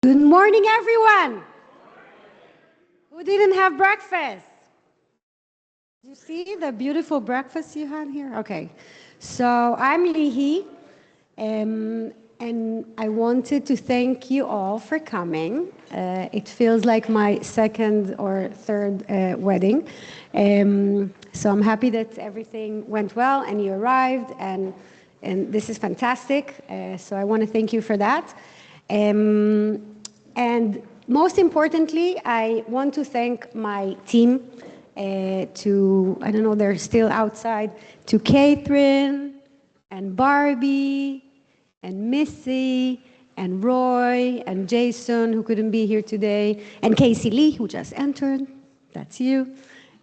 Good morning, everyone. Who didn't have breakfast? You see the beautiful breakfast you had here? Okay. So I'm Lihi, and I wanted to thank you all for coming. It feels like my second or third wedding. So I'm happy that everything went well and you arrived, and this is fantastic. So I want to thank you for that. And most importantly, I want to thank my team, I don't know, they're still outside, to Catherine and Barbie and Missy and Roy and Jason, who couldn't be here today, and Casey Lee, who just entered. That's you.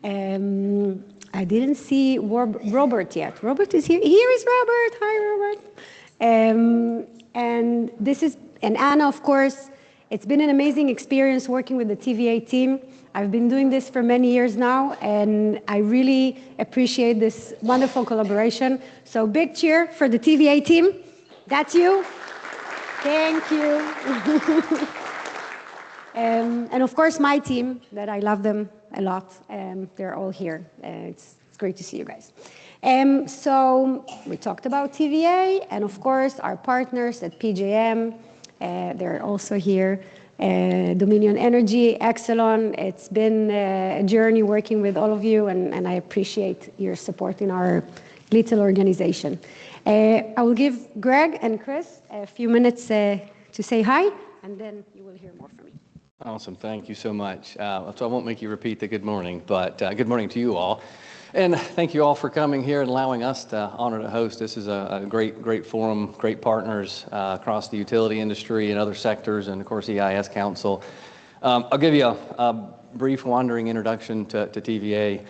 I didn't see Robert yet. Robert is here. Here is Robert. Hi, Robert. And Anna, of course. It's been an amazing experience working with the TVA team. I've been doing this for many years now, and I really appreciate this wonderful collaboration. So big cheer for the TVA team. That's you. Thank you. And of course, my team, that I love them a lot. They're all here. It's great to see you guys. So we talked about TVA, and of course, our partners at PJM. They're also here. Dominion Energy, Exelon. It's been a journey working with all of you, and I appreciate your support in our little organization. I will give Greg and Chris a few minutes to say hi, and then you will hear more from me. Awesome. Thank you so much. So I won't make you repeat the good morning, but good morning to you all. And thank you all for coming here and allowing us to honor to host. This is a great forum, great partners across the utility industry and other sectors, and of course, EIS Council. I'll give you a brief wandering introduction to TVA.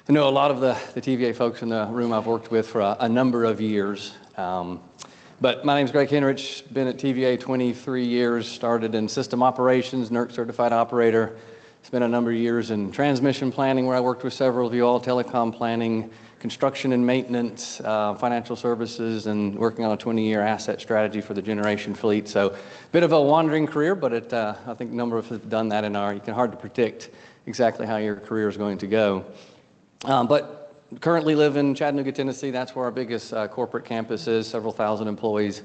I know a lot of the TVA folks in the room I've worked with for a number of years. But my name is Greg Henrich, been at TVA 23 years, started in system operations, NERC certified operator. Spent a number of years in transmission planning, where I worked with several of you all, telecom planning, construction and maintenance, financial services, and working on a 20-year asset strategy for the generation fleet. So a bit of a wandering career, but I think a number of us have done that you can hard to predict exactly how your career is going to go. But currently live in Chattanooga, Tennessee. That's where our biggest corporate campus is, several thousand employees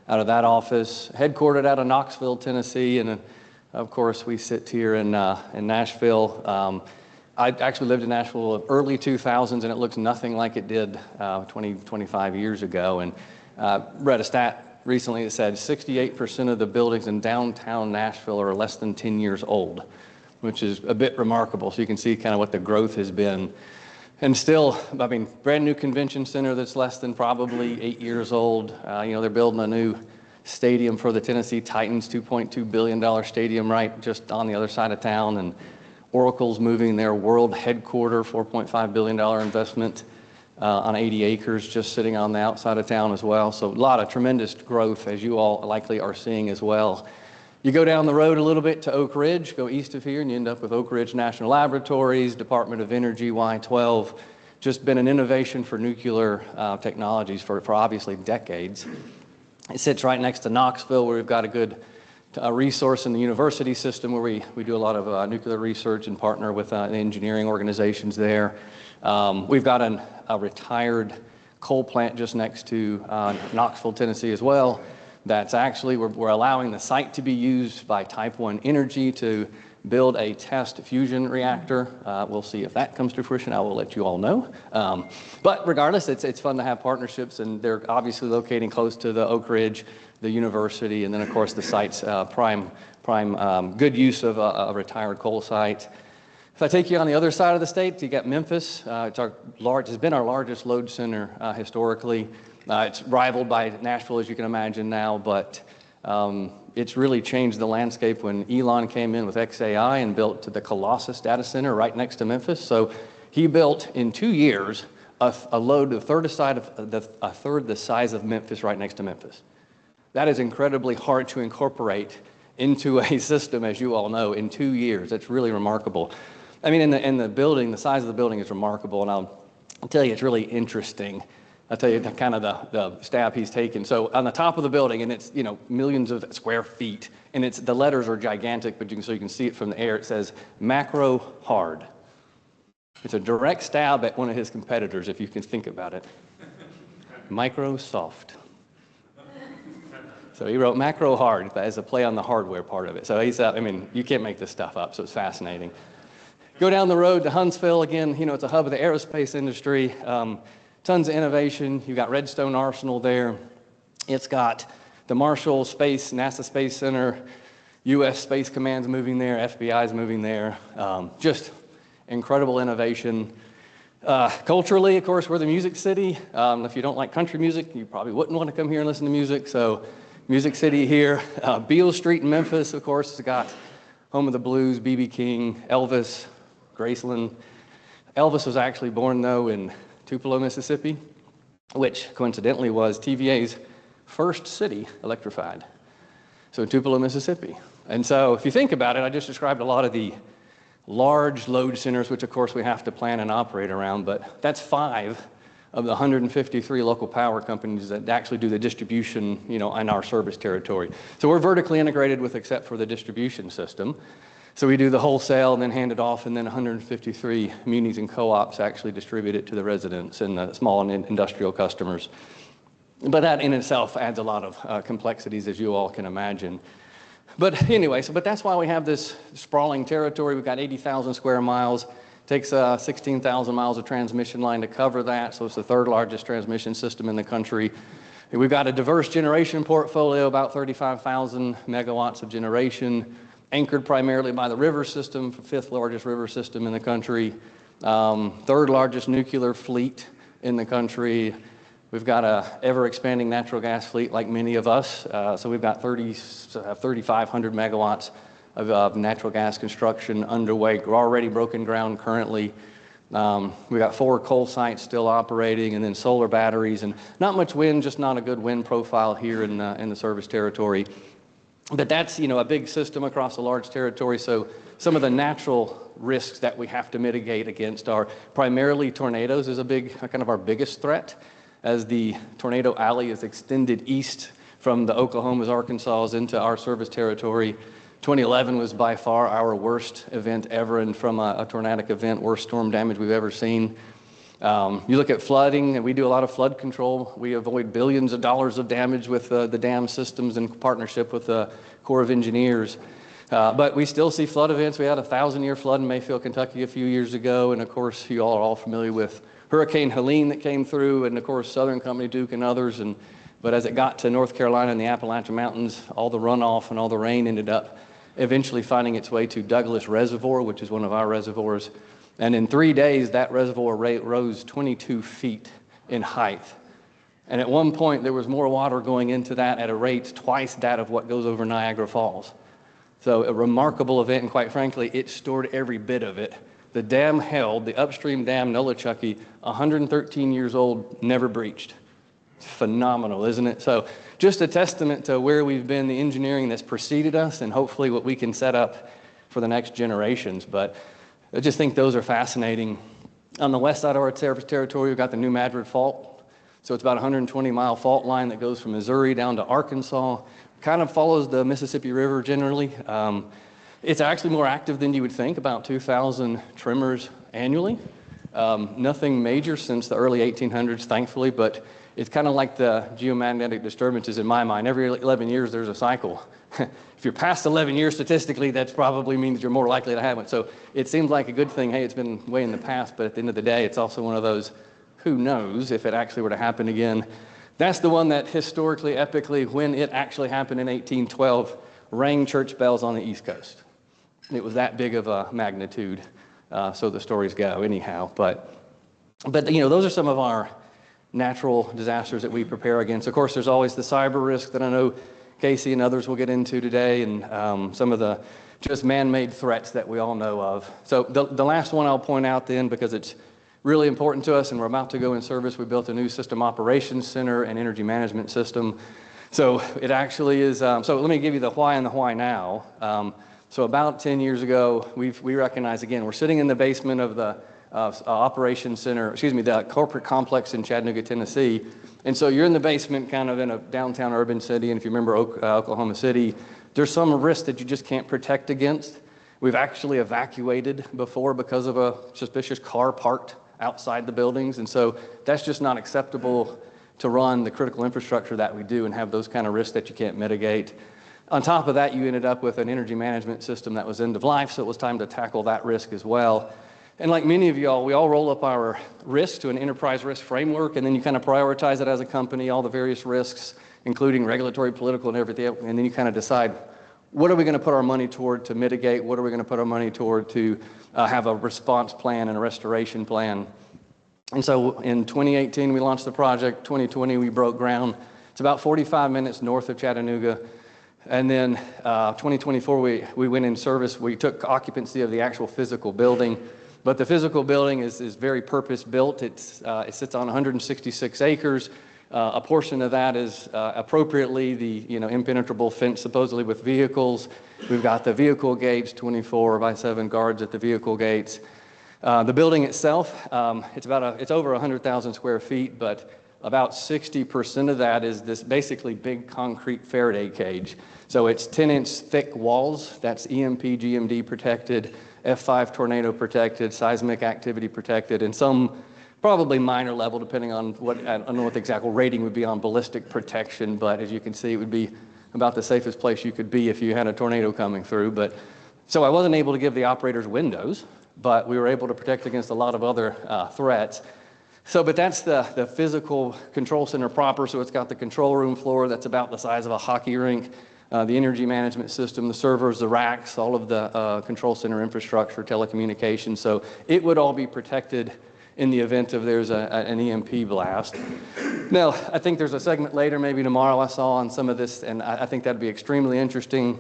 out of that office. Headquartered out of Knoxville, Tennessee, and of course, we sit here in Nashville. I actually lived in Nashville early 2000s, and it looks nothing like it did 25 years ago. And read a stat recently that said 68% of the buildings in downtown Nashville are less than 10 years old, which is a bit remarkable. So you can see kind of what the growth has been. And still, I mean, brand new convention center that's less than probably 8 years old. They're building a new stadium for the Tennessee Titans, $2.2 billion stadium right just on the other side of town, and Oracle's moving their world headquarters, $4.5 billion investment on 80 acres just sitting on the outside of town as well. So a lot of tremendous growth, as you all likely are seeing as well. You go down the road a little bit to Oak Ridge, go east of here, and you end up with Oak Ridge National Laboratories, Department of Energy, Y-12. Just been an innovation for nuclear technologies for obviously decades. It sits right next to Knoxville, where we've got a good resource in the university system, where we do a lot of nuclear research and partner with engineering organizations there. We've got a retired coal plant just next to Knoxville, Tennessee as well. That's actually, we're allowing the site to be used by Type 1 Energy to build a test fusion reactor. We'll see if that comes to fruition. I will let you all know. But regardless, it's fun to have partnerships, and they're obviously locating close to the Oak Ridge, the university, and then of course the site's prime good use of a retired coal site. If I take you on the other side of the state, you got Memphis. It's been our largest load center historically. It's rivaled by Nashville, as you can imagine now, but it's really changed the landscape when Elon came in with XAI and built the Colossus data center right next to Memphis. So he built in 2 years a load a third the size of Memphis right next to Memphis. That is incredibly hard to incorporate into a system, as you all know, in 2 years. That's really remarkable. I mean, in the building, the size of the building is remarkable, and I'll tell you, it's really interesting. I'll tell you kind of the stab he's taken. So on the top of the building, and it's, millions of square feet, and the letters are gigantic, but you can see it from the air. It says macro hard. It's a direct stab at one of his competitors, if you can think about it. Micro soft. So he wrote macro hard as a play on the hardware part of it. So you can't make this stuff up, so it's fascinating. Go down the road to Huntsville. Again, it's a hub of the aerospace industry. Tons of innovation. You've got Redstone Arsenal there. It's got the Marshall Space, NASA Space Center, U.S. Space Command's moving there, FBI's moving there. Just incredible innovation. Culturally, of course, we're the music city. If you don't like country music, you probably wouldn't want to come here and listen to music. So Music City here. Beale Street in Memphis, of course, has got home of the blues, B.B. King, Elvis, Graceland. Elvis was actually born, though, in Tupelo, Mississippi, which coincidentally was TVA's first city electrified. So Tupelo, Mississippi. And so if you think about it, I just described a lot of the large load centers, which of course we have to plan and operate around, but that's 5 of the 153 local power companies that actually do the distribution, in our service territory. So we're vertically integrated except for the distribution system. So we do the wholesale and then hand it off, and then 153 munis and co-ops actually distribute it to the residents and the small and industrial customers. But that in itself adds a lot of complexities, as you all can imagine. But anyway, but that's why we have this sprawling territory. We've got 80,000 square miles. Takes 16,000 miles of transmission line to cover that, so it's the 3rd largest transmission system in the country. We've got a diverse generation portfolio, about 35,000 megawatts of generation, anchored primarily by the river system, 5th largest river system in the country, 3rd largest nuclear fleet in the country. We've got a ever-expanding natural gas fleet like many of us, so we've got 3,500 megawatts of natural gas construction underway. We're already broken ground currently. We've got 4 coal sites still operating, and then solar batteries, and not much wind, just not a good wind profile here in the service territory. But that's, a big system across a large territory, so some of the natural risks that we have to mitigate against are primarily tornadoes is kind of our biggest threat, as the tornado alley is extended east from the Oklahomas, Arkansas into our service territory. 2011 was by far our worst event ever, and from a tornadic event, worst storm damage we've ever seen. You look at flooding, and we do a lot of flood control. We avoid billions of dollars of damage with the dam systems in partnership with the Corps of Engineers. But we still see flood events. We had a 1,000-year flood in Mayfield, Kentucky a few years ago, and of course you all are all familiar with Hurricane Helene that came through, and of course Southern Company, Duke, and others. But as it got to North Carolina and the Appalachian Mountains, all the runoff and all the rain ended up eventually finding its way to Douglas Reservoir, which is one of our reservoirs. And in 3 days, that reservoir rose 22 feet in height. And at one point, there was more water going into that at a rate twice that of what goes over Niagara Falls. So a remarkable event, and quite frankly, it stored every bit of it. The dam held, the upstream dam, Nolichucky, 113 years old, never breached. It's phenomenal, isn't it? So just a testament to where we've been, the engineering that's preceded us, and hopefully what we can set up for the next generations. But I just think those are fascinating. On the west side of our territory, we've got the New Madrid Fault. So it's about a 120-mile fault line that goes from Missouri down to Arkansas. Kind of follows the Mississippi River generally. It's actually more active than you would think, about 2,000 tremors annually. Nothing major since the early 1800s, thankfully, but it's kind of like the geomagnetic disturbances in my mind. Every 11 years, there's a cycle. If you're past 11 years statistically, that probably means you're more likely to have it. So it seems like a good thing. Hey, it's been way in the past, but at the end of the day, it's also one of those, who knows if it actually were to happen again. That's the one that historically, epically, when it actually happened in 1812, rang church bells on the East Coast. It was that big of a magnitude, so the stories go anyhow. But those are some of our natural disasters that we prepare against. Of course, there's always the cyber risk that I know Casey and others will get into today, and some of the just man-made threats that we all know of. So the last one I'll point out then, because it's really important to us and we're about to go in service, we built a new system operations center and energy management system. So it actually is, so let me give you the why and the why now. So about 10 years ago, we recognized, again, we're sitting in the basement of the operations center, the corporate complex in Chattanooga, Tennessee. And so you're in the basement kind of in a downtown urban city, and if you remember Oklahoma City, there's some risk that you just can't protect against. We've actually evacuated before because of a suspicious car parked outside the buildings, and so that's just not acceptable to run the critical infrastructure that we do and have those kind of risks that you can't mitigate. On top of that, you ended up with an energy management system that was end of life, so it was time to tackle that risk as well. And like many of y'all, we all roll up our risks to an enterprise risk framework, and then you kind of prioritize it as a company, all the various risks, including regulatory, political, and everything, and then you kind of decide, what are we going to put our money toward to mitigate? What are we going to put our money toward to have a response plan and a restoration plan? And so in 2018, we launched the project. 2020, we broke ground. It's about 45 minutes north of Chattanooga. And then 2024, we went in service. We took occupancy of the actual physical building. But the physical building is very purpose-built. It sits on 166 acres. A portion of that is appropriately the impenetrable fence, supposedly with vehicles. We've got the vehicle gates, 24/7 guards at the vehicle gates. The building itself, it's over 100,000 square feet, but about 60% of that is this basically big concrete Faraday cage. So it's 10-inch thick walls. That's EMP, GMD protected, F5 tornado protected, seismic activity protected, and some probably minor level, depending on I don't know what the exact rating would be on ballistic protection, but as you can see, it would be about the safest place you could be if you had a tornado coming through. But so I wasn't able to give the operators windows, but we were able to protect against a lot of other threats. But that's the physical control center proper. So it's got the control room floor that's about the size of a hockey rink, the energy management system, the servers, the racks, all of the control center infrastructure, telecommunications. So it would all be protected in the event of there's an EMP blast. Now, I think there's a segment later, maybe tomorrow, I saw on some of this, and I think that'd be extremely interesting.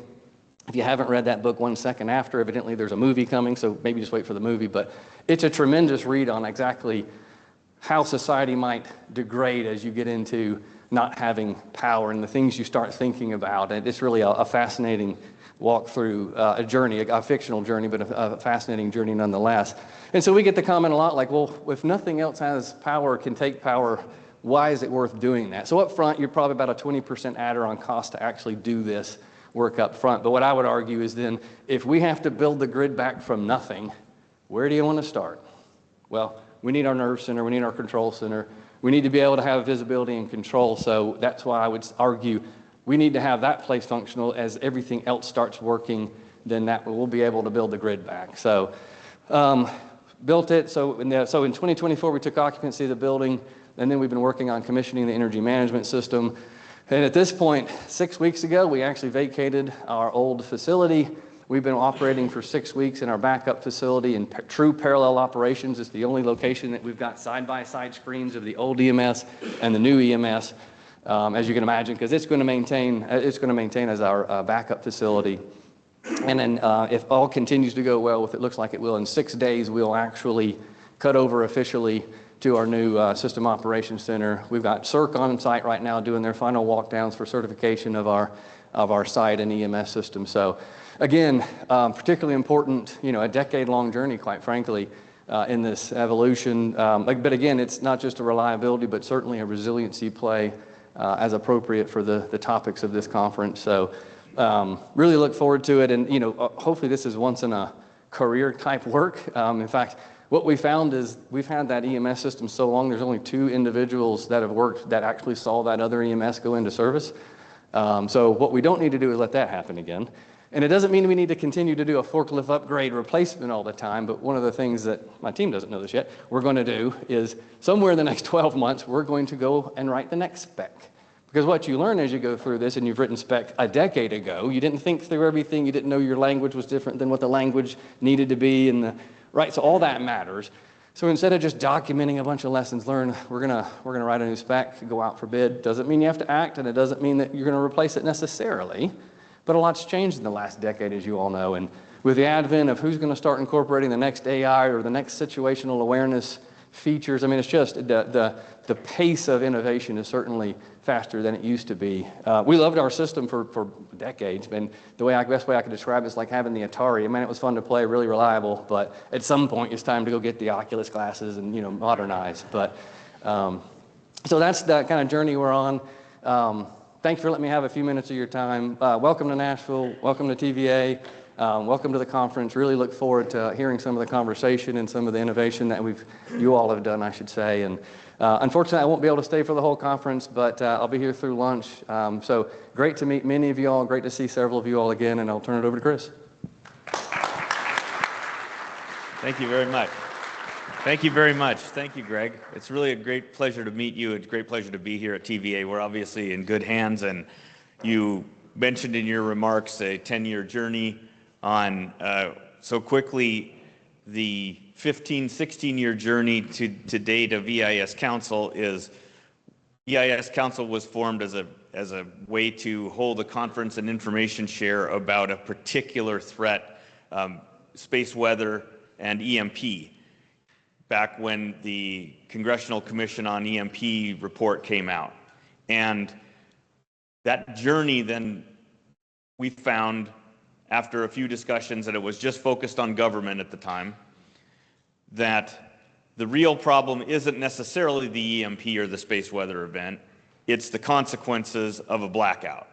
If you haven't read that book 1 second after, evidently there's a movie coming, so maybe just wait for the movie. But it's a tremendous read on exactly how society might degrade as you get into not having power and the things you start thinking about. And it's really a fascinating walk through a journey, a fictional journey, but a fascinating journey nonetheless. And so we get the comment a lot like, well, if nothing else has power, can take power, why is it worth doing that? So up front, you're probably about a 20% adder on cost to actually do this work up front. But what I would argue is then, if we have to build the grid back from nothing, where do you want to start? Well, we need our nerve center, we need our control center, we need to be able to have visibility and control. So that's why I would argue we need to have that place functional. As everything else starts working, then that we'll be able to build the grid back. So built it. So in 2024, we took occupancy of the building, and then we've been working on commissioning the energy management system. And at this point, 6 weeks ago, we actually vacated our old facility. We've been operating for 6 weeks in our backup facility in true parallel operations. It's the only location that we've got side-by-side screens of the old EMS and the new EMS, as you can imagine, because it's going to maintain as our backup facility. And then if all continues to go well, if it looks like it will, in 6 days, we'll actually cut over officially to our new system operations center. We've got CERC on site right now doing their final walkdowns for certification of our site and EMS system. So again, particularly important, a decade-long journey, quite frankly, in this evolution. But again, it's not just a reliability, but certainly a resiliency play as appropriate for the topics of this conference. So really look forward to it. And hopefully this is once in a career type work. In fact, what we found is we've had that EMS system so long, there's only 2 individuals that have worked that actually saw that other EMS go into service. So what we don't need to do is let that happen again. And it doesn't mean we need to continue to do a forklift upgrade replacement all the time, but one of the things that my team doesn't know this yet, we're going to do is somewhere in the next 12 months, we're going to go and write the next spec. Because what you learn as you go through this, and you've written spec a decade ago, you didn't think through everything, you didn't know your language was different than what the language needed to be, right? So all that matters. So instead of just documenting a bunch of lessons learned, we're gonna write a new spec, go out for bid. Doesn't mean you have to act, and it doesn't mean that you're gonna replace it necessarily, but a lot's changed in the last decade, as you all know. And with the advent of who's gonna start incorporating the next AI or the next situational awareness features. I mean, it's just the pace of innovation is certainly faster than it used to be. We loved our system for decades, and the best way I could describe it is like having the Atari. I mean, it was fun to play, really reliable, but at some point it's time to go get the Oculus glasses and, modernize. But so that's the kind of journey we're on. Thanks for letting me have a few minutes of your time. Welcome to Nashville. Welcome to TVA. Welcome to the conference. Really look forward to hearing some of the conversation and some of the innovation that you all have done, I should say. And unfortunately, I won't be able to stay for the whole conference, but I'll be here through lunch. So great to meet many of you all. Great to see several of you all again. And I'll turn it over to Chris. Thank you very much. Thank you very much. Thank you, Greg. It's really a great pleasure to meet you. It's a great pleasure to be here at TVA. We're obviously in good hands, and you mentioned in your remarks a 10-year journey on so quickly. The 16-year journey to date of EIS Council is EIS Council was formed as a way to hold a conference and information share about a particular threat, space weather and EMP. Back when the Congressional Commission on EMP report came out. And that journey then we found after a few discussions, and it was just focused on government at the time, that the real problem isn't necessarily the EMP or the space weather event, it's the consequences of a blackout.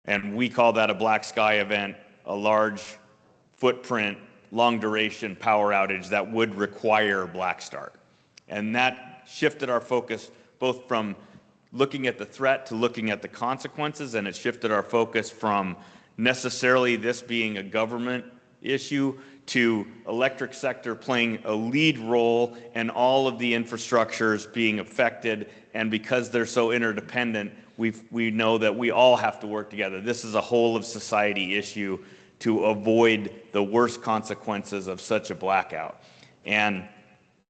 And we call that a black sky event, a large footprint, long duration power outage that would require black start. And that shifted our focus both from looking at the threat to looking at the consequences, and it shifted our focus from necessarily this being a government issue to electric sector playing a lead role and all of the infrastructures being affected. And because they're so interdependent, we know that we all have to work together. This is a whole of society issue to avoid the worst consequences of such a blackout. And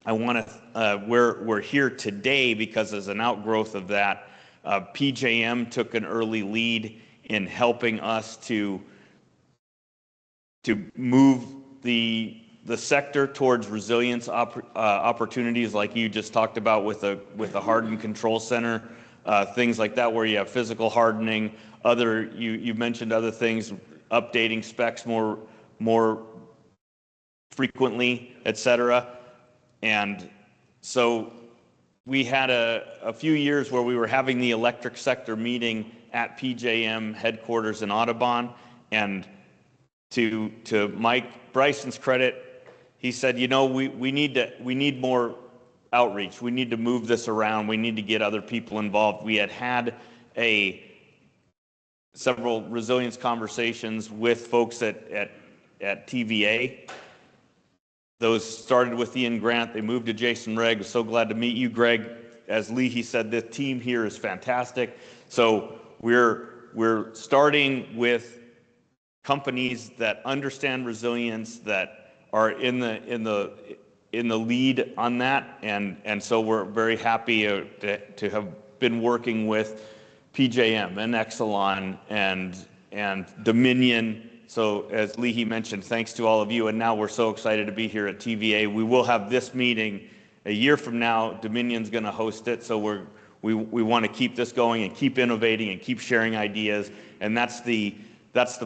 I want to, we're here today because as an outgrowth of that, PJM took an early lead in helping us to move the sector towards resilience opportunities like you just talked about with a hardened control center, things like that where you have physical hardening, you mentioned other things, updating specs more frequently, et cetera. And so we had a few years where we were having the electric sector meeting at PJM headquarters in Audubon, and to Mike Bryson's credit, he said, we need more outreach. We need to move this around. We need to get other people involved. We had several resilience conversations with folks at TVA. Those started with Ian Grant. They moved to Jason Regg. So glad to meet you, Greg. As Lee said, the team here is fantastic. So we're starting with companies that understand resilience, that are in the lead on that, and so we're very happy to have been working with PJM and Exelon and Dominion. So as Lee mentioned, thanks to all of you, and now we're so excited to be here at TVA. We will have this meeting a year from now. Dominion's going to host it, so we want to keep this going and keep innovating and keep sharing ideas, and that's the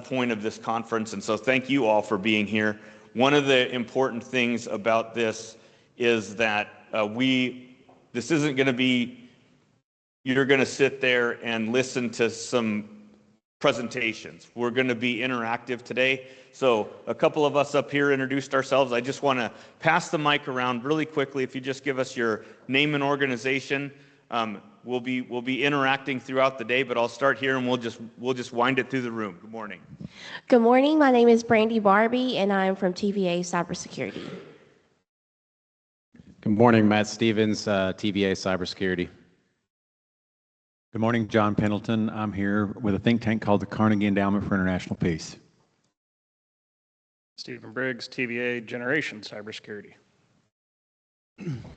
point of this conference. And so thank you all for being here. One of the important things about this is that this isn't going to be, you're going to sit there and listen to some presentations. We're going to be interactive today. So a couple of us up here introduced ourselves. I just want to pass the mic around really quickly. If you just give us your name and organization, we'll be interacting throughout the day, but I'll start here and we'll just wind it through the room. Good morning. Good morning. My name is Brandy Barbie, and I'm from TVA Cybersecurity. Good morning, Matt Stevens, TVA Cybersecurity. Good morning, John Pendleton. I'm here with a think tank called the Carnegie Endowment for International Peace. Stephen Briggs, TVA Generation Cybersecurity.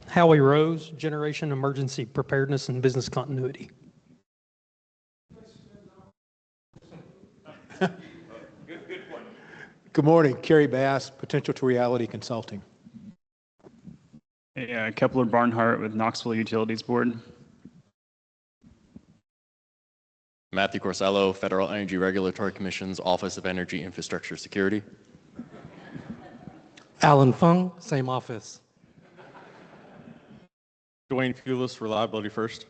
Howie Rose, Generation Emergency Preparedness and Business Continuity. Good point. Good morning, Kerry Bass, Potential to Reality Consulting. Kepler Barnhart with Knoxville Utilities Board. Matthew Corsello, Federal Energy Regulatory Commission's Office of Energy Infrastructure Security. Alan Fung, same office. Dwayne Pulis, Reliability First.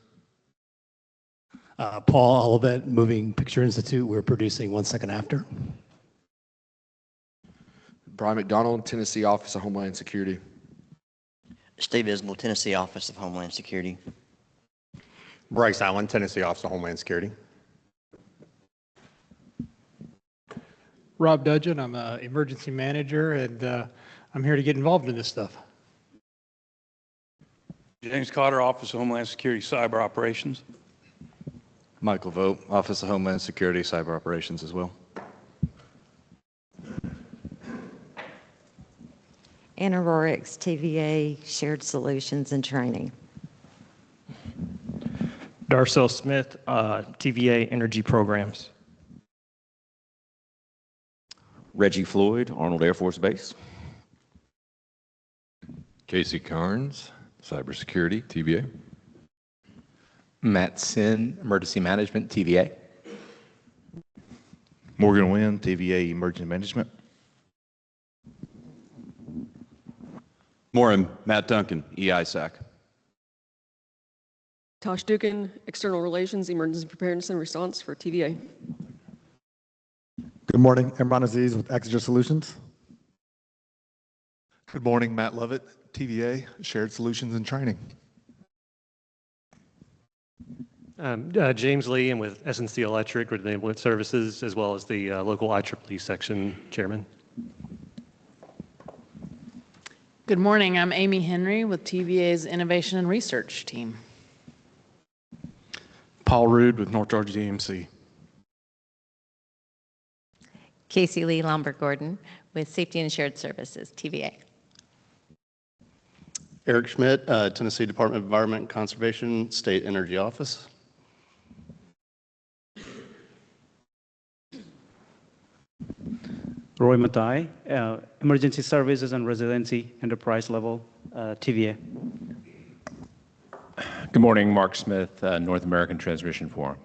Paul Olivet, Moving Picture Institute. We're producing 1 Second After. Brian McDonald, Tennessee Office of Homeland Security. Steve Isbell, Tennessee Office of Homeland Security. Bryce Allen, Tennessee Office of Homeland Security. Rob Dudgeon, I'm an emergency manager, and I'm here to get involved in this stuff. James Cotter, Office of Homeland Security, Cyber Operations. Michael Vogt, Office of Homeland Security, Cyber Operations as well. Anna Rorix, TVA, Shared Solutions and Training. Darcel Smith, TVA Energy Programs. Reggie Floyd, Arnold Air Force Base. Casey Carnes, Cybersecurity, TVA. Matt Sin, Emergency Management, TVA. Morgan Wynn, TVA Emergency Management. Morin, Matt Duncan, EISAC. Tosh Dukin, External Relations, Emergency Preparedness and Response for TVA. Good morning, Imran Aziz with Exeter Solutions. Good morning, Matt Lovett, TVA, Shared Solutions and Training. James Lee, and with SNC Electric, with Enablement Services, as well as the local IEEE section chairman. Good morning, I'm Amy Henry with TVA's Innovation and Research team. Paul Rude with North Georgia DMC. Casey Lee Lombard Gordon with Safety and Shared Services, TVA. Eric Schmidt, Tennessee Department of Environment and Conservation, State Energy Office. Roy Matai, Emergency Services and Residency, Enterprise Level, TVA. Good morning, Mark Smith, North American Transmission Forum.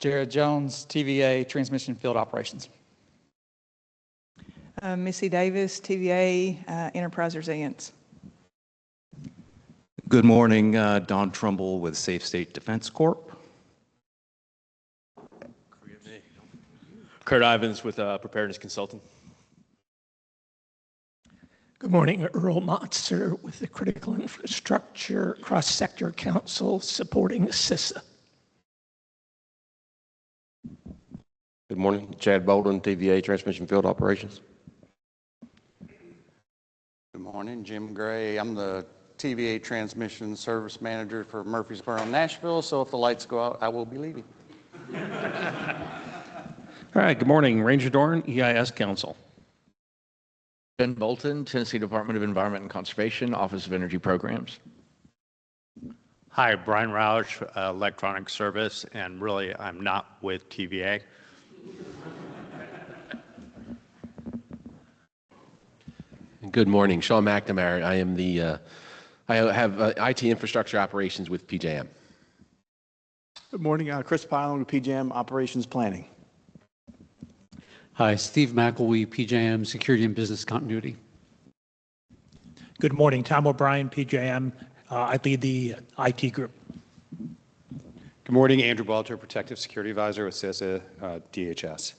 Jared Jones, TVA Transmission Field Operations. Missy Davis, TVA Enterprise Resilience. Good morning, Don Trumbull with Safe State Defense Corp. Kurt Ivins with Preparedness Consulting. Good morning, Earl Motzer with the Critical Infrastructure Cross-Sector Council supporting CISA. Good morning, Chad Bolden, TVA Transmission Field Operations. Good morning, Jim Gray. I'm the TVA Transmission Service Manager for Murfreesboro, Nashville, so if the lights go out, I will be leaving. All right, good morning, Ranger Dorn, EIS Council. Ben Bolton, Tennessee Department of Environment and Conservation, Office of Energy Programs. Hi, Brian Roush, Electronic Service, and really I'm not with TVA. Good morning, Sean McNamara. I am the, I have IT infrastructure operations with PJM. Good morning, Chris Pylan with PJM Operations Planning. Hi, Steve McElwee, PJM Security and Business Continuity. Good morning, Tom O'Brien, PJM. I lead the IT group. Good morning, Andrew Walter, Protective Security Advisor with CISA, DHS.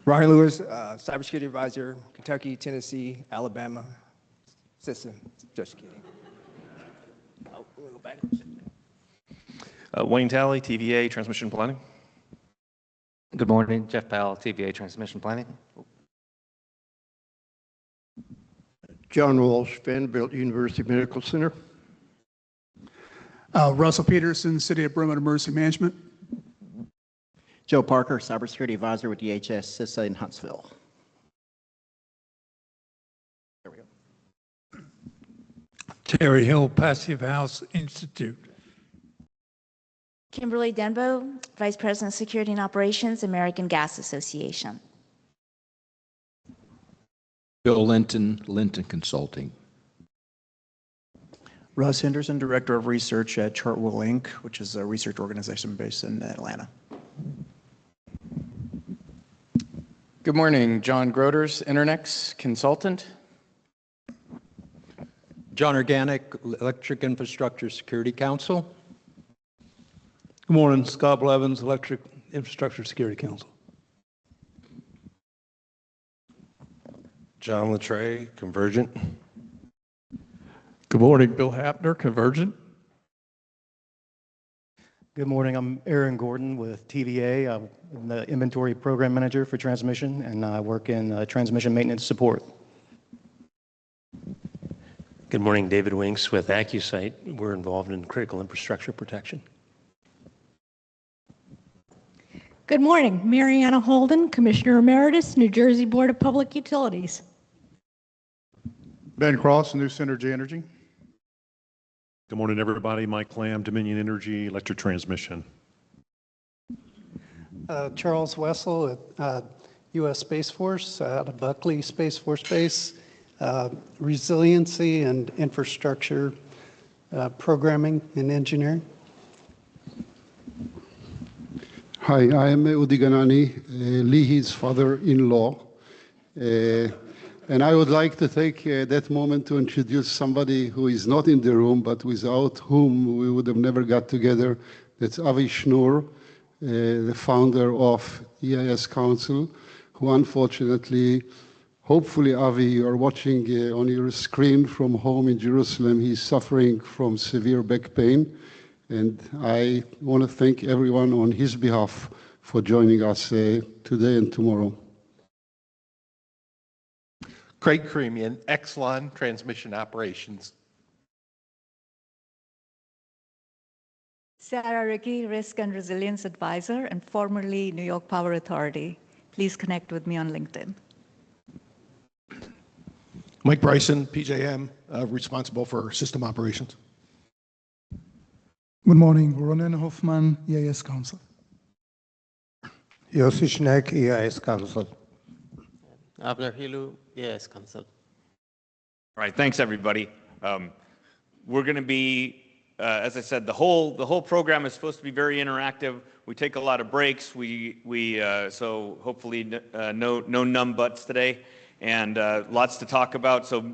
Ryan Lewis, Cybersecurity Advisor, Kentucky, Tennessee, Alabama, CISA. Just kidding. Oh, we'll go back. Wayne Talley, TVA Transmission Planning. Good morning, Jeff Powell, TVA Transmission Planning. John Walsh, Vanderbilt University Medical Center. Russell Peterson, City of Bremen Emergency Management. Joe Parker, Cybersecurity Advisor with DHS, CISA in Huntsville. There we go. Terry Hill, Passive House Institute. Kimberly Denbo, Vice President, Security and Operations, American Gas Association. Bill Linton, Linton Consulting. Russ Henderson, Director of Research at Chartwell Inc., which is a research organization based in Atlanta. Good morning, John Groders, Internex Consultant. John Organic, Electric Infrastructure Security Council. Good morning, Scott Blevins, Electric Infrastructure Security Council. John Latre, Convergent. Good morning, Bill Hapner, Convergent. Good morning, I'm Aaron Gordon with TVA. I'm the Inventory Program Manager for Transmission, and I work in Transmission Maintenance Support. Good morning, David Winks with AccuSite. We're involved in critical infrastructure protection. Good morning, Mariana Holden, Commissioner Emeritus, New Jersey Board of Public Utilities. Ben Cross, New Synergy Energy. Good morning, everybody. Mike Lamb, Dominion Energy, Electric Transmission. Charles Wessel at U.S. Space Force, out of Buckley Space Force Base, resiliency and infrastructure programming and engineering. Hi, I am Udi Ganani, Lihi's father-in-law. And I would like to take that moment to introduce somebody who is not in the room, but without whom we would have never got together. That's Avi Schnur, the founder of EIS Council, who unfortunately, hopefully, Avi, you are watching on your screen from home in Jerusalem. He's suffering from severe back pain. And I want to thank everyone on his behalf for joining us today and tomorrow. Craig Creamian, Exelon Transmission Operations. Sarah Rickey, Risk and Resilience Advisor and formerly New York Power Authority. Please connect with me on LinkedIn. Mike Bryson, PJM, responsible for system operations. Good morning, Ronen Hoffman, EIS Council. Yossi Schneck, EIS Council. Abner Hilu, EIS Council. All right, thanks everybody. We're going to be, as I said, the whole program is supposed to be very interactive. We take a lot of breaks. So hopefully no numb butts today, and lots to talk about. So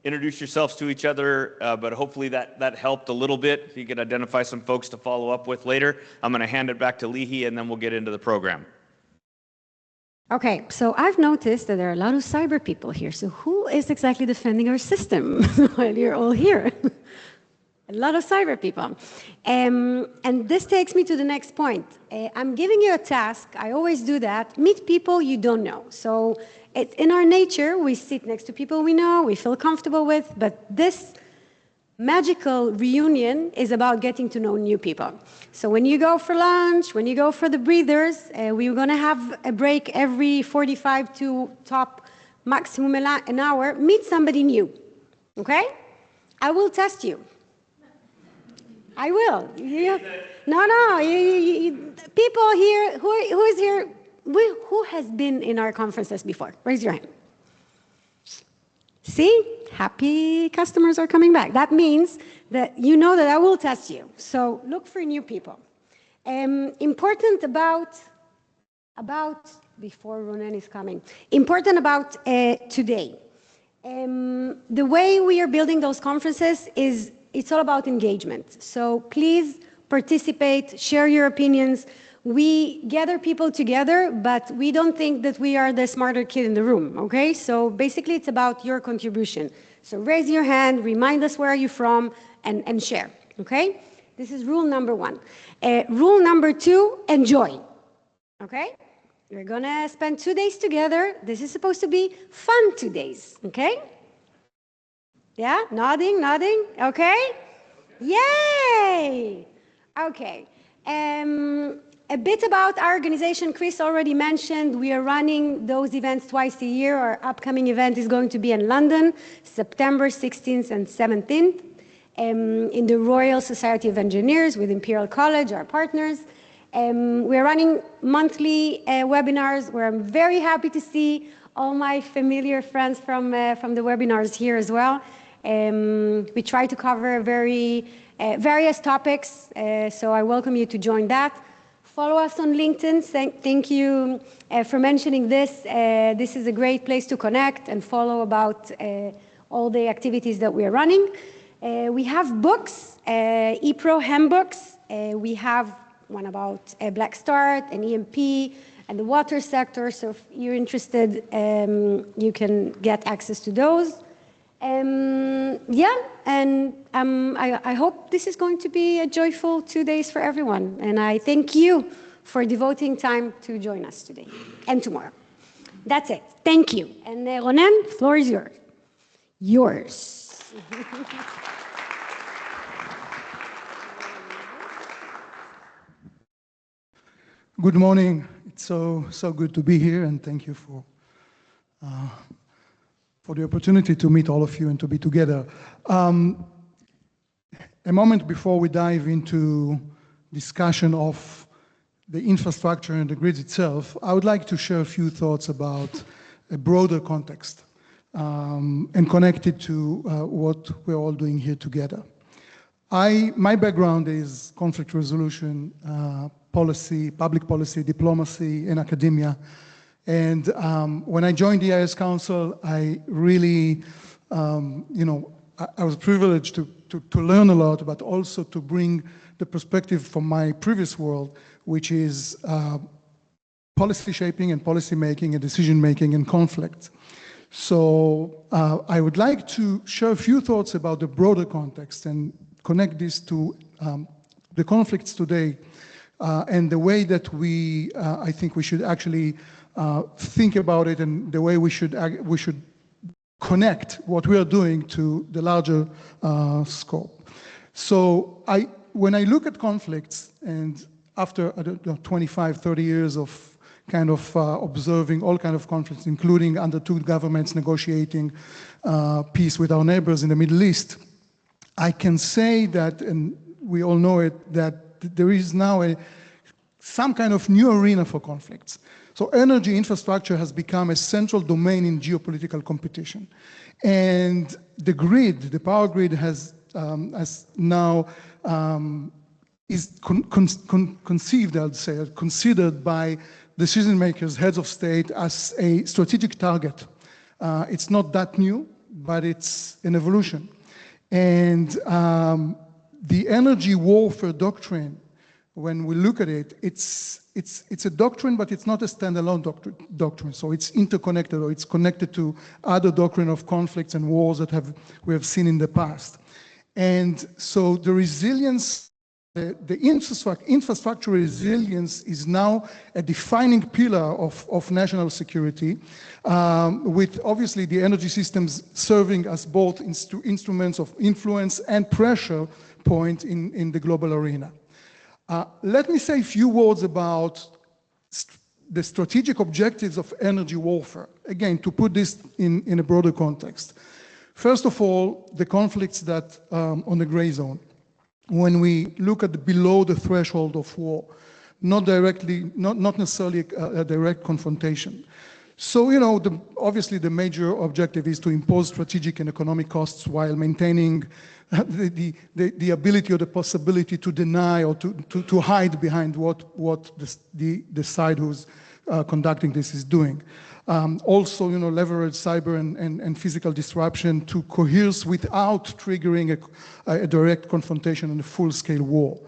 introduce yourselves to each other, but hopefully that helped a little bit. You can identify some folks to follow up with later. I'm going to hand it back to Lihi, and then we'll get into the program. Okay, so I've noticed that there are a lot of cyber people here. So who is exactly defending our system while you're all here? A lot of cyber people. And this takes me to the next point. I'm giving you a task. I always do that. Meet people you don't know. So it's in our nature, we sit next to people we know, we feel comfortable with, but this magical reunion is about getting to know new people. So when you go for lunch, when you go for the breathers, we're going to have a break every 45 to top maximum an hour. Meet somebody new, okay? I will test you. I will. No. People here, who is here, who has been in our conferences before? Raise your hand. See, happy customers are coming back. That means that you know that I will test you. So look for new people. Important about before Ronen is coming, important about today. The way we are building those conferences is it's all about engagement. So please participate, share your opinions. We gather people together, but we don't think that we are the smarter kid in the room, okay? So basically it's about your contribution. So raise your hand, remind us where are you from, and share, okay? This is rule number one. Rule number two, enjoy, okay? We're gonna spend 2 days together. This is supposed to be fun 2 days, okay? Yeah, nodding, okay? Yay! Okay. A bit about our organization, Chris already mentioned, we are running those events twice a year. Our upcoming event is going to be in London, September 16th and 17th, in the Royal Society of Engineers with Imperial College, our partners. We're running monthly webinars where I'm very happy to see all my familiar friends from the webinars here as well. We try to cover various topics, so I welcome you to join that. Follow us on LinkedIn. Thank you for mentioning this. This is a great place to connect and follow about all the activities that we are running. We have books, ePro handbooks. We have one about Black Start and EMP and the water sector. So if you're interested, you can get access to those. Yeah, and I hope this is going to be a joyful 2 days for everyone. And I thank you for devoting time to join us today and tomorrow. That's it. Thank you. And Ronen, floor is yours. Yours. Good morning. It's so good to be here, and thank you for the opportunity to meet all of you and to be together. A moment before we dive into discussion of the infrastructure and the grid itself, I would like to share a few thoughts about a broader context and connect it to what we're all doing here together. My background is conflict resolution, policy, public policy, diplomacy, and academia. And when I joined the EIS Council, I really, I was privileged to learn a lot, but also to bring the perspective from my previous world, which is policy shaping and policy making and decision making and conflict. So I would like to share a few thoughts about the broader context and connect this to the conflicts today and the way that I think we should actually think about it, and the way we should connect what we are doing to the larger scope. So when I look at conflicts, and after 25, 30 years of kind of observing all kinds of conflicts, including under two governments negotiating peace with our neighbors in the Middle East, I can say that, and we all know it, that there is now some kind of new arena for conflicts. So energy infrastructure has become a central domain in geopolitical competition. And the grid, the power grid has now is conceived, I'd say, considered by decision makers, heads of state, as a strategic target. It's not that new, but it's an evolution. And the energy warfare doctrine, when we look at it, it's a doctrine, but it's not a standalone doctrine. So it's interconnected, or it's connected to other doctrine of conflicts and wars that we have seen in the past. And so the resilience, the infrastructure resilience is now a defining pillar of national security, with obviously the energy systems serving as both instruments of influence and pressure point in the global arena. Let me say a few words about the strategic objectives of energy warfare, again, to put this in a broader context. First of all, the conflicts that on the gray zone. When we look at below the threshold of war, not necessarily a direct confrontation. So, obviously the major objective is to impose strategic and economic costs while maintaining the ability or the possibility to deny or to hide behind what the side who's conducting this is doing. Also, leverage cyber and physical disruption to coerce without triggering a direct confrontation and a full-scale war.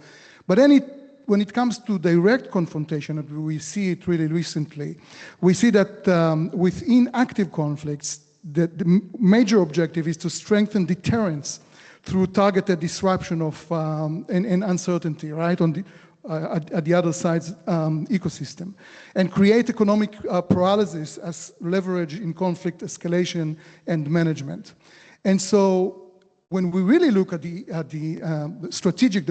But when it comes to direct confrontation, and we see it really recently, we see that within active conflicts, the major objective is to strengthen deterrence through targeted disruption of and uncertainty, right, at the other side's ecosystem, and create economic paralysis as leverage in conflict escalation and management. And so when we really look at the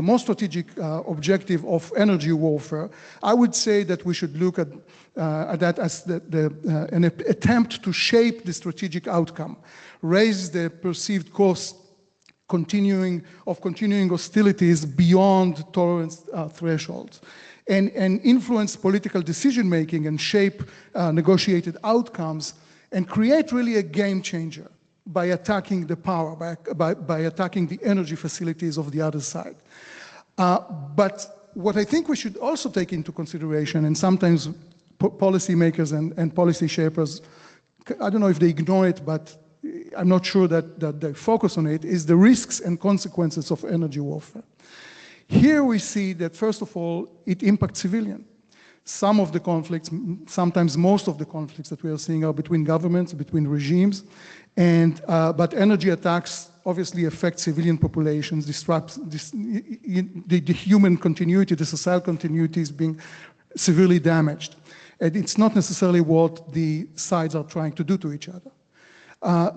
most strategic objective of energy warfare, I would say that we should look at that as an attempt to shape the strategic outcome, raise the perceived cost continuing hostilities beyond tolerance thresholds, and influence political decision-making and shape negotiated outcomes, and create really a game changer by attacking the power, by attacking the energy facilities of the other side. But what I think we should also take into consideration, and sometimes policymakers and policy shapers, I don't know if they ignore it, but I'm not sure that they focus on it, is the risks and consequences of energy warfare. Here we see that, first of all, it impacts civilians. Some of the conflicts, sometimes most of the conflicts that we are seeing are between governments, between regimes, but energy attacks obviously affect civilian populations, disrupts the human continuity, the societal continuity is being severely damaged. And it's not necessarily what the sides are trying to do to each other.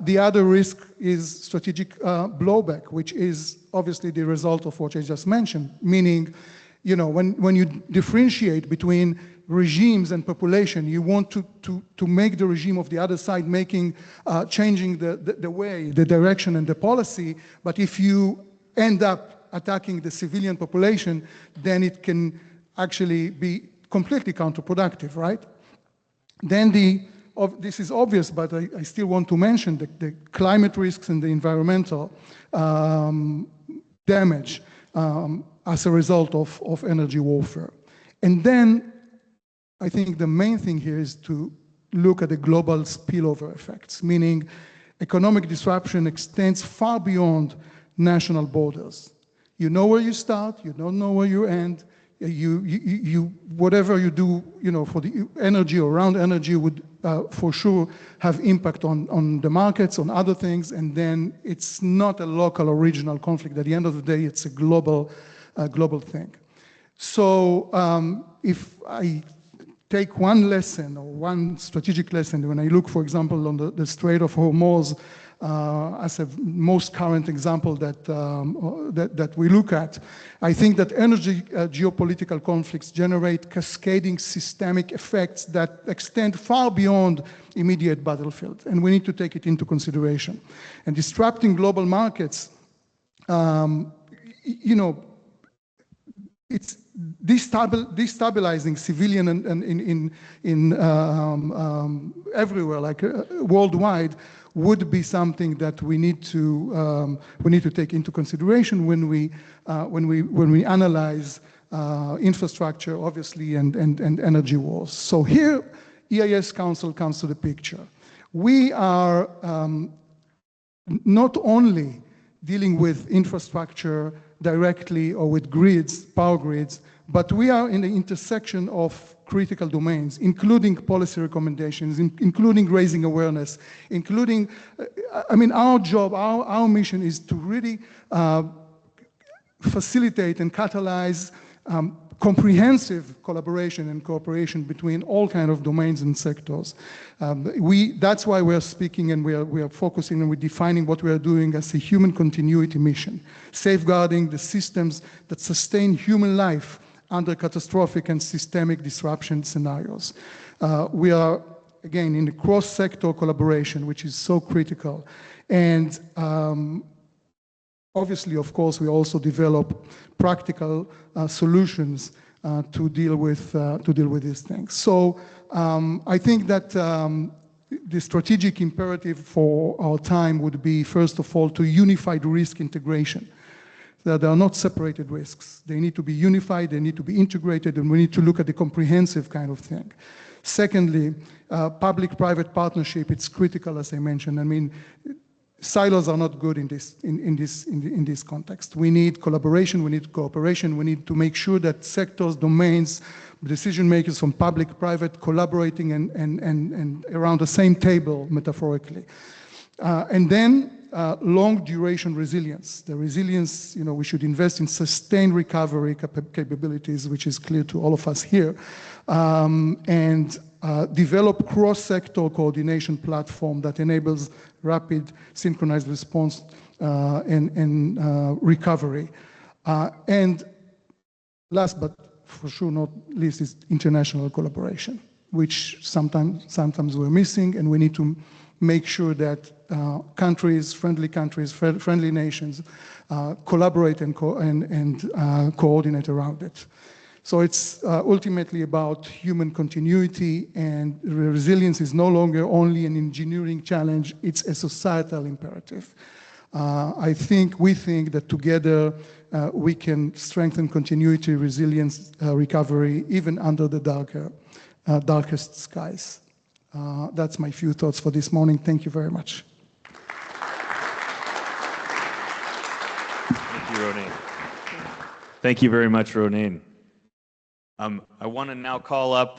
The other risk is strategic blowback, which is obviously the result of what I just mentioned, meaning, you know, when you differentiate between regimes and population, you want to make the regime of the other side changing the way, the direction and the policy, but if you end up attacking the civilian population, then it can actually be completely counterproductive, right? Then this is obvious, but I still want to mention the climate risks and the environmental damage as a result of energy warfare. And then I think the main thing here is to look at the global spillover effects, meaning economic disruption extends far beyond national borders. You know where you start, you don't know where you end. Whatever you do, you know, for the energy or around energy would for sure have impact on the markets, on other things, and then it's not a local or regional conflict. At the end of the day, it's a global thing. So if I take one lesson or one strategic lesson, when I look, for example, on the Strait of Hormuz as a most current example that we look at, I think that energy geopolitical conflicts generate cascading systemic effects that extend far beyond immediate battlefield, and we need to take it into consideration. And disrupting global markets, you know, it's destabilizing civilian and everywhere, like worldwide, would be something that we need to take into consideration when we analyze infrastructure, obviously, and energy wars. So here, EIS Council comes to the picture. We are not only dealing with infrastructure directly or with grids, power grids, but we are in the intersection of critical domains, including policy recommendations, including raising awareness, including, I mean, our job, our mission is to really facilitate and catalyze comprehensive collaboration and cooperation between all kinds of domains and sectors. That's why we're speaking and we are focusing and we're defining what we are doing as a human continuity mission, safeguarding the systems that sustain human life under catastrophic and systemic disruption scenarios. We are, again, in the cross-sector collaboration, which is so critical. And obviously, of course, we also develop practical solutions to deal with these things. So I think that the strategic imperative for our time would be, first of all, to unify the risk integration. That they are not separated risks. They need to be unified, they need to be integrated, and we need to look at the comprehensive kind of thing. Secondly, public-private partnership, it's critical, as I mentioned. I mean, silos are not good in this context. We need collaboration, we need cooperation, we need to make sure that sectors, domains, decision makers from public, private, collaborating and around the same table, metaphorically. And then long duration resilience. The resilience, you know, we should invest in sustained recovery capabilities, which is clear to all of us here, and develop cross-sector coordination platform that enables rapid synchronized response and recovery. And last but for sure not least is international collaboration, which sometimes we're missing, and we need to make sure that countries, friendly nations collaborate and coordinate around it. So it's ultimately about human continuity, and resilience is no longer only an engineering challenge, it's a societal imperative. We think that together we can strengthen continuity, resilience, recovery, even under the darkest skies. That's my few thoughts for this morning. Thank you very much. Thank you, Ronen. Thank you very much, Ronen. I want to now call up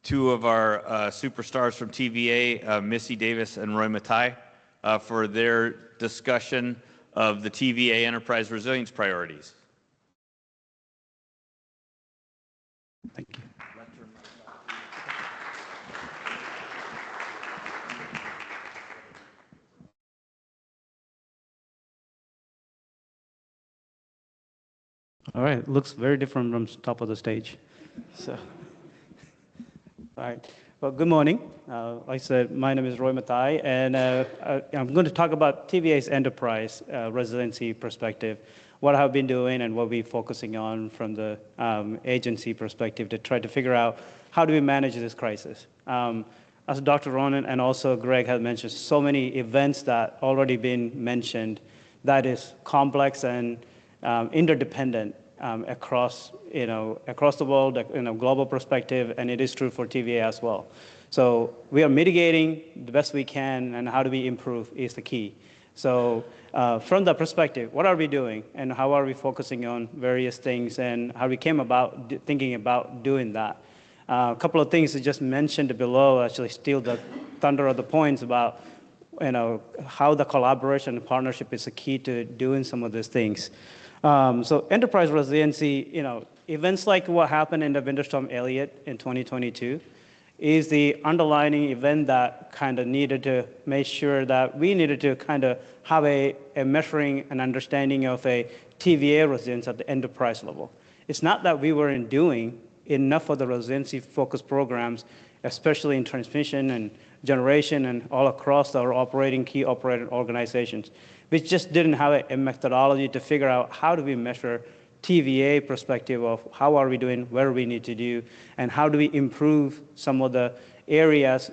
two of our superstars from TVA, Missy Davis and Roy Matai, for their discussion of the TVA Enterprise Resilience Priorities. Thank you. All right, looks very different from top of the stage. So, all right. Well, good morning. Like I said, my name is Roy Matai, and I'm going to talk about TVA's enterprise resiliency perspective, what I've been doing and what we're focusing on from the agency perspective to try to figure out how do we manage this crisis. As Dr. Ronen and also Greg had mentioned, so many events that already been mentioned that is complex and interdependent across the world, in a global perspective, and it is true for TVA as well. So we are mitigating the best we can, and how do we improve is the key. So from that perspective, what are we doing, and how are we focusing on various things, and how we came about thinking about doing that? A couple of things that just mentioned below actually steal the thunder of the points about how the collaboration and partnership is the key to doing some of these things. So enterprise resiliency, events like what happened in the Winter Storm Elliott in 2022 is the underlying event that kind of needed to make sure that we needed to kind of have a measuring and understanding of a TVA resilience at the enterprise level. It's not that we weren't doing enough of the resiliency-focused programs, especially in transmission and generation and all across our key operating organizations. We just didn't have a methodology to figure out how do we measure TVA perspective of how are we doing, where we need to do, and how do we improve some of the areas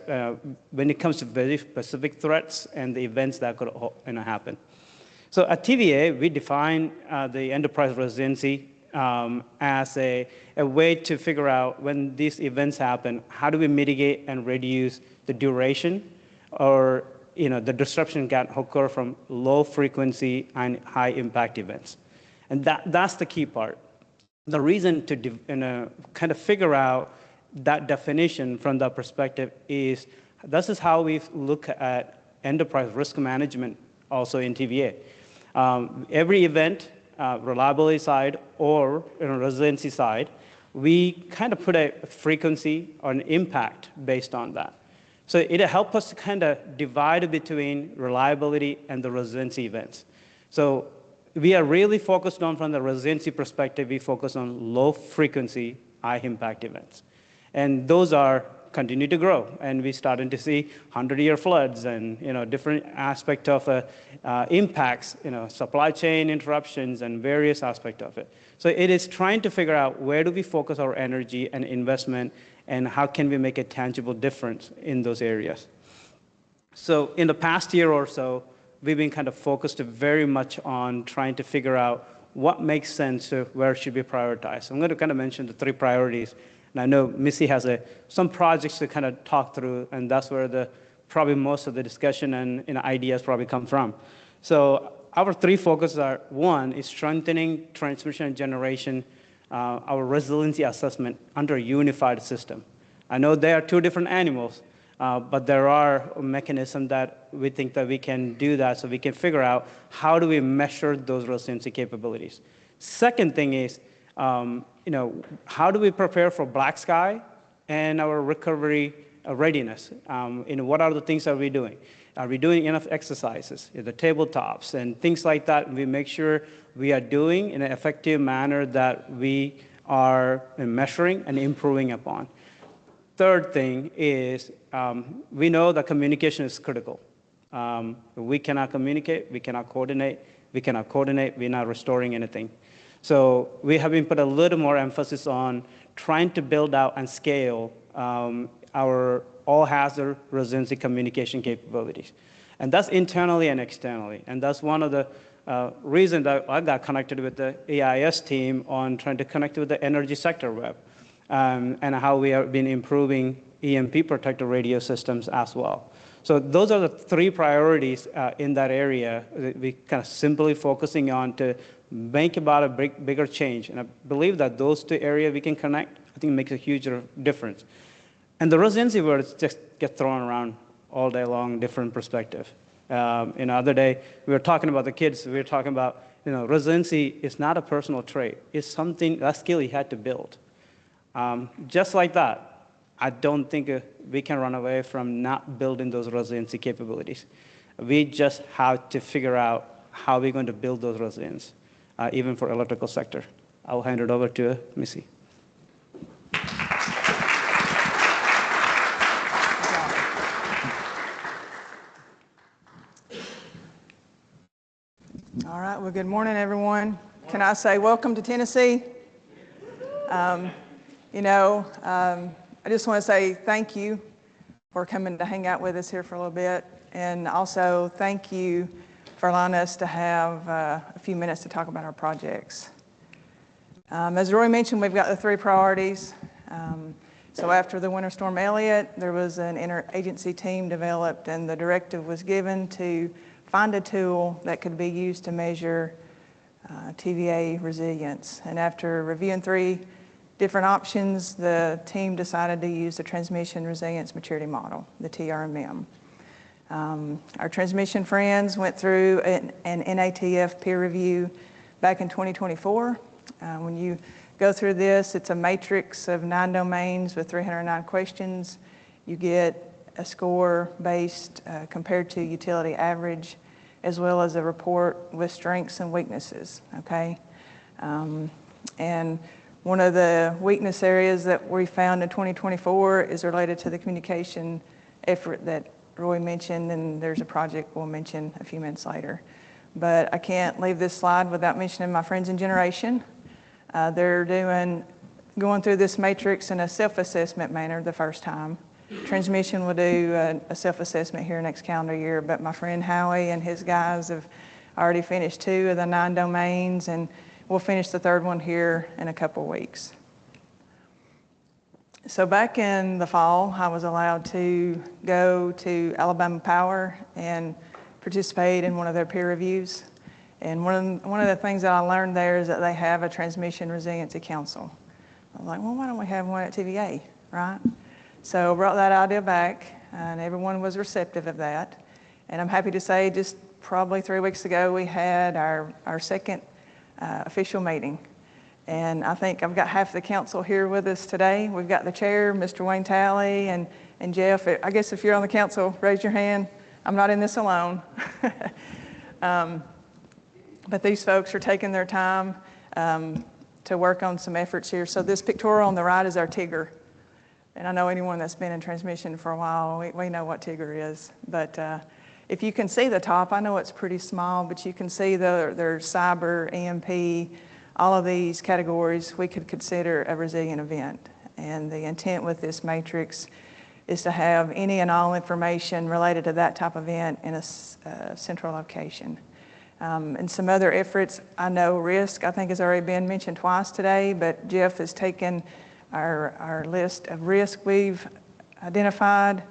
when it comes to very specific threats and the events that could happen. So at TVA, we define the enterprise resiliency as a way to figure out when these events happen, how do we mitigate and reduce the duration or the disruption can occur from low frequency and high impact events. And that's the key part. The reason to kind of figure out that definition from that perspective is this is how we look at enterprise risk management also in TVA. Every event, reliability side or resiliency side, we kind of put a frequency or an impact based on that. So it helps us to kind of divide between reliability and the resiliency events. So we are really focused on, from the resiliency perspective, we focus on low frequency, high impact events. And those continue to grow. And we're starting to see 100-year floods and different aspects of impacts, supply chain interruptions and various aspects of it. So it is trying to figure out where do we focus our energy and investment, and how can we make a tangible difference in those areas. So in the past year or so, we've been kind of focused very much on trying to figure out what makes sense to where should we prioritize. I'm going to kind of mention the 3 priorities. And I know Missy has some projects to kind of talk through, and that's where probably most of the discussion and ideas probably come from. So our 3 focuses are, 1 is strengthening transmission and generation, our resiliency assessment under a unified system. I know they are 2 different animals, but there are mechanisms that we think that we can do that, so we can figure out how do we measure those resiliency capabilities. Second thing is, how do we prepare for black sky and our recovery readiness? What are the things that we're doing? Are we doing enough exercises, the tabletops and things like that? We make sure we are doing in an effective manner that we are measuring and improving upon. Third thing is, we know that communication is critical. We cannot communicate, we cannot coordinate, we're not restoring anything. So we have been put a little more emphasis on trying to build out and scale our all-hazard resiliency communication capabilities. And that's internally and externally. And that's one of the reasons that I got connected with the EIS team on trying to connect with the energy sector web and how we have been improving EMP protected radio systems as well. So those are the three priorities in that area that we kind of simply focusing on to make about a bigger change. And I believe that those two areas we can connect, I think makes a huge difference. And the resiliency words just get thrown around all day long, different perspective. Other day, we were talking about the kids, we were talking about, resiliency is not a personal trait. It's something, that skill you had to build. Just like that, I don't think we can run away from not building those resiliency capabilities. We just have to figure out how we're going to build those resilience, even for electrical sector. I'll hand it over to Missy. All right, well, good morning, everyone. Can I say welcome to Tennessee? I just want to say thank you for coming to hang out with us here for a little bit. And also thank you for allowing us to have a few minutes to talk about our projects. As Roy mentioned, we've got the three priorities. So after the Winter Storm Elliott, there was an interagency team developed, and the directive was given to find a tool that could be used to measure TVA resilience. And after reviewing three different options, the team decided to use the Transmission Resilience Maturity Model, the TRMM. Our transmission friends went through an NATF peer review back in 2024. When you go through this, it's a matrix of 9 domains with 309 questions. You get a score based compared to utility average, as well as a report with strengths and weaknesses, okay? And one of the weakness areas that we found in 2024 is related to the communication effort that Roy mentioned, and there's a project we'll mention a few minutes later. But I can't leave this slide without mentioning my friends in generation. They're going through this matrix in a self-assessment manner the first time. Transmission will do a self-assessment here next calendar year, but my friend Howie and his guys have already finished 2 of the 9 domains, and we'll finish the 3rd one here in a couple weeks. So back in the fall, I was allowed to go to Alabama Power and participate in one of their peer reviews. And one of the things that I learned there is that they have a Transmission Resiliency Council. I was like, well, why don't we have one at TVA, right? So I brought that idea back, and everyone was receptive of that. And I'm happy to say just probably 3 weeks ago, we had our second official meeting. And I think I've got half the council here with us today. We've got the chair, Mr. Wayne Talley, and Jeff. I guess if you're on the council, raise your hand. I'm not in this alone. But these folks are taking their time to work on some efforts here. So this pictorial on the right is our Tigger. And I know anyone that's been in transmission for a while, we know what Tigger is. But if you can see the top, I know it's pretty small, but you can see there's cyber, EMP, all of these categories we could consider a resilient event. And the intent with this matrix is to have any and all information related to that type of event in a central location. And some other efforts, I know risk, I think has already been mentioned twice today, but Jeff has taken our list of risk we've identified,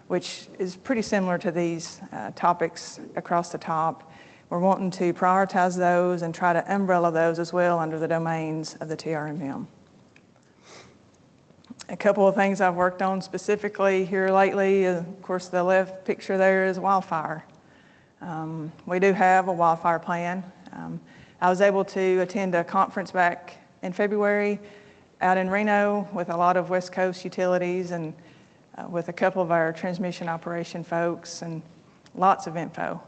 which is pretty similar to these topics across the top. We're wanting to prioritize those and try to umbrella those as well under the domains of the TRMM. A couple of things I've worked on specifically here lately, of course the left picture there is wildfire. We do have a wildfire plan. I was able to attend a conference back in February out in Reno with a lot of West Coast utilities and with a couple of our transmission operation folks and lots of info.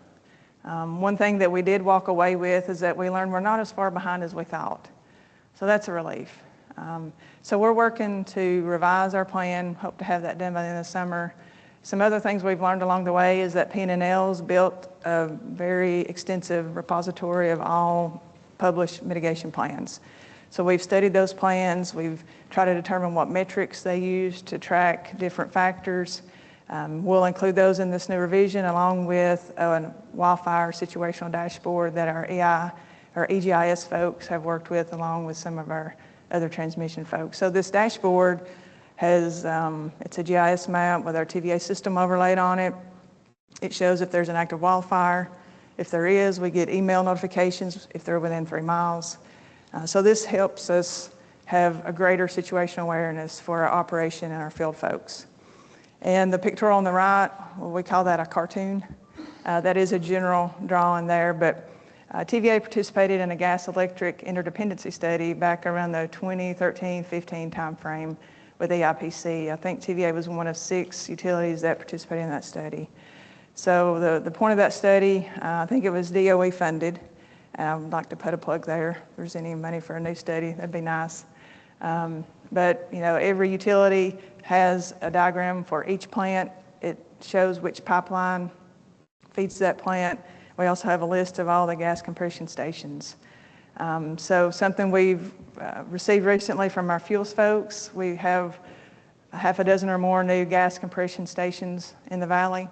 One thing that we did walk away with is that we learned we're not as far behind as we thought. So that's a relief. So we're working to revise our plan, hope to have that done by the end of the summer. Some other things we've learned along the way is that PNL's built a very extensive repository of all publish mitigation plans. So we've studied those plans. We've tried to determine what metrics they use to track different factors. We'll include those in this new revision along with a wildfire situational dashboard that our EGIS folks have worked with along with some of our other transmission folks. So this dashboard has, it's a GIS map with our TVA system overlaid on it. It shows if there's an active wildfire. If there is, we get email notifications if they're within 3 miles. So this helps us have a greater situational awareness for our operation and our field folks. And the pictorial on the right, well, we call that a cartoon. That is a general drawing there, but TVA participated in a gas-electric interdependency study back around the 2013-15 timeframe with EIPC. I think TVA was one of 6 utilities that participated in that study. So the point of that study, I think it was DOE funded. I would like to put a plug there. If there's any money for a new study, that'd be nice. But you know, every utility has a diagram for each plant. It shows which pipeline feeds that plant. We also have a list of all the gas compression stations. So something we've received recently from our fuels folks, we have a half a dozen or more new gas compression stations in the valley.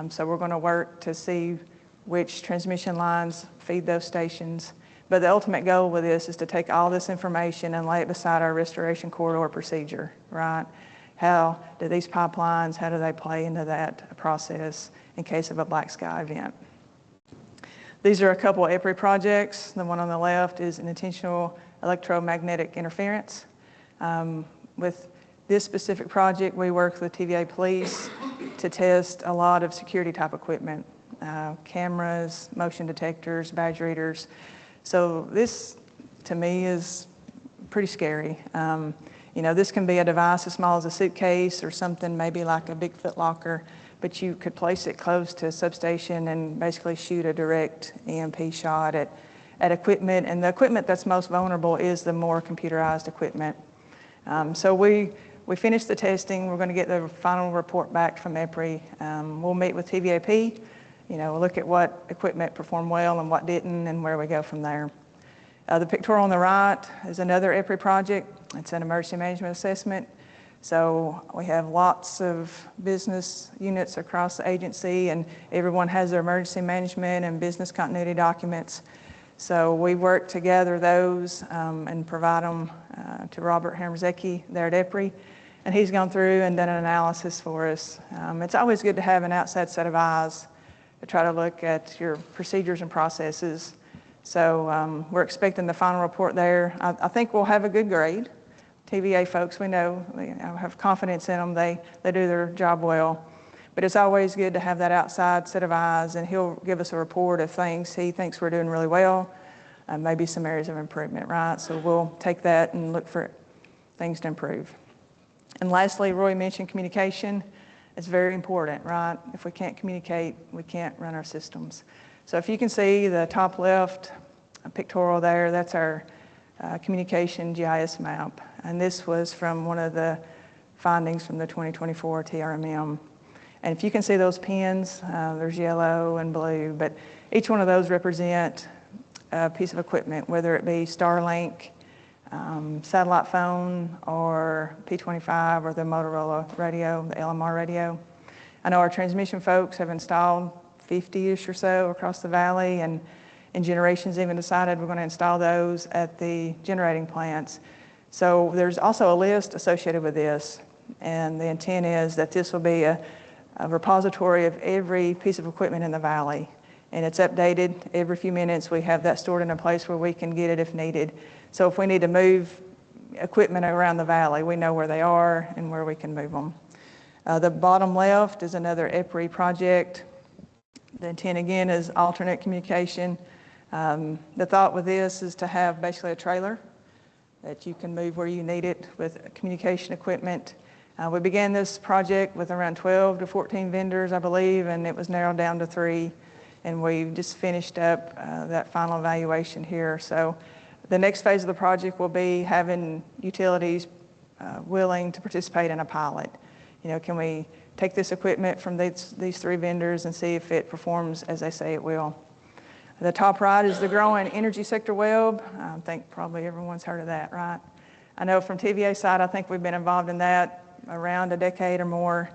So we're going to work to see which transmission lines feed those stations. But the ultimate goal with this is to take all this information and lay it beside our restoration corridor procedure, right? How do these pipelines, how do they play into that process in case of a black sky event? These are a couple of EPRI projects. The one on the left is an intentional electromagnetic interference. With this specific project, we worked with TVA police to test a lot of security type equipment, cameras, motion detectors, badge readers. So this, to me, is pretty scary. You know, this can be a device as small as a suitcase or something maybe like a Bigfoot locker, but you could place it close to a substation and basically shoot a direct EMP shot at equipment. And the equipment that's most vulnerable is the more computerized equipment. So we finished the testing. We're going to get the final report back from EPRI. We'll meet with TVAP. You know, we'll look at what equipment performed well and what didn't and where we go from there. The pictorial on the right is another EPRI project. It's an emergency management assessment. So we have lots of business units across the agency and everyone has their emergency management and business continuity documents. So we work to gather those and provide them to Robert Hamrzecki there at EPRI. And he's gone through and done an analysis for us. It's always good to have an outside set of eyes to try to look at your procedures and processes. So we're expecting the final report there. I think we'll have a good grade. TVA folks, we know, have confidence in them. They do their job well. But it's always good to have that outside set of eyes, and he'll give us a report of things he thinks we're doing really well, maybe some areas of improvement, right? So we'll take that and look for things to improve. And lastly, Roy mentioned communication. It's very important, right? If we can't communicate, we can't run our systems. So if you can see the top left pictorial there, that's our communication GIS map. And this was from one of the findings from the 2024 TRMM. And if you can see those pins, there's yellow and blue, but each one of those represent a piece of equipment, whether it be Starlink, satellite phone, or P25, or the Motorola radio, the LMR radio. I know our transmission folks have installed 50-ish or so across the valley, and Generations even decided we're going to install those at the generating plants. So there's also a list associated with this, and the intent is that this will be a repository of every piece of equipment in the valley, and it's updated every few minutes. We have that stored in a place where we can get it if needed. So if we need to move equipment around the valley, we know where they are and where we can move them. The bottom left is another EPRI project. The intent again is alternate communication. The thought with this is to have basically a trailer that you can move where you need it with communication equipment. We began this project with around 12 to 14 vendors, I believe, and it was narrowed down to 3. And we just finished up that final evaluation here. So the next phase of the project will be having utilities willing to participate in a pilot. You know, can we take this equipment from these 3 vendors and see if it performs as they say it will? The top right is the growing energy sector web. I think probably everyone's heard of that, right? I know from TVA side, I think we've been involved in that around a decade or more.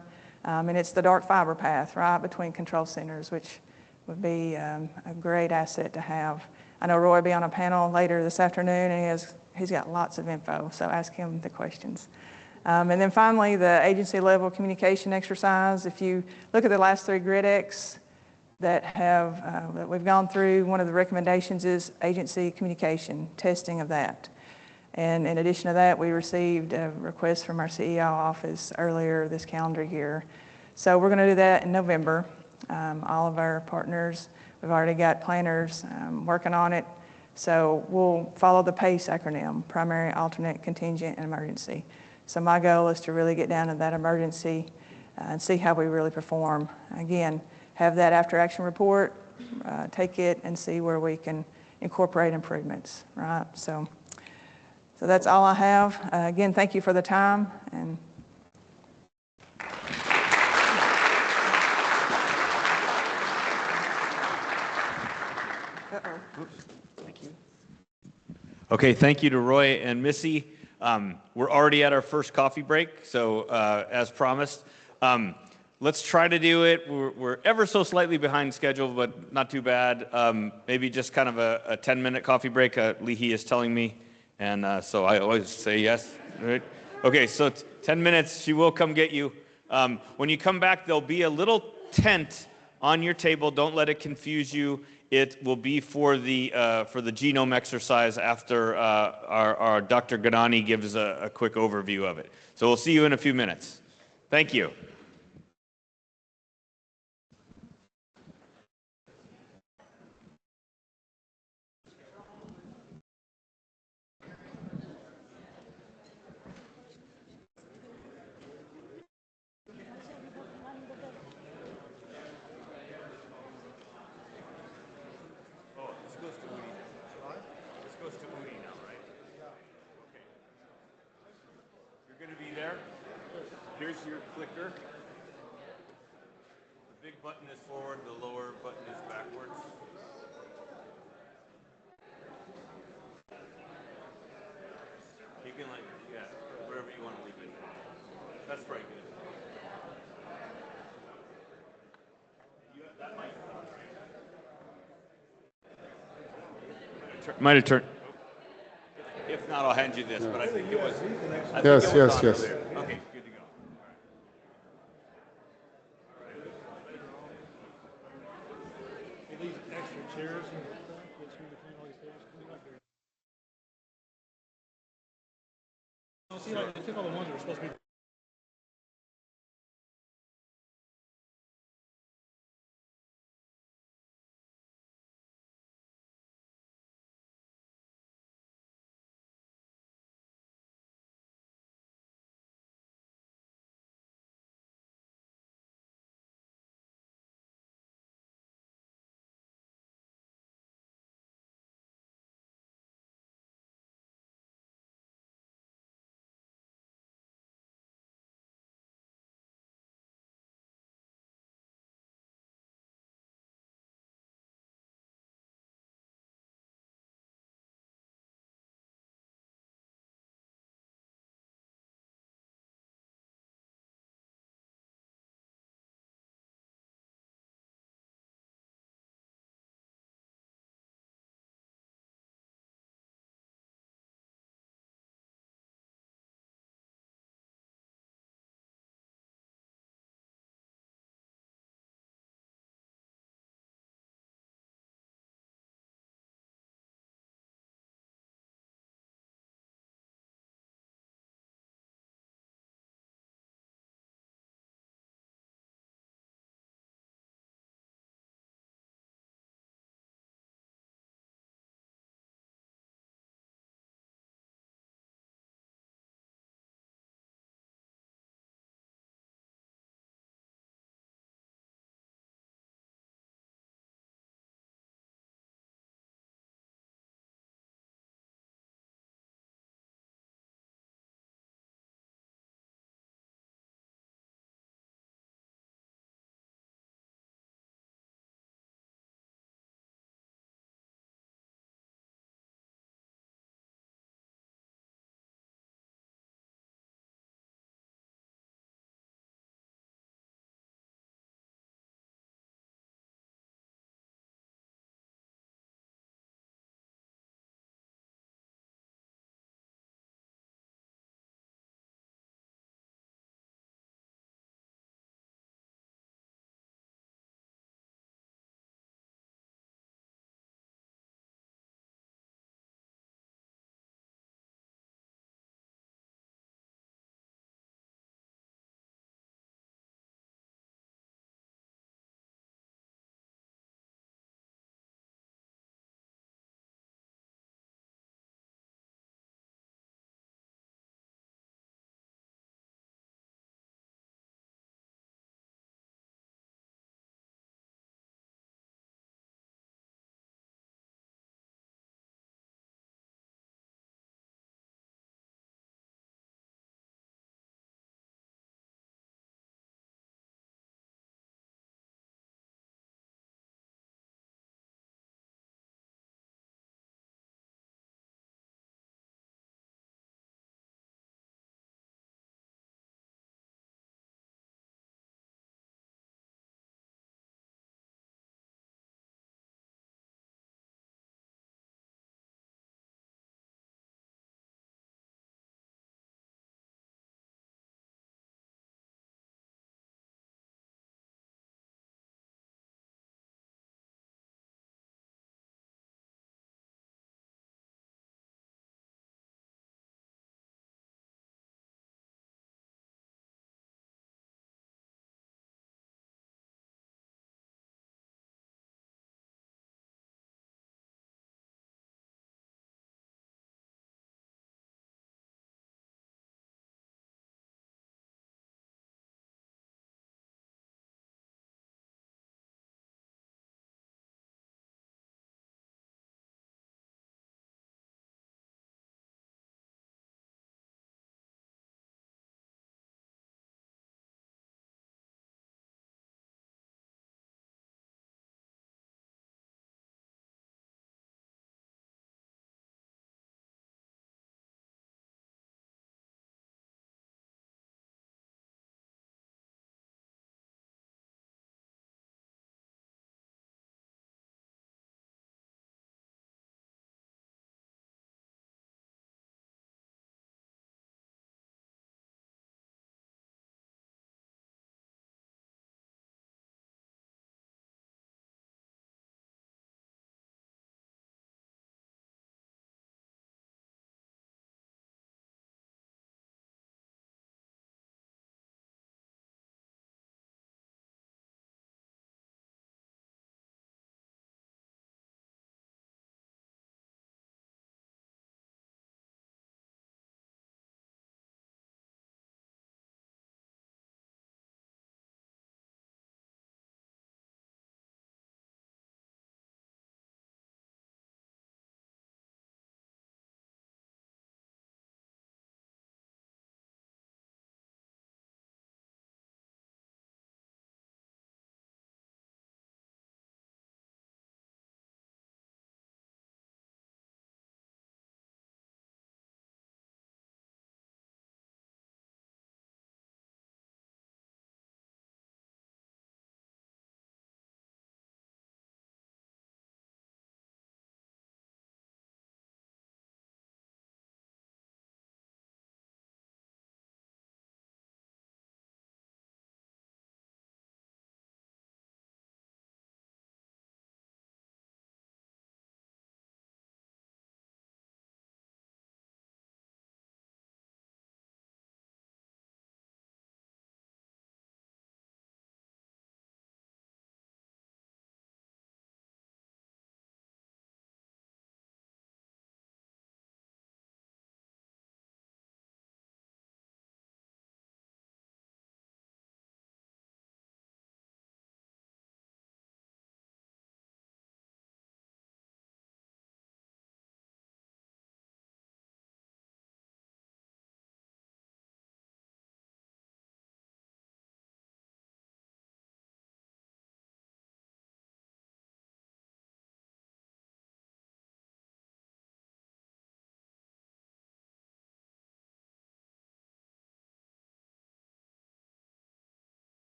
And it's the dark fiber path, right, between control centers, which would be a great asset to have. I know Roy will be on a panel later this afternoon, and he's got lots of info, so ask him the questions. And then finally, the agency level communication exercise. If you look at the last 3 GridX that we've gone through, one of the recommendations is agency communication, testing of that. And in addition to that, we received a request from our CEO office earlier this calendar year. So we're going to do that in November. All of our partners, we've already got planners working on it. So we'll follow the PACE acronym, primary, alternate, contingent, and emergency. So my goal is to really get down to that emergency and see how we really perform. Again, have that after action report, take it and see where we can incorporate improvements, right? So that's all I have. Again, thank you for the time. And Okay, thank you to Roy and Missy. We're already at our first coffee break, so as promised. Let's try to do it. We're ever so slightly behind schedule, but not too bad. Maybe just kind of a 10-minute coffee break, Leahy is telling me, and so I always say yes. Right? Okay, so 10 minutes, she will come get you. When you come back, there'll be a little tent on your table. Don't let it confuse you. It will be for the genome exercise after our Dr. Gadani gives a quick overview of it. So we'll see you in a few minutes. Thank you. Here's your clicker. The big button is forward, the lower button is backwards. You can wherever you want to leave it. That's probably good. That might might have turned. If not, I'll hand you this, but I think it was. Yes. Okay, good to go. These extra chairs see, like, they took all the ones that were supposed to be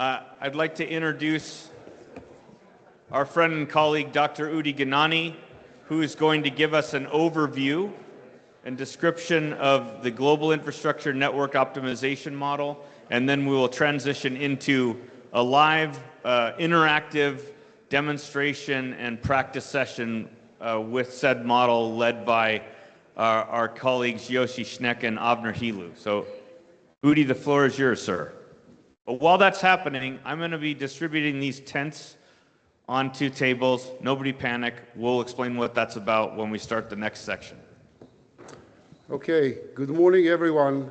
I'd like to introduce our friend and colleague, Dr. Udi Ganani, who is going to give us an overview and description of the global infrastructure network optimization model, and then we will transition into a live, interactive demonstration and practice session with said model led by our colleagues Yoshi Schneck and Avner Hilu. So, Udi, the floor is yours, sir. But while that's happening, I'm going to be distributing these tents onto tables. Nobody panic. We'll explain what that's about when we start the next section. Okay, good morning, everyone.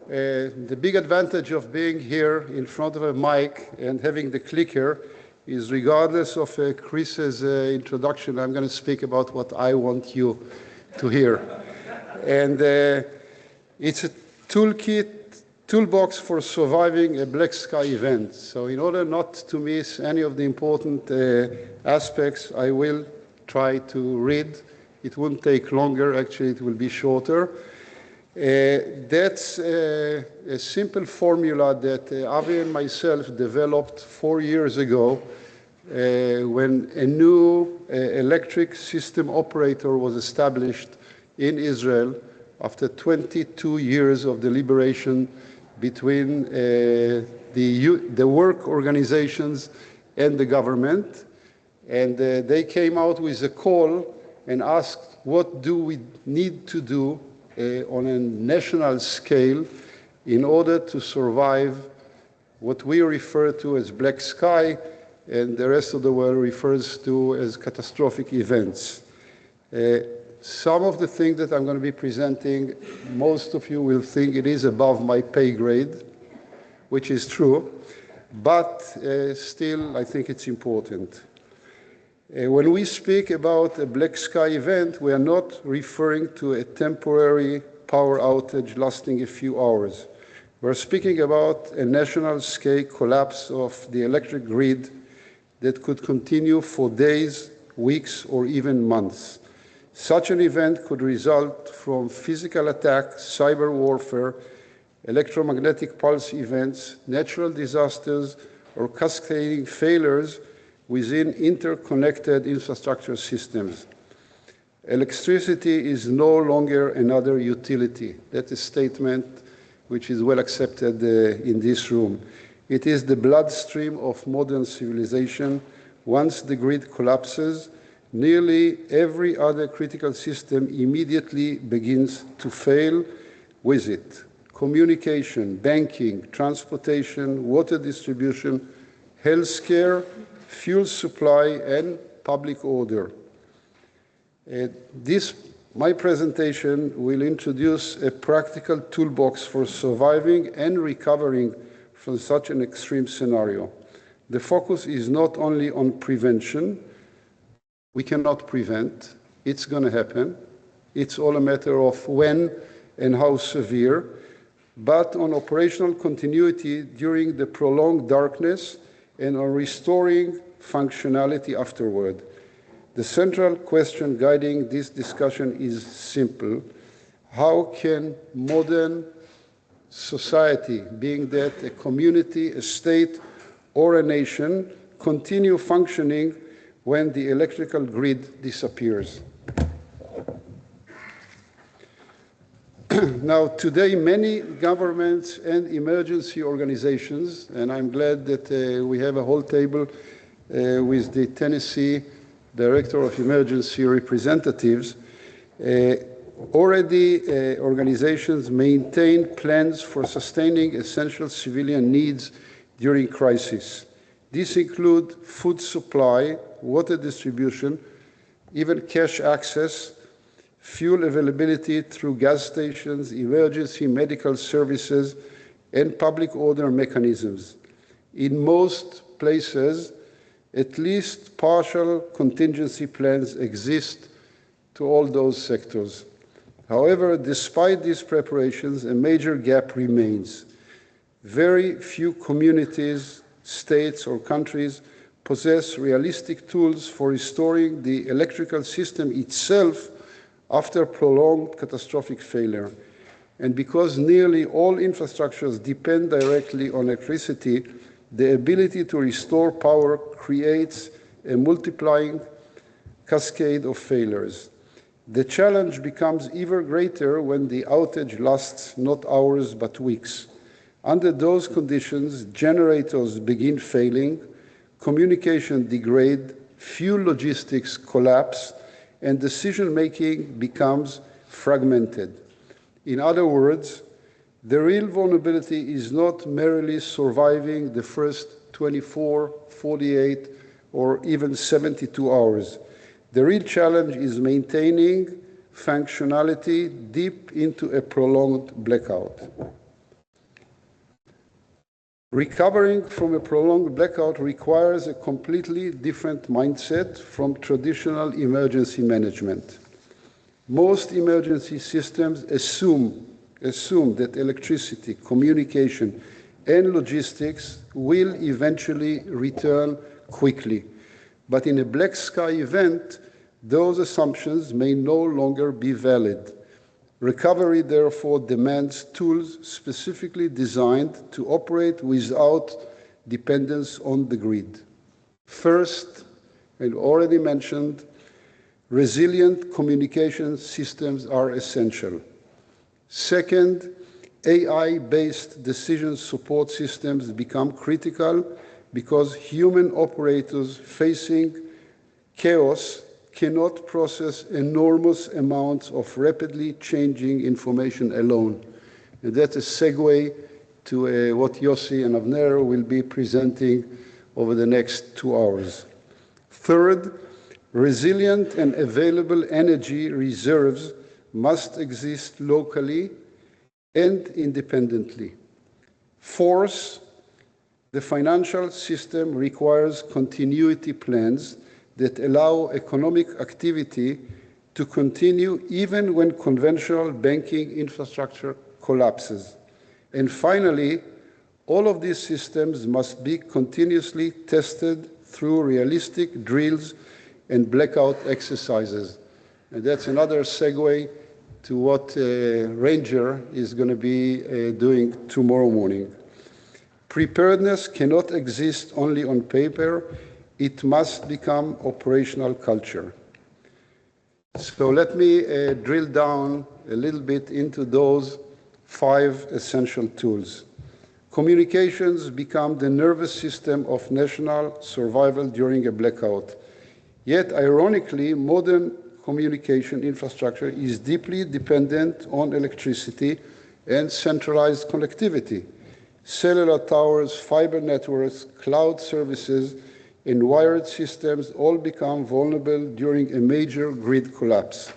The big advantage of being here in front of a mic and having the clicker is, regardless of Chris's introduction, I'm going to speak about what I want you to hear. And it's a toolbox for surviving a black sky event. So in order not to miss any of the important aspects, I will try to read. It won't take longer, actually it will be shorter. That's a simple formula that Avi and myself developed 4 years ago when a new electric system operator was established in Israel after 22 years of deliberation between the work organizations and the government. And they came out with a call and asked, what do we need to do on a national scale in order to survive what we refer to as black sky and the rest of the world refers to as catastrophic events. Some of the things that I'm going to be presenting, most of you will think it is above my pay grade, which is true, but still I think it's important. When we speak about a black sky event, we are not referring to a temporary power outage lasting a few hours. We're speaking about a national scale collapse of the electric grid that could continue for days, weeks, or even months. Such an event could result from physical attacks, cyber warfare, electromagnetic pulse events, natural disasters, or cascading failures within interconnected infrastructure systems. Electricity is no longer another utility. That's a statement which is well accepted in this room. It is the bloodstream of modern civilization. Once the grid collapses, nearly every other critical system immediately begins to fail with it. Communication, banking, transportation, water distribution, healthcare, fuel supply, and public order. My presentation will introduce a practical toolbox for surviving and recovering from such an extreme scenario. The focus is not only on prevention. We cannot prevent. It's going to happen. It's all a matter of when and how severe, but on operational continuity during the prolonged darkness and on restoring functionality afterward. The central question guiding this discussion is simple. How can modern society, being that a community, a state, or a nation, continue functioning when the electrical grid disappears? Now, today, many governments and emergency organizations, and I'm glad that we have a whole table with the Tennessee Director of Emergency Representatives, organizations maintain plans for sustaining essential civilian needs during crisis. These include food supply, water distribution, even cash access, fuel availability through gas stations, emergency medical services, and public order mechanisms. In most places, at least partial contingency plans exist to all those sectors. However, despite these preparations, a major gap remains. Very few communities, states, or countries possess realistic tools for restoring the electrical system itself after prolonged catastrophic failure. And because nearly all infrastructures depend directly on electricity, the ability to restore power creates a multiplying cascade of failures. The challenge becomes even greater when the outage lasts not hours but weeks. Under those conditions, generators begin failing, communication degrades, fuel logistics collapse, and decision-making becomes fragmented. In other words, the real vulnerability is not merely surviving the first 24, 48, or even 72 hours. The real challenge is maintaining functionality deep into a prolonged blackout. Recovering from a prolonged blackout requires a completely different mindset from traditional emergency management. Most emergency systems assume that electricity, communication, and logistics will eventually return quickly. But in a black sky event, those assumptions may no longer be valid. Recovery, therefore, demands tools specifically designed to operate without dependence on the grid. First, I already mentioned, resilient communication systems are essential. Second, AI-based decision support systems become critical because human operators facing chaos cannot process enormous amounts of rapidly changing information alone. And that's a segue to what Yossi and Avner will be presenting over the next 2 hours. Third, resilient and available energy reserves must exist locally and independently. Fourth, the financial system requires continuity plans that allow economic activity to continue even when conventional banking infrastructure collapses. And finally, all of these systems must be continuously tested through realistic drills and blackout exercises. And that's another segue to what Ranger is going to be doing tomorrow morning. Preparedness cannot exist only on paper. It must become operational culture. So let me drill down a little bit into those 5 essential tools. Communications become the nervous system of national survival during a blackout. Yet, ironically, modern communication infrastructure is deeply dependent on electricity and centralized connectivity. Cellular towers, fiber networks, cloud services, and wired systems all become vulnerable during a major grid collapse.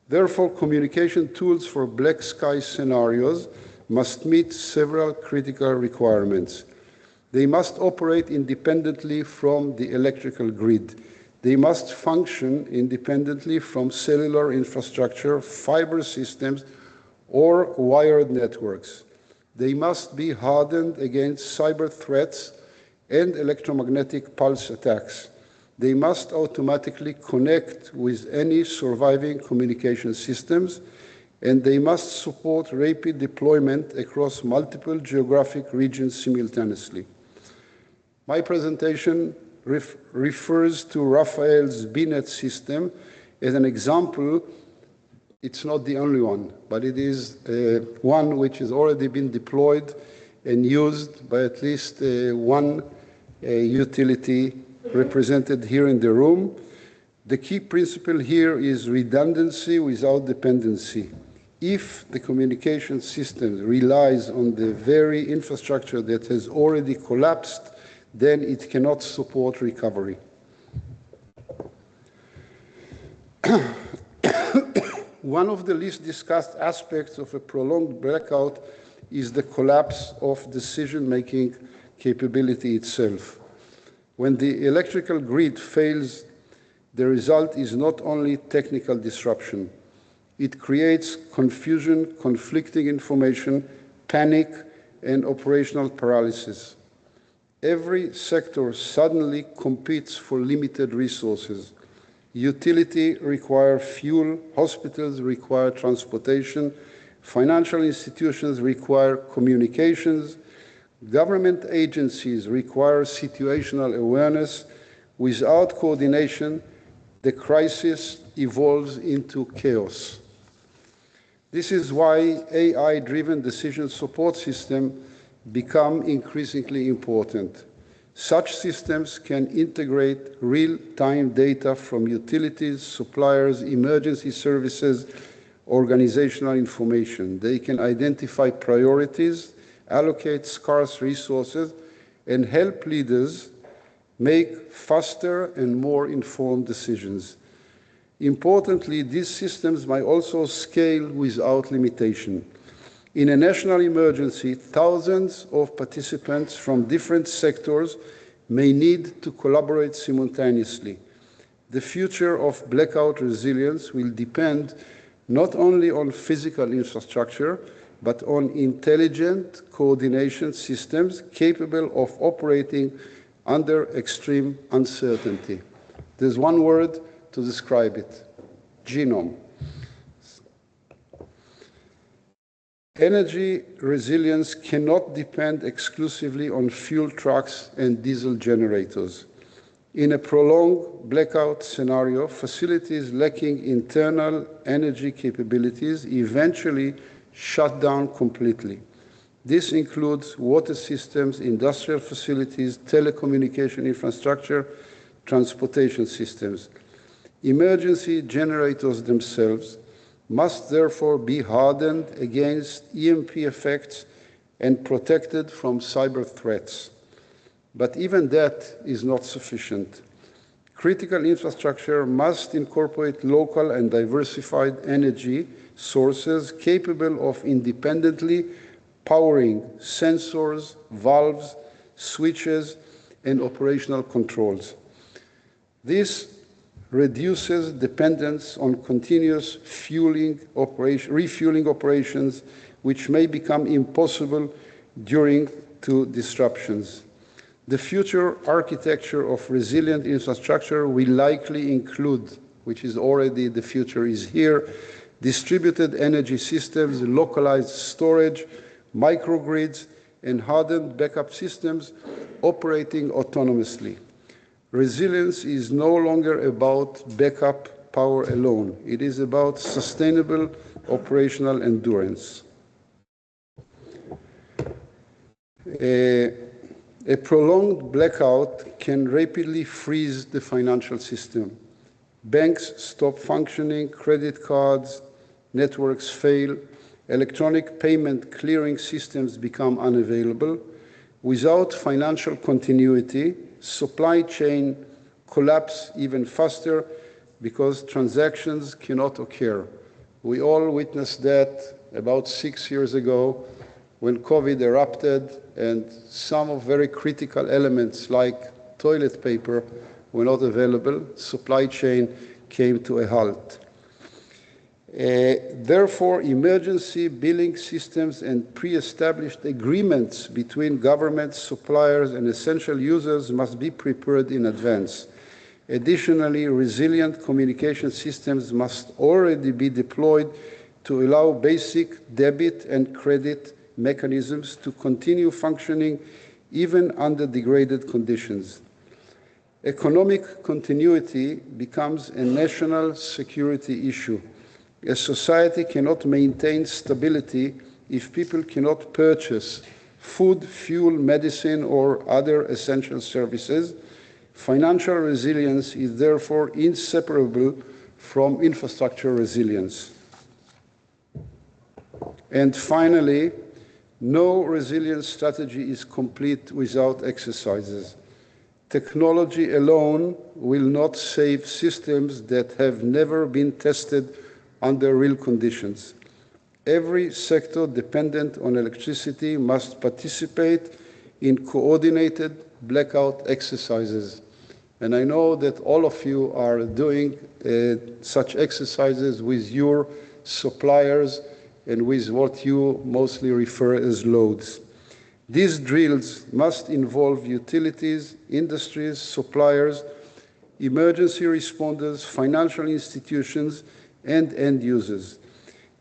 Therefore, communication tools for black sky scenarios must meet several critical requirements. They must operate independently from the electrical grid. They must function independently from cellular infrastructure, fiber systems, or wired networks. They must be hardened against cyber threats and electromagnetic pulse attacks. They must automatically connect with any surviving communication systems, and they must support rapid deployment across multiple geographic regions simultaneously. My presentation refers to Rafael's BNet system as an example. It's not the only one, but it is one which has already been deployed and used by at least one utility represented here in the room. The key principle here is redundancy without dependency. If the communication system relies on the very infrastructure that has already collapsed, then it cannot support recovery. One of the least discussed aspects of a prolonged blackout is the collapse of decision-making capability itself. When the electrical grid fails, the result is not only technical disruption. It creates confusion, conflicting information, panic, and operational paralysis. Every sector suddenly competes for limited resources. Utility require fuel, hospitals require transportation, financial institutions require communications, Government agencies require situational awareness. Without coordination, the crisis evolves into chaos. This is why AI-driven decision support systems become increasingly important. Such systems can integrate real-time data from utilities, suppliers, emergency services, organizational information. They can identify priorities, allocate scarce resources, and help leaders make faster and more informed decisions. Importantly, these systems might also scale without limitation. In a national emergency, thousands of participants from different sectors may need to collaborate simultaneously. The future of blackout resilience will depend not only on physical infrastructure, but on intelligent coordination systems capable of operating under extreme uncertainty. There's one word to describe it: genome. Energy resilience cannot depend exclusively on fuel trucks and diesel generators. In a prolonged blackout scenario, facilities lacking internal energy capabilities eventually shut down completely. This includes water systems, industrial facilities, telecommunication infrastructure, transportation systems. Emergency generators themselves must therefore be hardened against EMP effects and protected from cyber threats. But even that is not sufficient. Critical infrastructure must incorporate local and diversified energy sources capable of independently powering sensors, valves, switches, and operational controls. This reduces dependence on continuous refueling operations, which may become impossible during disruptions. The future architecture of resilient infrastructure will likely include, which is already the future is here, distributed energy systems, localized storage, microgrids, and hardened backup systems operating autonomously. Resilience is no longer about backup power alone. It is about sustainable operational endurance. A prolonged blackout can rapidly freeze the financial system. Banks stop functioning, credit cards, networks fail, electronic payment clearing systems become unavailable. Without financial continuity, supply chain collapse even faster because transactions cannot occur. We all witnessed that about 6 years ago when COVID erupted and some of very critical elements like toilet paper were not available. Supply chain came to a halt. Therefore, emergency billing systems and pre-established agreements between governments, suppliers, and essential users must be prepared in advance. Additionally, resilient communication systems must already be deployed to allow basic debit and credit mechanisms to continue functioning even under degraded conditions. Economic continuity becomes a national security issue. A society cannot maintain stability if people cannot purchase food, fuel, medicine, or other essential services. Financial resilience is therefore inseparable from infrastructure resilience. And finally, no resilience strategy is complete without exercises. Technology alone will not save systems that have never been tested under real conditions. Every sector dependent on electricity must participate in coordinated blackout exercises. And I know that all of you are doing such exercises with your suppliers and with what you mostly refer as loads. These drills must involve utilities, industries, suppliers, emergency responders, financial institutions, and end users.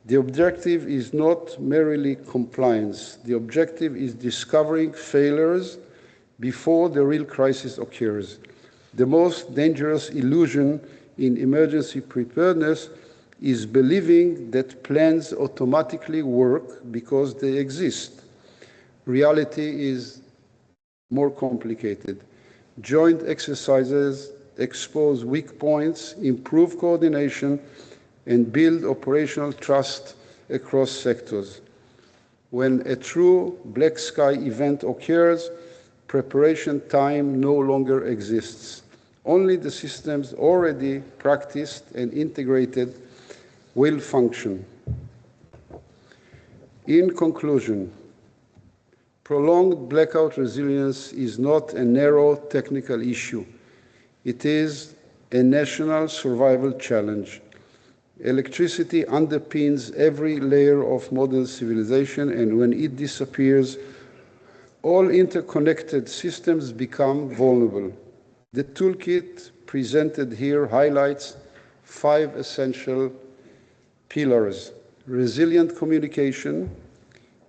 The objective is not merely compliance. The objective is discovering failures before the real crisis occurs. The most dangerous illusion in emergency preparedness is believing that plans automatically work because they exist. Reality is more complicated. Joint exercises expose weak points, improve coordination, and build operational trust across sectors. When a true black sky event occurs, preparation time no longer exists. Only the systems already practiced and integrated will function. In conclusion, prolonged blackout resilience is not a narrow technical issue. It is a national survival challenge. Electricity underpins every layer of modern civilization, and when it disappears, all interconnected systems become vulnerable. The toolkit presented here highlights 5 essential pillars: resilient communication,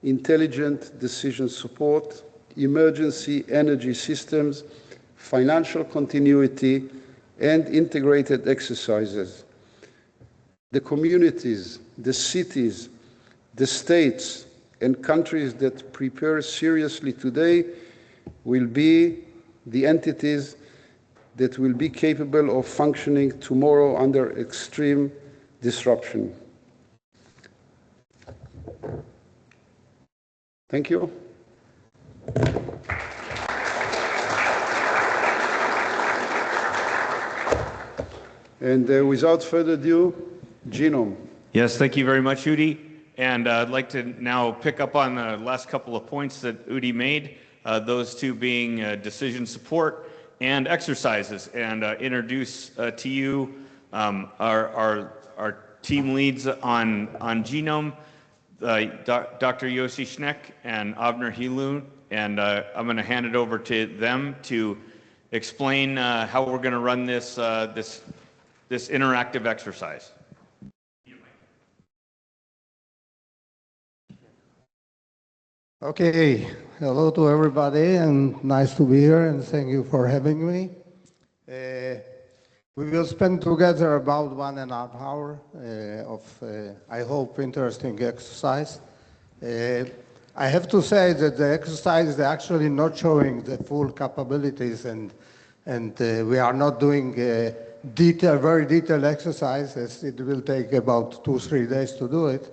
intelligent decision support, emergency energy systems, financial continuity, and integrated exercises. The communities, the cities, the states, and countries that prepare seriously today will be the entities that will be capable of functioning tomorrow under extreme disruption. Thank you. And without further ado, Genome. Yes, thank you very much, Udi. And I'd like to now pick up on the last couple of points that Udi made, those two being decision support and exercises, and introduce to you our team leads on Genome, Dr. Yossi Schneck and Avner Hilu, and I'm going to hand it over to them to explain how we're going to run this interactive exercise. Okay, hello to everybody, and nice to be here, and thank you for having me. We will spend together about 1.5 hours of, I hope, interesting exercise. I have to say that the exercise is actually not showing the full capabilities, and we are not doing very detailed exercises. It will take about 2-3 days to do it.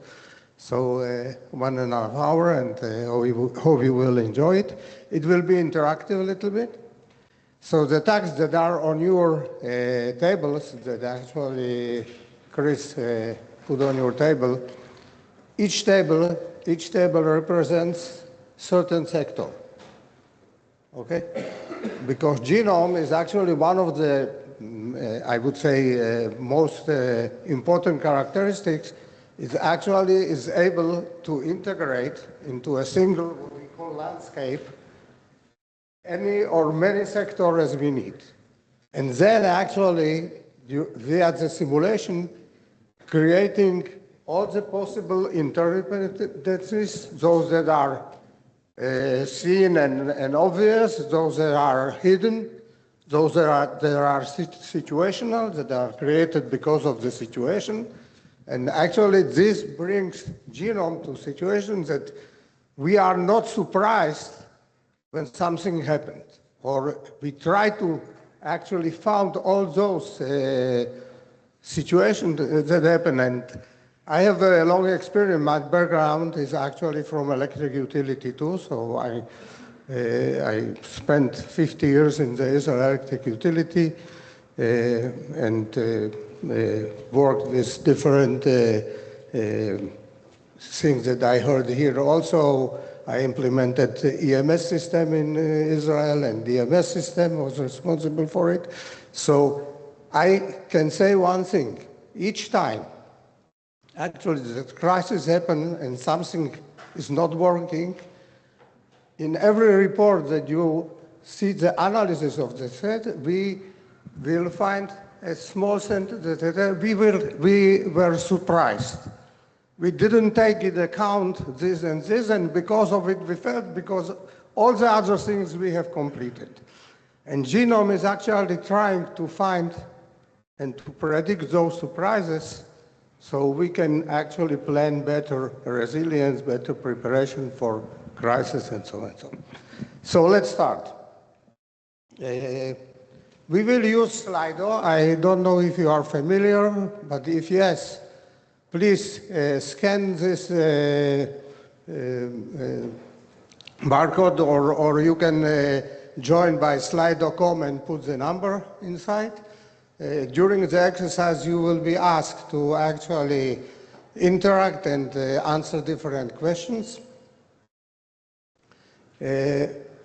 So 1.5 hours, and hope you will enjoy it. It will be interactive a little bit. So the tasks that are on your tables, that actually Chris put on your table, each table represents certain sector. Okay? Because Genome is actually one of the, I would say, most important characteristics. It actually is able to integrate into a single, what we call landscape, any or many sectors as we need. And then actually, via the simulation, creating all the possible interdependencies, those that are seen and obvious, those that are hidden, those that are situational, that are created because of the situation. And actually, this brings Genome to situations that we are not surprised when something happened, or we try to actually find all those situations that happen. And I have a long experience. My background is actually from electric utility too, so I spent 50 years in the Israel electric utility and worked with different things that I heard here. Also, I implemented the EMS system in Israel, and the EMS system was responsible for it. So I can say one thing. Each time, actually, the crisis happens and something is not working, in every report that you see the analysis of the threat, we will find a small sentence that we were surprised. we didn't take into account this and this, and because of it, we failed because all the other things we have completed. And genome is actually trying to find and to predict those surprises so we can actually plan better resilience, better preparation for crisis, and so on and so on. So let's start. We will use Slido. I don't know if you are familiar, but if yes, please scan this barcode, or you can join by Slido.com and put the number inside. During the exercise, you will be asked to actually interact and answer different questions.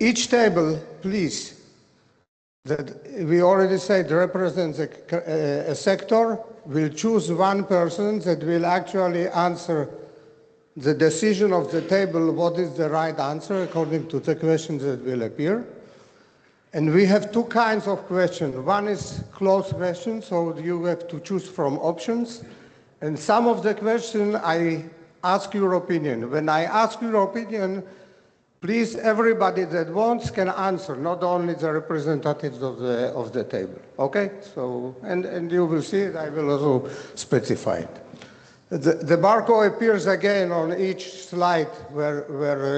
Each table, please, that we already said represents a sector. We'll choose one person that will actually answer the decision of the table, what is the right answer according to the questions that will appear. And we have two kinds of questions. One is closed questions, so you have to choose from options. And some of the questions, I ask your opinion. When I ask your opinion, please, everybody that wants can answer, not only the representatives of the table. Okay? So, and you will see it, I will also specify it. The barcode appears again on each slide where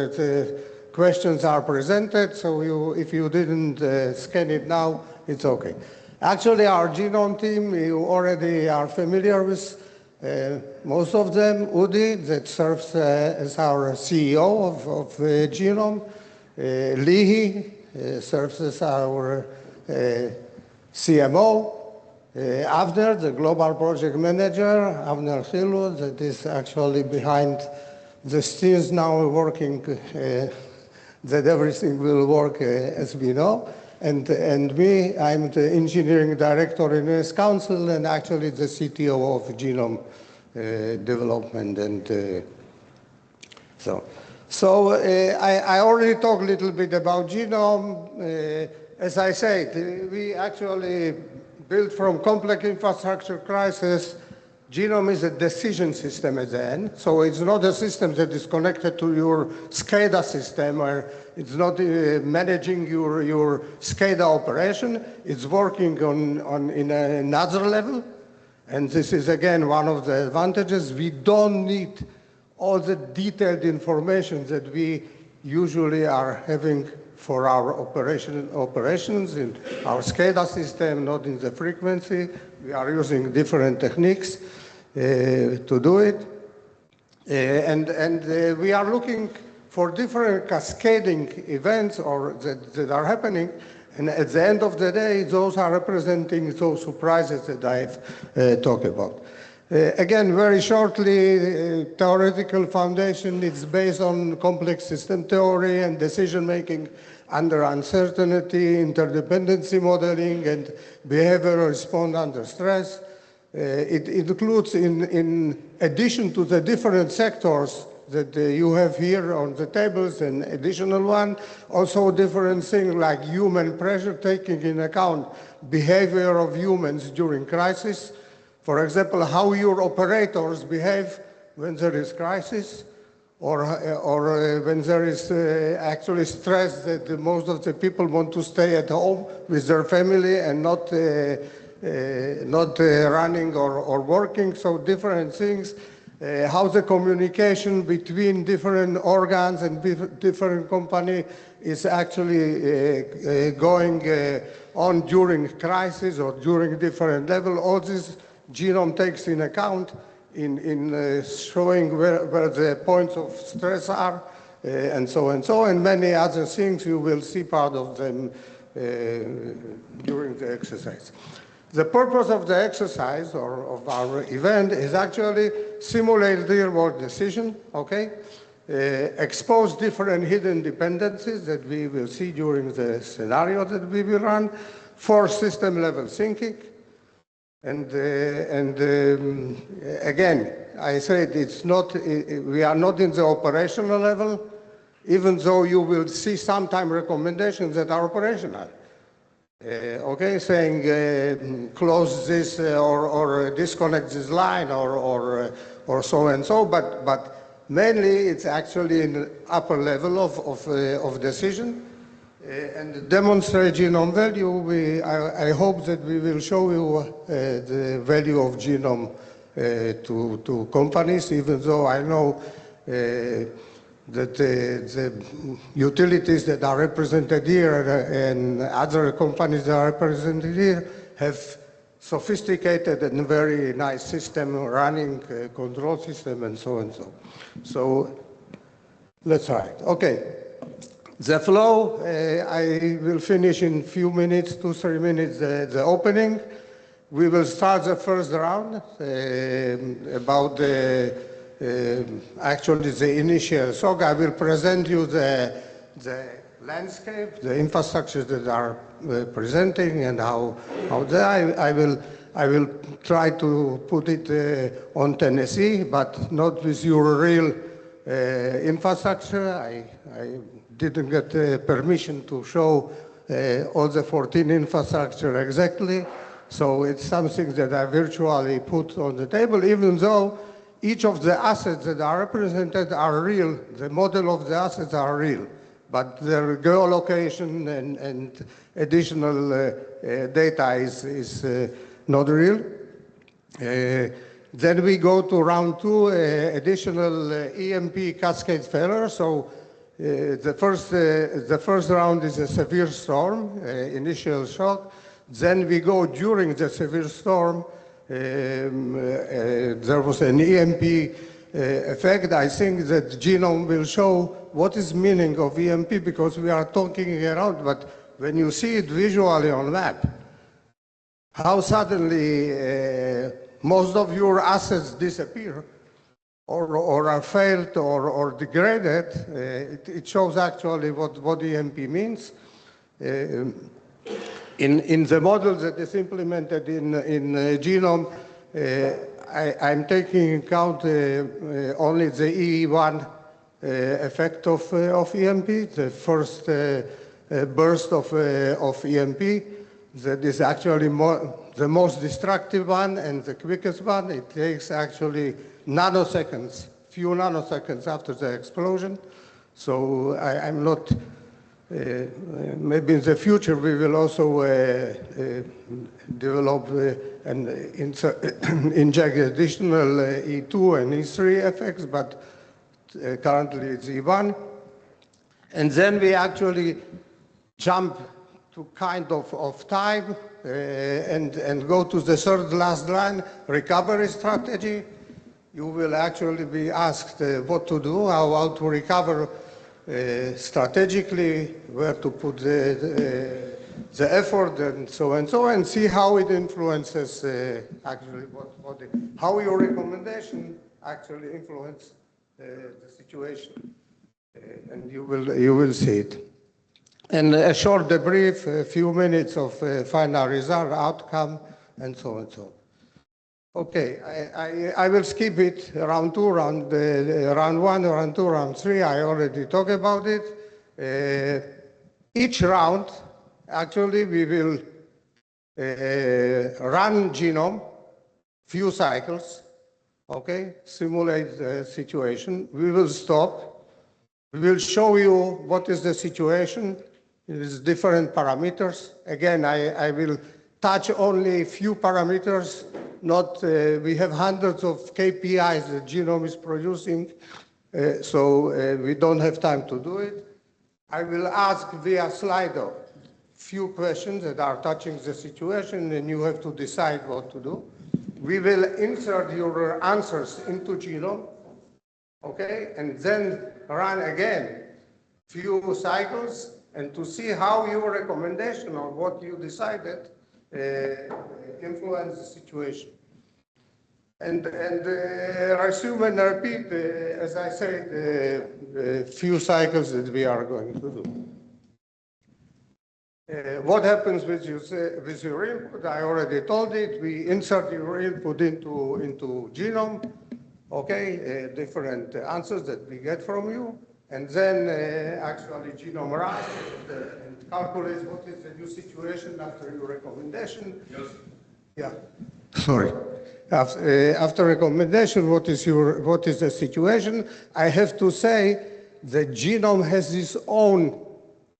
the questions are presented, so if you didn't scan it now, it's okay. Actually, our genome team, you already are familiar with most of them. Udi, that serves as our CEO of genome. Lihi serves as our CMO. Avner, the global project manager, Avner Hilu, that is actually behind the scenes now working that everything will work as we know. And me, I'm the engineering director in US Council and actually the CTO of genome development. And so I already talked a little bit about genome. As I said, we actually built from complex infrastructure crisis. Genome is a decision system at the end, so it's not a system that is connected to your SCADA system, or it's not managing your SCADA operation. It's working in another level, and this is again one of the advantages. We don't need all the detailed information that we usually are having for our operations in our SCADA system, not in the frequency. We are using different techniques to do it. And we are looking for different cascading events that are happening. And at the end of the day, those are representing those surprises that I've talked about. Again, very shortly, theoretical foundation is based on complex system theory and decision-making under uncertainty, interdependency modeling, and behavioral response under stress. It includes, in addition to the different sectors that you have here on the tables, an additional one, also different things like human pressure, taking in account behavior of humans during crisis. For example, how your operators behave when there is crisis, or when there is actually stress that most of the people want to stay at home with their family and not running or working, so different things. How the communication between different organs and different companies is actually going on during crisis or during different level. All this genome takes in account in showing where the points of stress are, and so and many other things. You will see part of them during the exercise. The purpose of the exercise or of our event is actually simulate real-world decision, okay? Expose different hidden dependencies that we will see during the scenario that we will run, for system-level thinking. And again, I said it's not, we are not in the operational level, even though you will see sometime recommendations that are operational. Okay, saying close this or disconnect this line or so and so, but mainly it's actually in the upper level of decision. And demonstrate genome value, I hope that we will show you the value of genome to companies, even though I know that the utilities that are represented here and other companies that are represented here have sophisticated and very nice system running, control system and so and so. So let's try it. Okay. The flow, I will finish in few minutes, 2-3 minutes, the opening. We will start the first round about actually the initial SOG. I will present you the landscape, the infrastructures that are presenting and how I will try to put it on Tennessee, but not with your real infrastructure. I didn't get permission to show all the 14 infrastructure exactly. So it's something that I virtually put on the table, even though each of the assets that are represented are real. The model of the assets are real, but their geolocation and additional data is not real. Then we go to round 2, additional EMP cascade failure. So the first round is a severe storm, initial shock. Then we go during the severe storm. There was an EMP effect. I think that genome will show what is meaning of EMP because we are talking around, but when you see it visually on map, how suddenly most of your assets disappear or are failed or degraded, it shows actually what EMP means. In the model that is implemented in genome, I'm taking account only the EE1 effect of EMP, the first burst of EMP. That is actually the most destructive one and the quickest one. It takes actually nanoseconds, few nanoseconds after the explosion. So I'm not, maybe in the future we will also develop and inject additional E2 and E3 effects, but currently it's E1. And then we actually jump to kind of time and go to the third last line, recovery strategy. You will actually be asked what to do, how to recover strategically, where to put the effort and so, and see how it influences actually how your recommendation actually influence the situation. And you will see it. And a short debrief, a few minutes of final result, outcome, and so and so. Okay, I will skip it, round 2, round 1, round 2, round 3, I already talked about it. Each round, actually, we will run genome, few cycles, okay, simulate the situation. We will stop. We will show you what is the situation. It is different parameters. Again, I will touch only a few parameters. Not, we have hundreds of KPIs the genome is producing, so we don't have time to do it. I will ask via Slido few questions that are touching the situation, and you have to decide what to do. We will insert your answers into genome, okay, and then run again few cycles and to see how your recommendation or what you decided influence the situation. And resume and repeat, as I said, few cycles that we are going to do. What happens with your input? I already told it. We insert your input into genome, okay, different answers that we get from you. and then actually genome runs and calculates what is the new situation after your recommendation. Yes. Yeah. Sorry. After recommendation, what is the situation? I have to say the genome has its own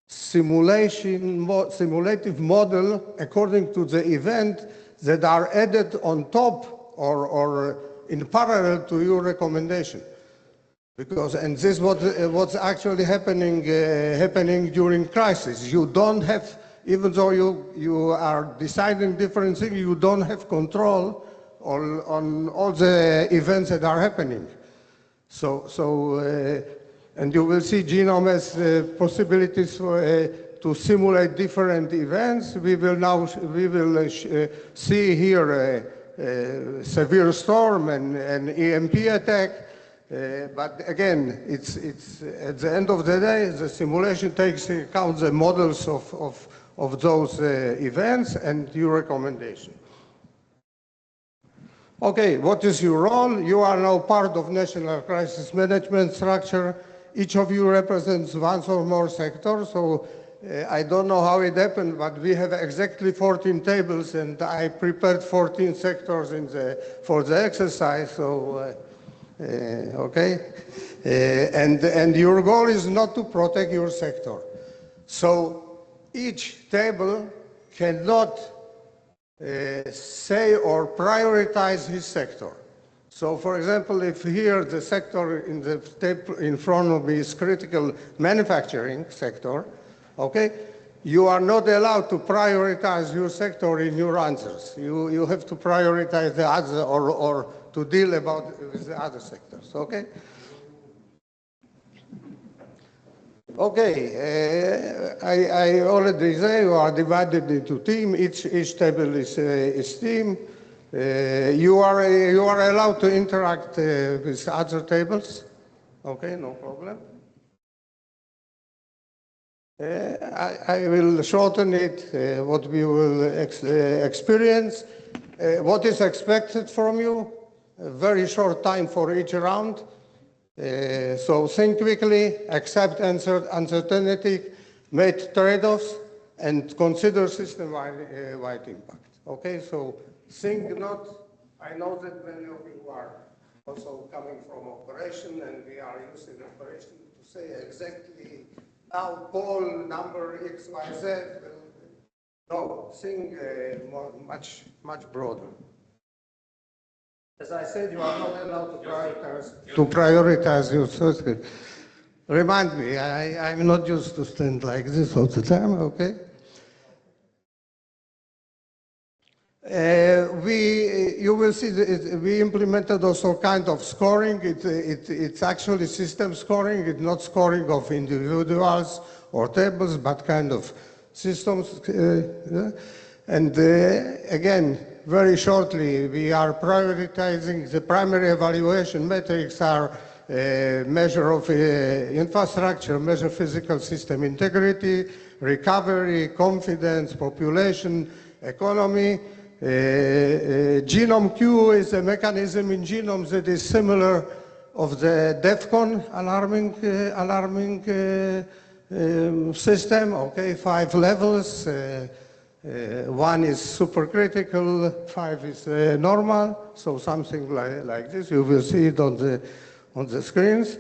simulative model according to the event that are added on top or in parallel to your recommendation. Because, and this is what's actually happening during crisis. You don't have, even though you are deciding different things, you don't have control on all the events that are happening. And you will see genome has possibilities to simulate different events. We will see here a severe storm and an EMP attack. But again, it's at the end of the day, the simulation takes into account the models of those events and your recommendation. Okay, what is your role? You are now part of National Crisis Management Structure. Each of you represents one or more sectors, so I don't know how it happened, but we have exactly 14 tables, and I prepared 14 sectors for the exercise, so okay. And your goal is not to protect your sector. So each table cannot say or prioritize his sector. So for example, if here the sector in the table in front of me is critical manufacturing sector, okay, you are not allowed to prioritize your sector in your answers. You have to prioritize the other or to deal with the other sectors, okay? Okay, I already say you are divided into teams. Each table is team. You are allowed to interact with other tables. Okay, no problem. I will shorten it, what we will experience. What is expected from you? A very short time for each round. So think quickly, accept uncertainty, make trade-offs, and consider system-wide impact. Okay, so think not, I know that many of you are also coming from operation, and we are using operation to say exactly now call number X, Y, Z. No, think much broader. As I said, you are not allowed to prioritize your sources. Remind me, I'm not used to stand like this all the time, okay? You will see that we implemented also kind of scoring. It's actually system scoring. It's not scoring of individuals or tables, but kind of systems. And again, very shortly, we are prioritizing the primary evaluation metrics are measure of infrastructure, measure physical system integrity, recovery, confidence, population, economy. Genome Q is a mechanism in genomes that is similar of the DEFCON alarming system, okay, 5 levels. 1 is supercritical, 5 is normal, so something like this. You will see it on the screens.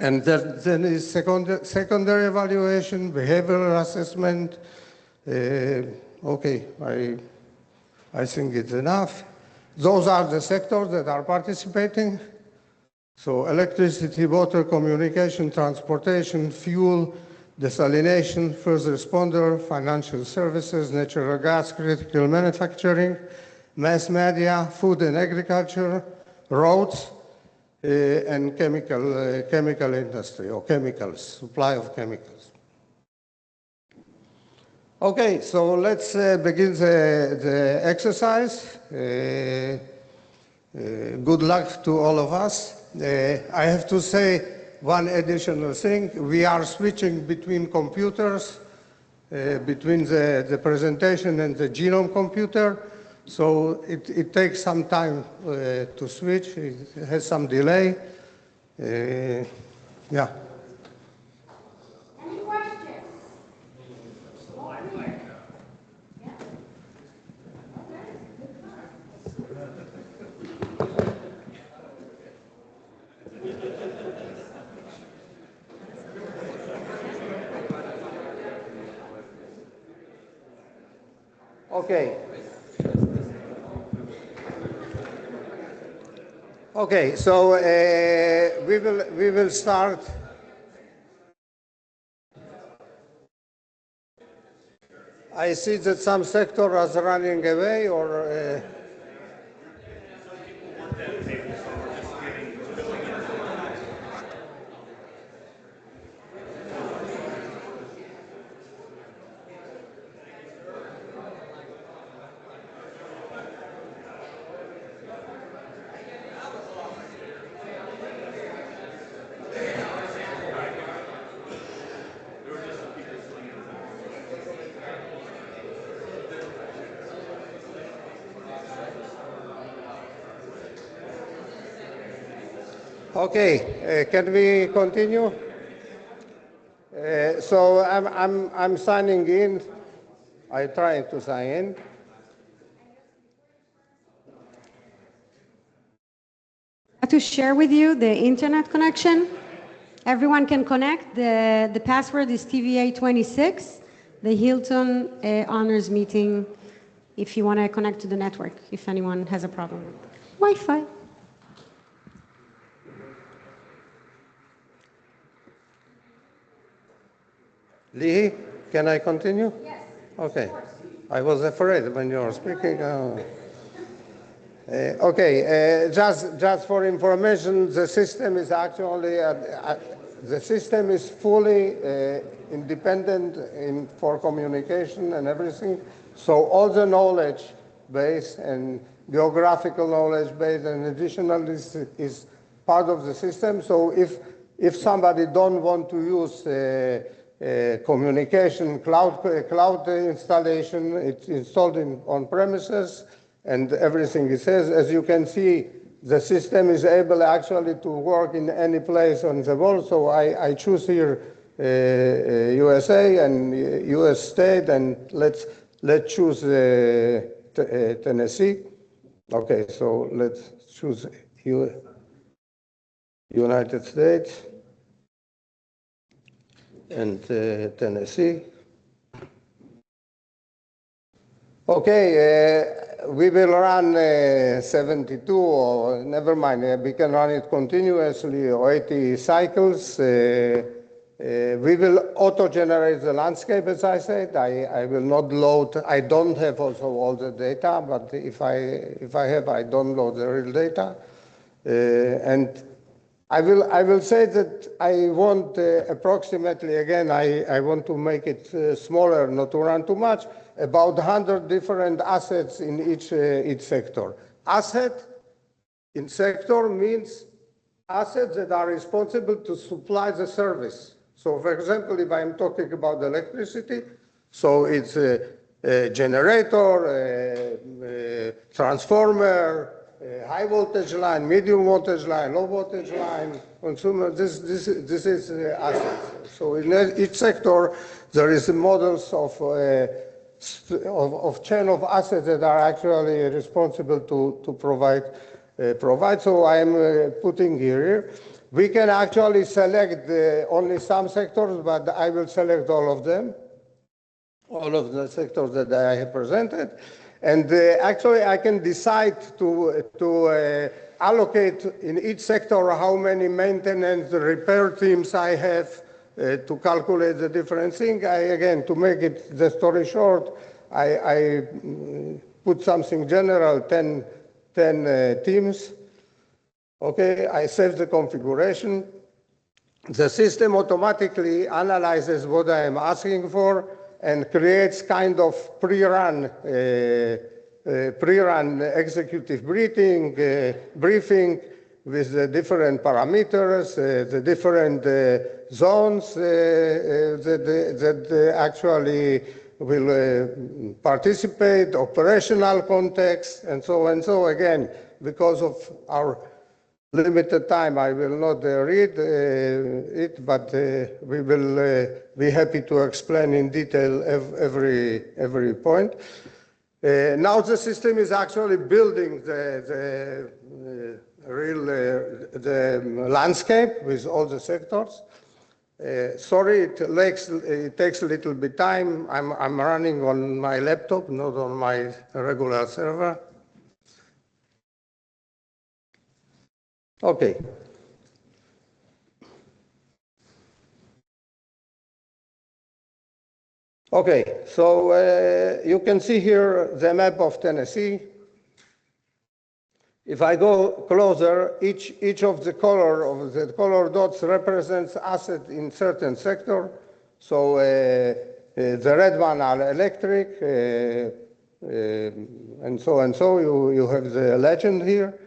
And then is secondary evaluation, behavioral assessment. Okay, I think it's enough. Those are the sectors that are participating. So electricity, water, communication, transportation, fuel, desalination, first responder, financial services, natural gas, critical manufacturing, mass media, food and agriculture, roads, and chemical industry, or chemicals, supply of chemicals. Okay, so let's begin the exercise. Good luck to all of us. I have to say one additional thing. We are switching between computers, between the presentation and the genome computer. So it takes some time to switch. It has some delay. Yeah. Okay. Okay, so we will start. I see that some sector is running away, or okay, can we continue? So I'm signing in. I trying to sign in. To share with you the internet connection. Everyone can connect. The password is TVA 26, the Hilton Honors Meeting, if you want to connect to the network, if anyone has a problem with Wi-Fi. Lee, can I continue? Yes. Okay. I was afraid when you were speaking. Okay, just for information, the system is actually the system is fully independent for communication and everything. So all the knowledge base and geographical knowledge base and additional is part of the system. So if somebody don't want to use communication cloud installation, it's installed on premises. And everything it says, as you can see, the system is able actually to work in any place on the world. So I choose here USA and US state, and let's choose Tennessee. Okay, so let's choose United States and Tennessee. Okay, we will run 72, or never mind, we can run it continuously, or 80 cycles. We will auto-generate the landscape, as I said. I will not load, I don't have also all the data, but if I have, I don't load the real data. And I will say that I want approximately, again, I want to make it smaller, not to run too much, about 100 different assets in each sector. Asset in sector means assets that are responsible to supply the service. So for example, if I'm talking about electricity, so it's a generator, transformer, high voltage line, medium voltage line, low voltage line, consumer, this is assets. So in each sector, there is models of chain of assets that are actually responsible to provide. So I'm putting here. We can actually select only some sectors, but I will select all of them, all of the sectors that I have presented. And actually, I can decide to allocate in each sector how many maintenance repair teams I have to calculate the different thing. Again, to make it the story short, I put something general, 10 teams. Okay, I save the configuration. The system automatically analyzes what I am asking for and creates kind of pre-run executive briefing with the different parameters, the different zones that actually will participate, operational context, and so on. So again, because of our limited time, I will not read it, but we will be happy to explain in detail every point. Now the system is actually building the real the landscape with all the sectors. Sorry, it takes a little bit time. I'm running on my laptop, not on my regular server. Okay. Okay, so you can see here the map of Tennessee. If I go closer, each of the color dots represents asset in certain sector. So the red one are electric, and so. You have the legend here.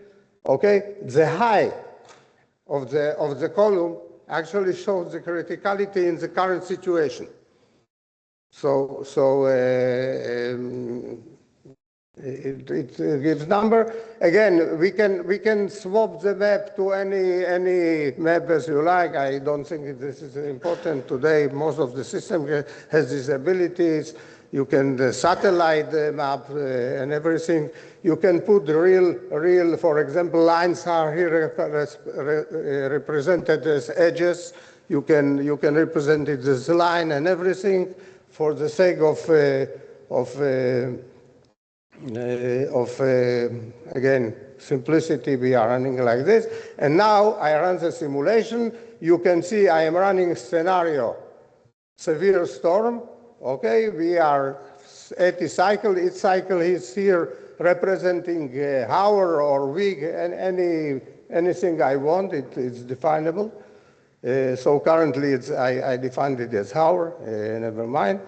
Okay, the high of the column actually shows the criticality in the current situation. So it gives number. Again, we can swap the map to any map as you like. I don't think this is important today. Most of the system has these abilities. You can satellite the map and everything. You can put the real, for example, lines are here represented as edges. You can represent it as line and everything. For the sake again, simplicity, we are running like this. And now I run the simulation. You can see I am running scenario, severe storm. Okay, we are 80 cycle. Each cycle is here representing hour or week, and anything I want. It's definable. So currently I defined it as hour, never mind.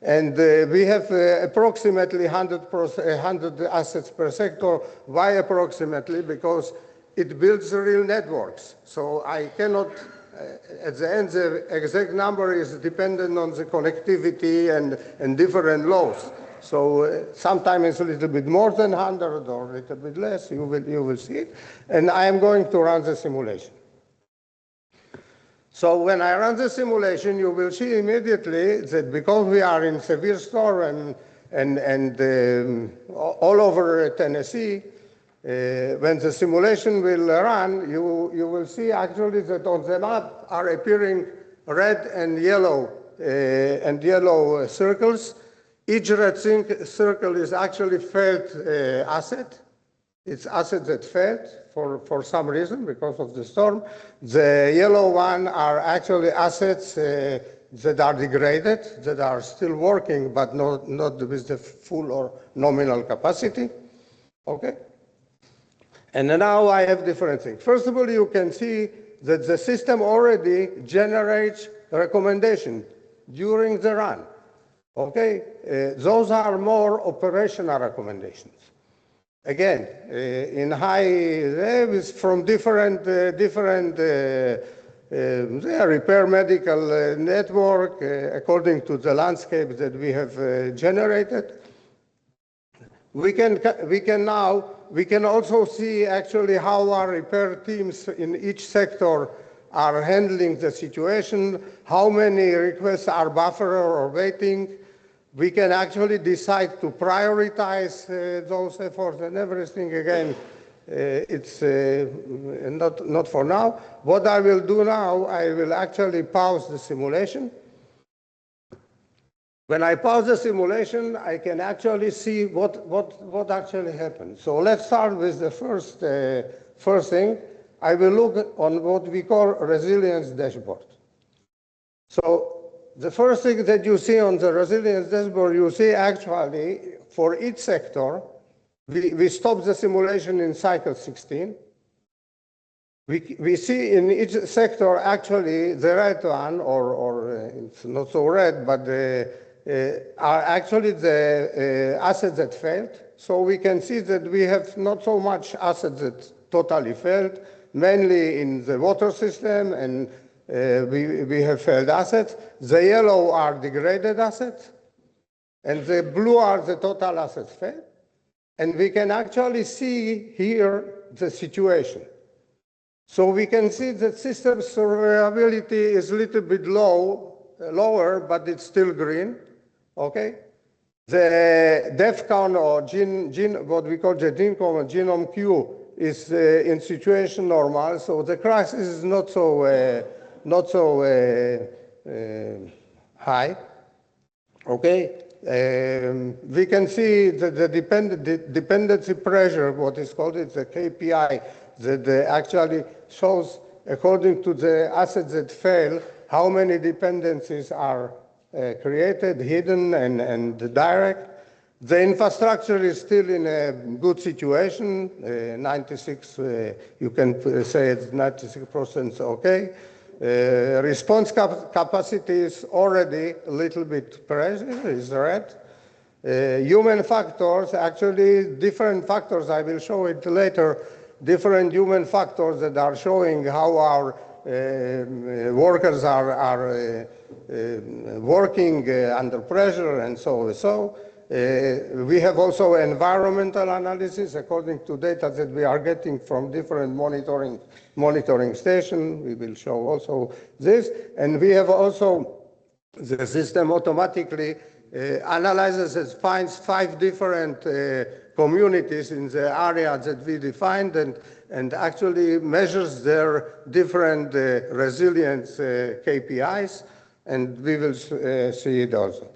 And we have approximately 100 assets per sector. Why approximately? Because it builds real networks. So I cannot, at the end, the exact number is dependent on the connectivity and different loads. So sometimes it's a little bit more than 100 or a little bit less. You will see it. And I am going to run the simulation. So when I run the simulation, you will see immediately that because we are in severe storm and all over Tennessee, when the simulation will run, you will see actually that on the map are appearing red and yellow circles. Each red circle is actually failed asset. It's assets that failed for some reason because of the storm. The yellow one are actually assets that are degraded, that are still working, but not with the full or nominal capacity. Okay? And now I have different things. First of all, you can see that the system already generates recommendation during the run. Okay? Those are more operational recommendations. Again, in high from different repair medical network according to the landscape that we have generated. We can also see actually how our repair teams in each sector are handling the situation, how many requests are buffer or waiting. We can actually decide to prioritize those efforts and everything. Again, it's not for now. What I will do now, I will actually pause the simulation. When I pause the simulation, I can actually see what actually happened. So let's start with the first thing. I will look on what we call resilience dashboard. So the first thing that you see on the resilience dashboard, you see actually for each sector, we stop the simulation in cycle 16. We see in each sector actually the red one, or it's not so red, but are actually the assets that failed. So we can see that we have not so much assets that totally failed, mainly in the water system, and we have failed assets. The yellow are degraded assets, and the blue are the total assets failed. And we can actually see here the situation. So we can see that system survivability is a little bit lower, but it's still green. Okay? The DEFCON or what we call the genome Q is in situation normal, so the crisis is not so not so high. Okay, we can see the dependency pressure, what is called it, the KPI, that actually shows, according to the assets that fail, how many dependencies are created, hidden, and direct. The infrastructure is still in a good situation, 96, you can say it's 96% okay. Response capacity is already a little bit pressure, is red. Human factors, actually different factors, I will show it later, different human factors that are showing how our workers are working under pressure and so. We have also environmental analysis according to data that we are getting from different monitoring stations. We will show also this. And we have also the system automatically analyzes and finds 5 different communities in the area that we defined and actually measures their different resilience KPIs, and we will see it also.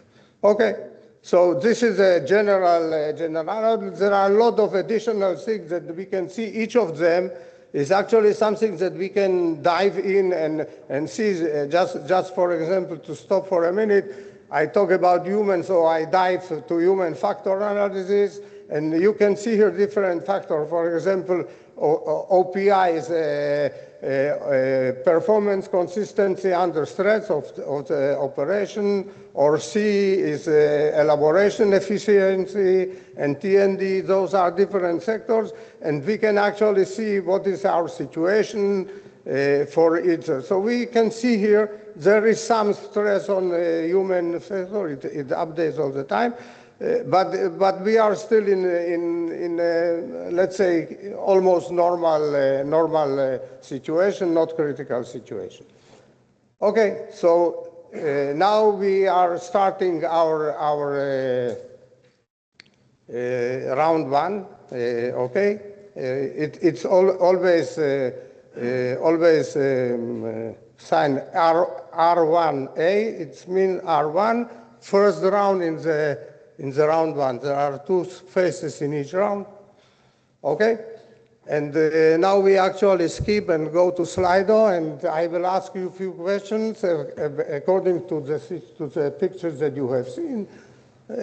Okay. So this is a general. There are a lot of additional things that we can see. Each of them is actually something that we can dive in and see. Just for example, to stop for a minute, I talk about human, so I dive to human factor analysis, and you can see here different factors. For example, OPI is performance consistency under stress of the operation, or C is elaboration efficiency, and TND, those are different sectors, and we can actually see what is our situation for each. So we can see here there is some stress on the human factor, it updates all the time. But we are still in let's say, almost normal situation, not critical situation. Okay, so now we are starting our round 1. Okay, it's always sign R1A. It means R1 first round in the round 1. There are 2 phases in each round. Okay? And now we actually skip and go to Slido, and I will ask you a few questions according to the pictures that you have seen.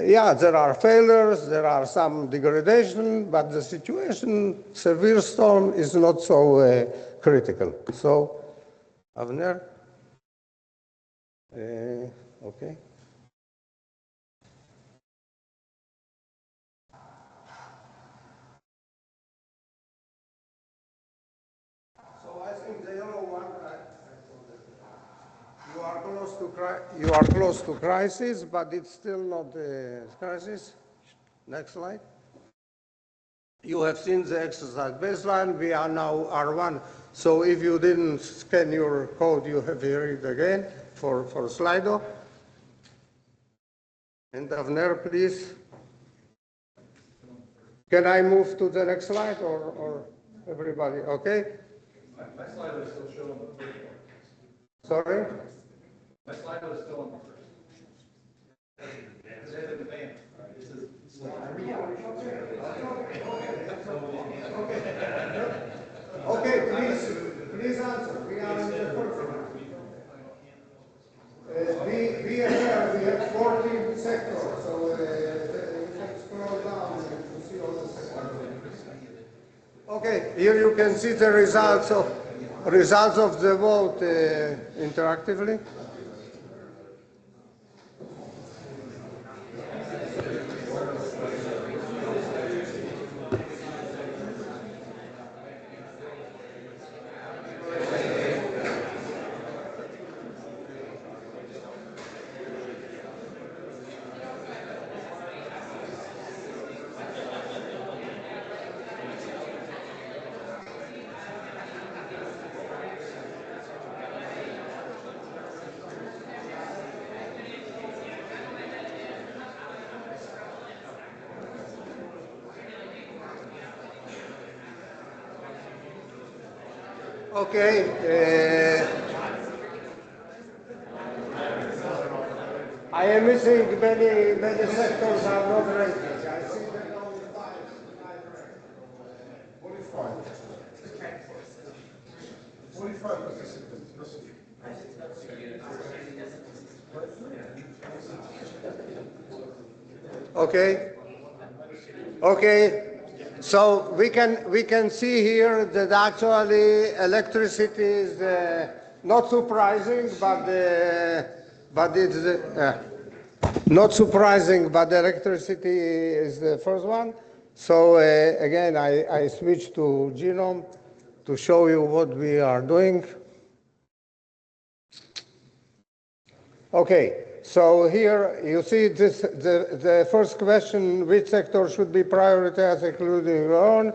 Yeah, there are failures, there are some degradation, but the situation, severe storm, is not so critical. So, Avner? Okay. You are close to crisis, but it's still not a crisis. Next slide. You have seen the exercise baseline. We are now R1. So if you didn't scan your code, you have to read again for Slido. And Avner, please. Can I move to the next slide or everybody? Okay. My slide is still showing the first one. Sorry? My slide is still on the first. It's in advance. This is Okay, please answer. We are in the first one. We have 14 sectors, so you can scroll down to see all the sectors. Okay, here you can see the results of the vote interactively. Okay. I am missing many sectors are not ranking. I see that only five rank. 45 participants. Okay. Okay. So we can see here that actually electricity is not surprising, but it's not surprising, but electricity is the first one. So again, I switch to genome to show you what we are doing. Okay, so here you see this, the first question, which sector should be prioritized, including your own?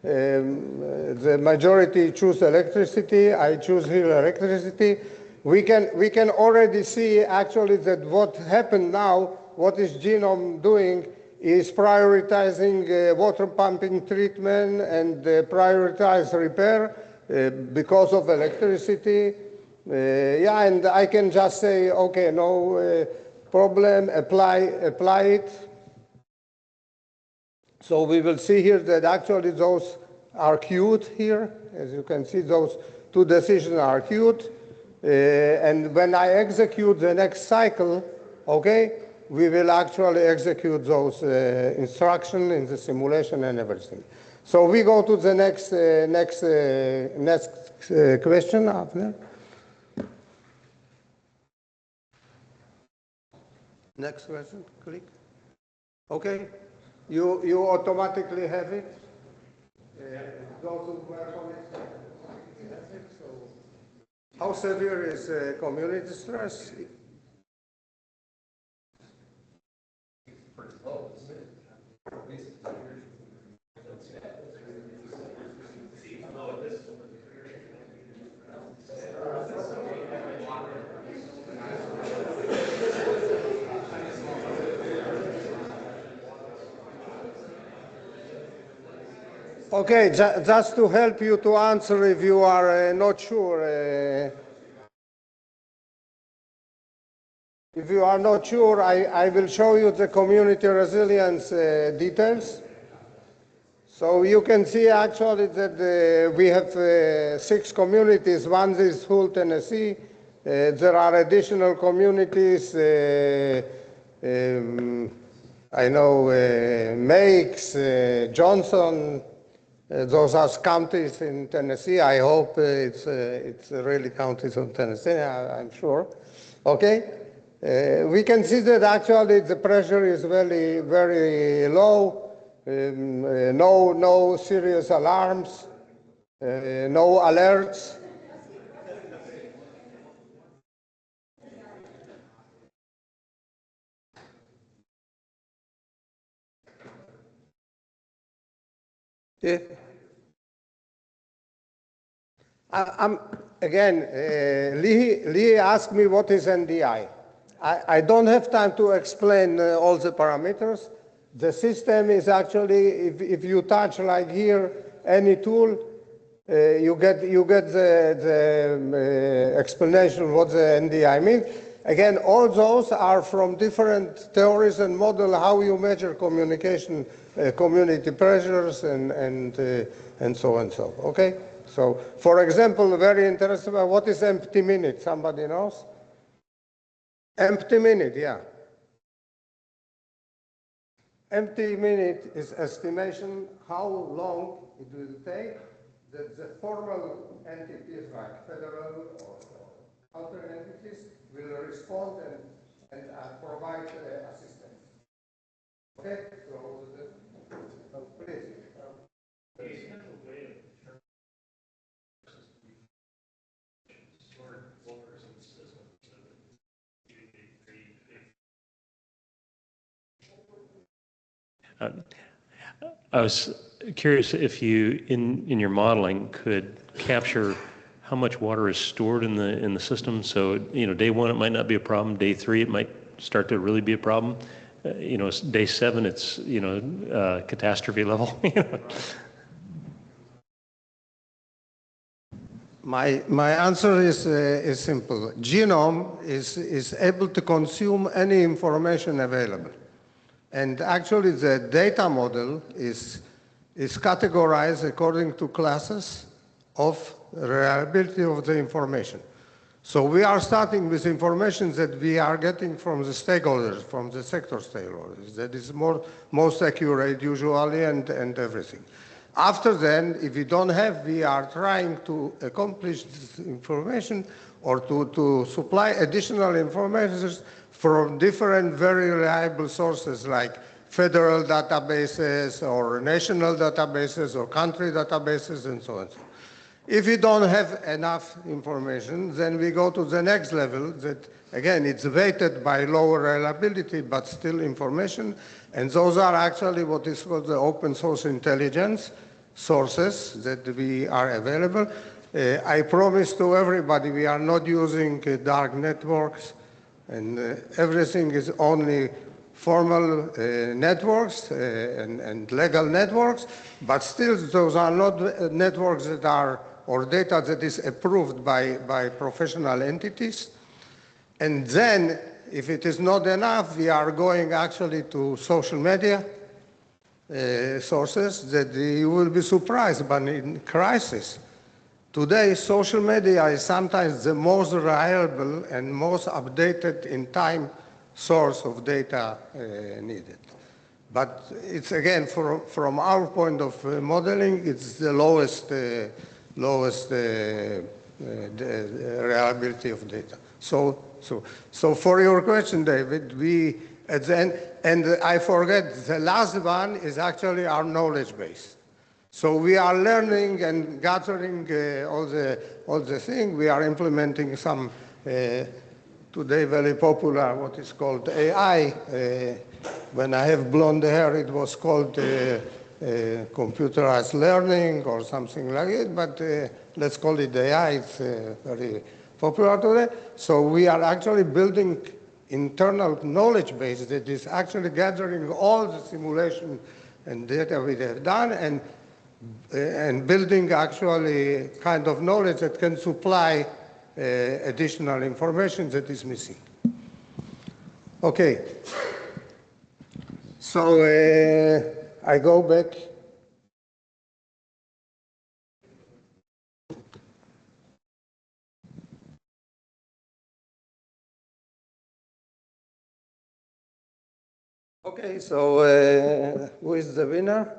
The majority choose electricity. I choose here electricity. We can already see actually that what happened now, what is genome doing, is prioritizing water pumping treatment and prioritize repair because of electricity. Yeah, and I can just say, okay, no problem, apply it. So we will see here that actually those are queued here. As you can see, those two decisions are queued. And when I execute the next cycle, okay, we will actually execute those instructions in the simulation and everything. So we go to the next question after. Next question, click. Okay, you automatically have it. Those who were on it, so how severe is community stress? Okay, just to help you to answer if you are not sure. If you are not sure, I will show you the community resilience details. So you can see actually that we have 6 communities. One is Hull, Tennessee. There are additional communities. I know Meigs, Johnson. Those are counties in Tennessee. I hope it's really counties in Tennessee, I'm sure. Okay? We can see that actually the pressure is very, very low. No serious alarms, no alerts. Yeah. Again, Lee asked me what is NDI. I don't have time to explain all the parameters. The system is actually, if you touch like here, any tool, you get the explanation of what the NDI means. Again, all those are from different theories and model how you measure communication, community pressures, and so and so. Okay. So, for example, very interesting. What is empty minute? Somebody knows? Empty minute, yeah. Empty minute is estimation how long it will take that the formal entities like federal or other entities will respond and provide assistance. Okay, so please. I was curious if you, in your modeling, could capture how much water is stored in the system. So, day 1 it might not be a problem. Day 3 it might start to really be a problem. Day 7 it's catastrophe level. My answer is simple. Genome is able to consume any information available. And actually, the data model is categorized according to classes of reliability of the information. So we are starting with information that we are getting from the stakeholders, from the sector stakeholders. That is most accurate usually and everything. After then, if we don't have, we are trying to accomplish this information or to supply additional information from different very reliable sources like federal databases or national databases or country databases and so on. If we don't have enough information, then we go to the next level that, again, it's weighted by lower reliability, but still information. And those are actually what is called the open source intelligence sources that we are available. I promise to everybody we are not using dark networks, and everything is only formal networks and legal networks, but still those are not networks that are, or data that is approved by professional entities. And then, if it is not enough, we are going actually to social media sources that you will be surprised, but in crisis. Today, social media is sometimes the most reliable and most updated in time source of data needed. But it's again, from our point of modeling, it's the lowest reliability of data. So for your question, David, we at the end, and I forget, the last one is actually our knowledge base. So we are learning and gathering all the things. We are implementing some today very popular, what is called AI. When I have blonde hair, it was called computerized learning or something like it, but let's call it AI. It's very popular today. So we are actually building internal knowledge base that is actually gathering all the simulation and data we have done and building actually kind of knowledge that can supply additional information that is missing. Okay. So I go back. Okay, so who is the winner?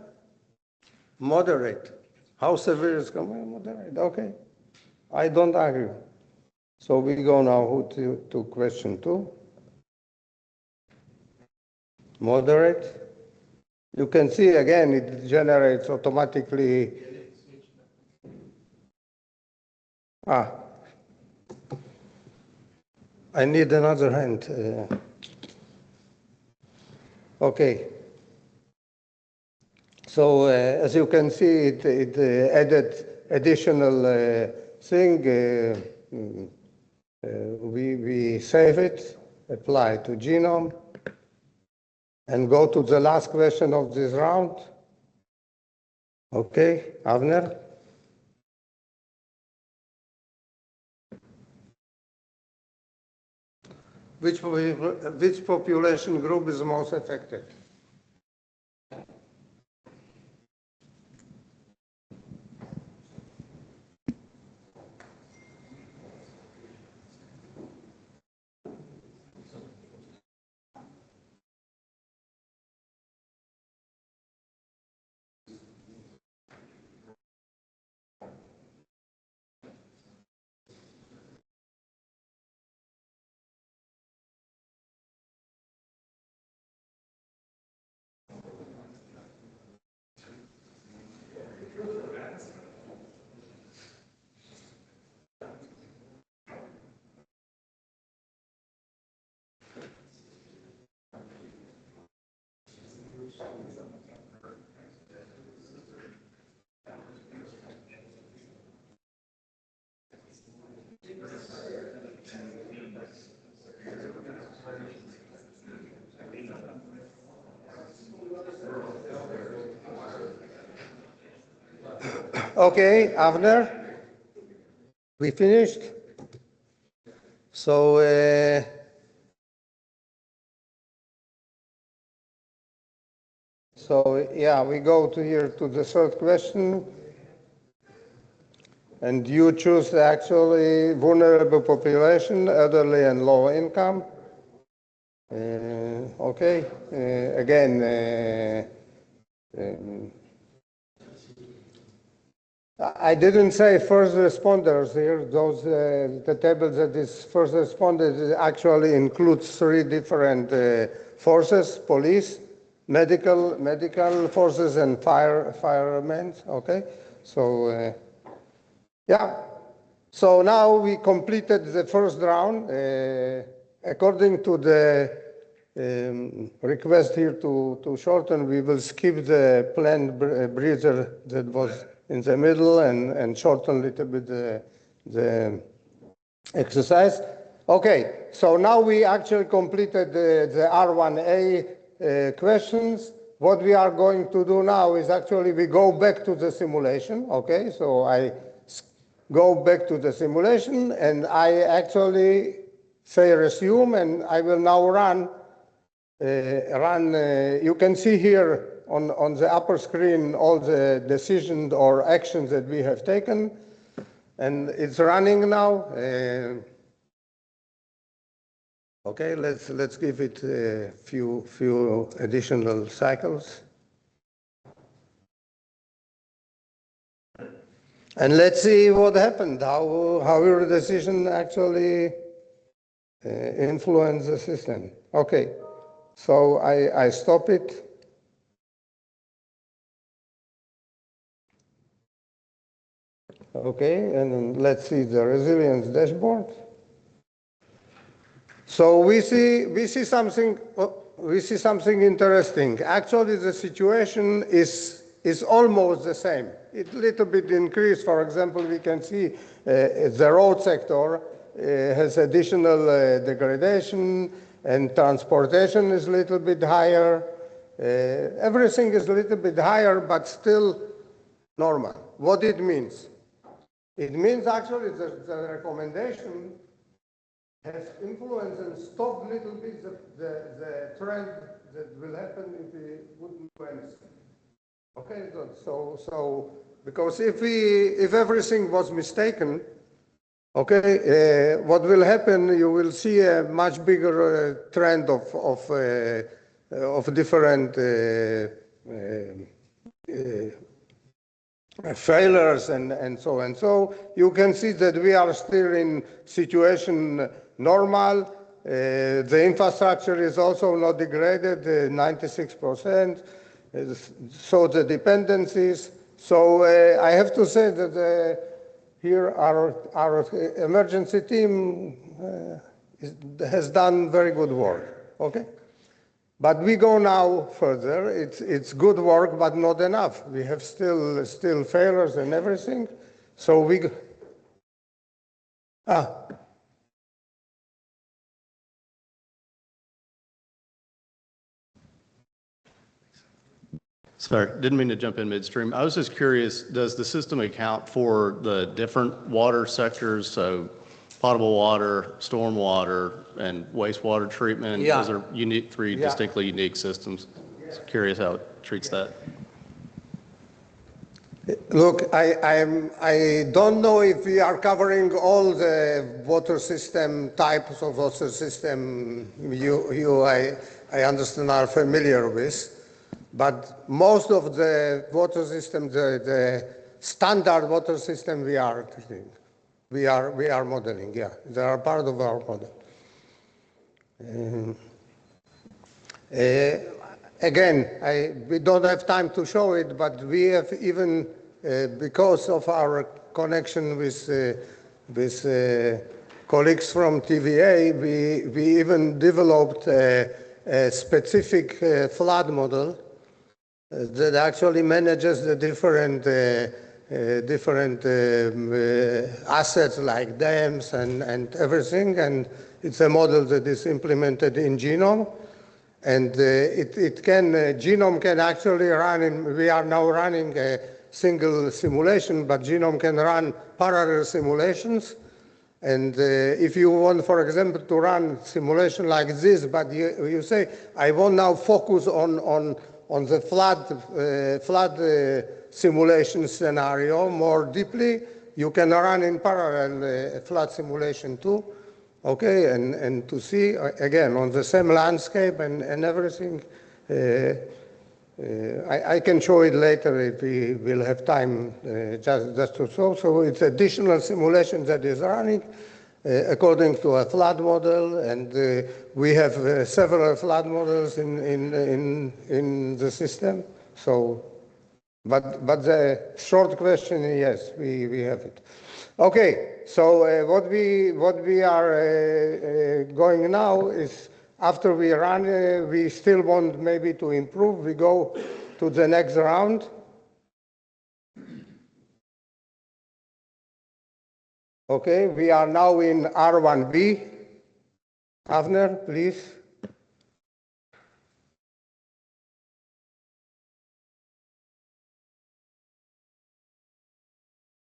Moderate. How severe is coming? Moderate. Okay. I don't argue. So we go now to question 2. Moderate. You can see again, it generates automatically. I need another hand. Okay. So as you can see, it added additional thing. We save it, apply to genome, and go to the last question of this round. Okay, Avner? Which population group is most affected? Okay, Avner? We finished? So, yeah, we go to here to the third question. And you choose actually vulnerable population, elderly and low income. Okay, again, I didn't say first responders here. Those the table that is first responders actually includes 3 different forces: police, medical forces, and firemen. Okay, so yeah. So now we completed the first round. According to the request here to shorten, we will skip the planned breather that was in the middle and shorten a little bit the exercise. Okay, so now we actually completed the R1A questions. What we are going to do now is actually we go back to the simulation. Okay, so I go back to the simulation and I actually say resume, and I will now run. You can see here on the upper screen all the decisions or actions that we have taken, and it's running now. Okay, let's give it a few additional cycles. And let's see what happened, how your decision actually influence the system. Okay, so I stop it. Okay, and then let's see the resilience dashboard. So we see something interesting. Actually, the situation is almost the same. It little bit increased. For example, we can see the road sector has additional degradation, and transportation is a little bit higher. Everything is a little bit higher, but still normal. What it means? It means actually the recommendation has influenced and stopped a little bit the trend that will happen if we wouldn't do anything. Okay, so because if everything was mistaken, okay, what will happen? You will see a much bigger trend of different failures and so and so. You can see that we are still in situation normal. The infrastructure is also not degraded, 96%. So the dependencies. So I have to say that here our emergency team has done very good work. Okay, but we go now further. It's good work, but not enough. We have still failures and everything. So we Sorry, didn't mean to jump in midstream. I was just curious, does the system account for the different water sectors, so potable water, stormwater, and wastewater treatment? Yeah. Those are unique, three distinctly unique systems. Just curious how it treats that. Look, I don't know if we are covering all the water system types of water system I understand are familiar with. But most of the water system, the standard water system we are modeling, yeah. They are part of our model. Again, we don't have time to show it, but we have even, because of our connection with colleagues from TVA, we even developed a specific flood model that actually manages the different assets like dams and everything, and it's a model that is implemented in Genome, and Genome can actually run. We are now running single simulation, but genome can run parallel simulations. And if you want, for example, to run simulation like this, but you say, I want now focus on the flood simulation scenario more deeply, you can run in parallel flood simulation too, okay, and to see, again, on the same landscape and everything. I can show it later if we will have time just to show. So it's additional simulation that is running according to a flood model, and we have several flood models in the system. So, but the short question is yes, we have it. Okay, so what we are going now is, after we run, we still want maybe to improve. We go to the next round. Okay, we are now in R1B. Avner, please.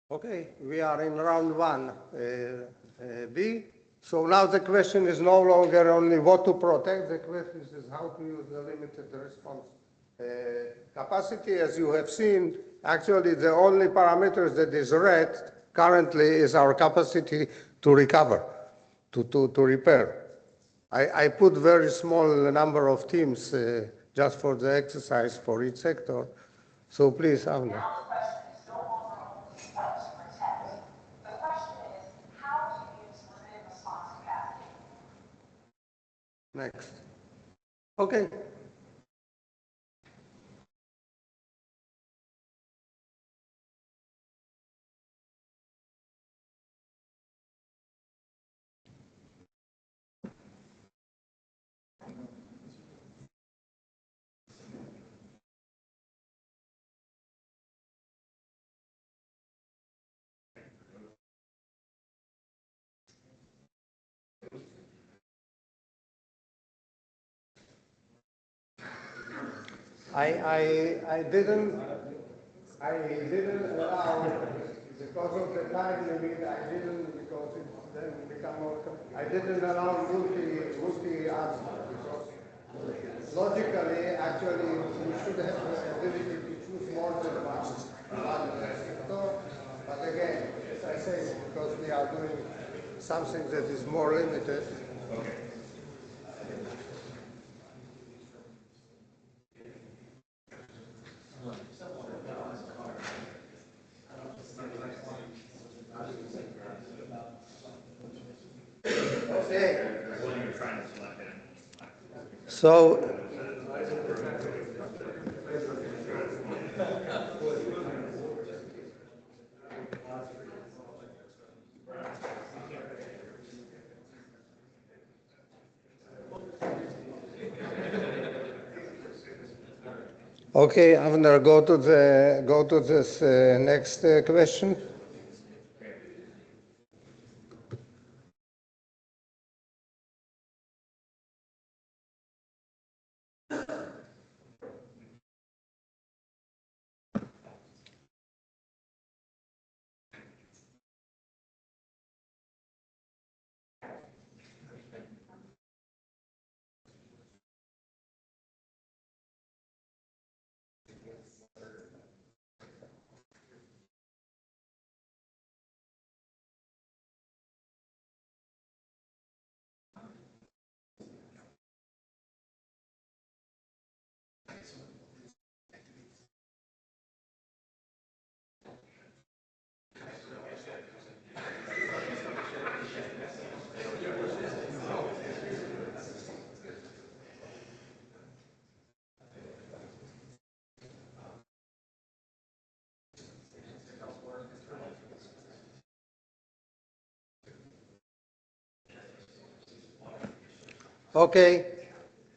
Okay, we are in round 1B. So now the question is no longer only what to protect, the question is how to use the limited response capacity. As you have seen, actually the only parameters that is red currently is our capacity to recover, to repair. I put very small number of teams just for the exercise for each sector. So please, Avner. Next. Okay. I didn't allow, because of the time limit, because it then become more, I didn't allow multi answer, because logically, actually, we should have the ability to choose more than one sector. But again, as I say, because we are doing something that is more limited. Okay. So, okay, Avner, go to this next question. Okay,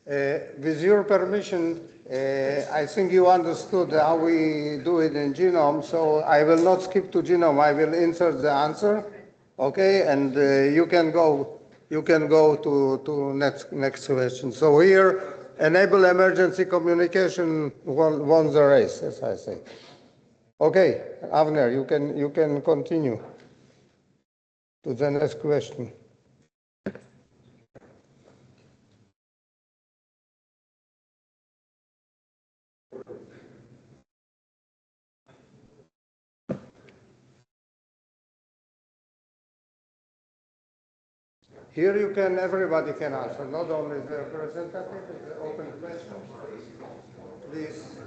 with your permission, I think you understood how we do it in genome, so I will not skip to genome. I will insert the answer, okay, and you can go to next question. So here, enable emergency communication won the race, as I say. Okay, Avner, you can continue to the next question. Here you can, everybody can answer, not only the representative, it's an open question. Please.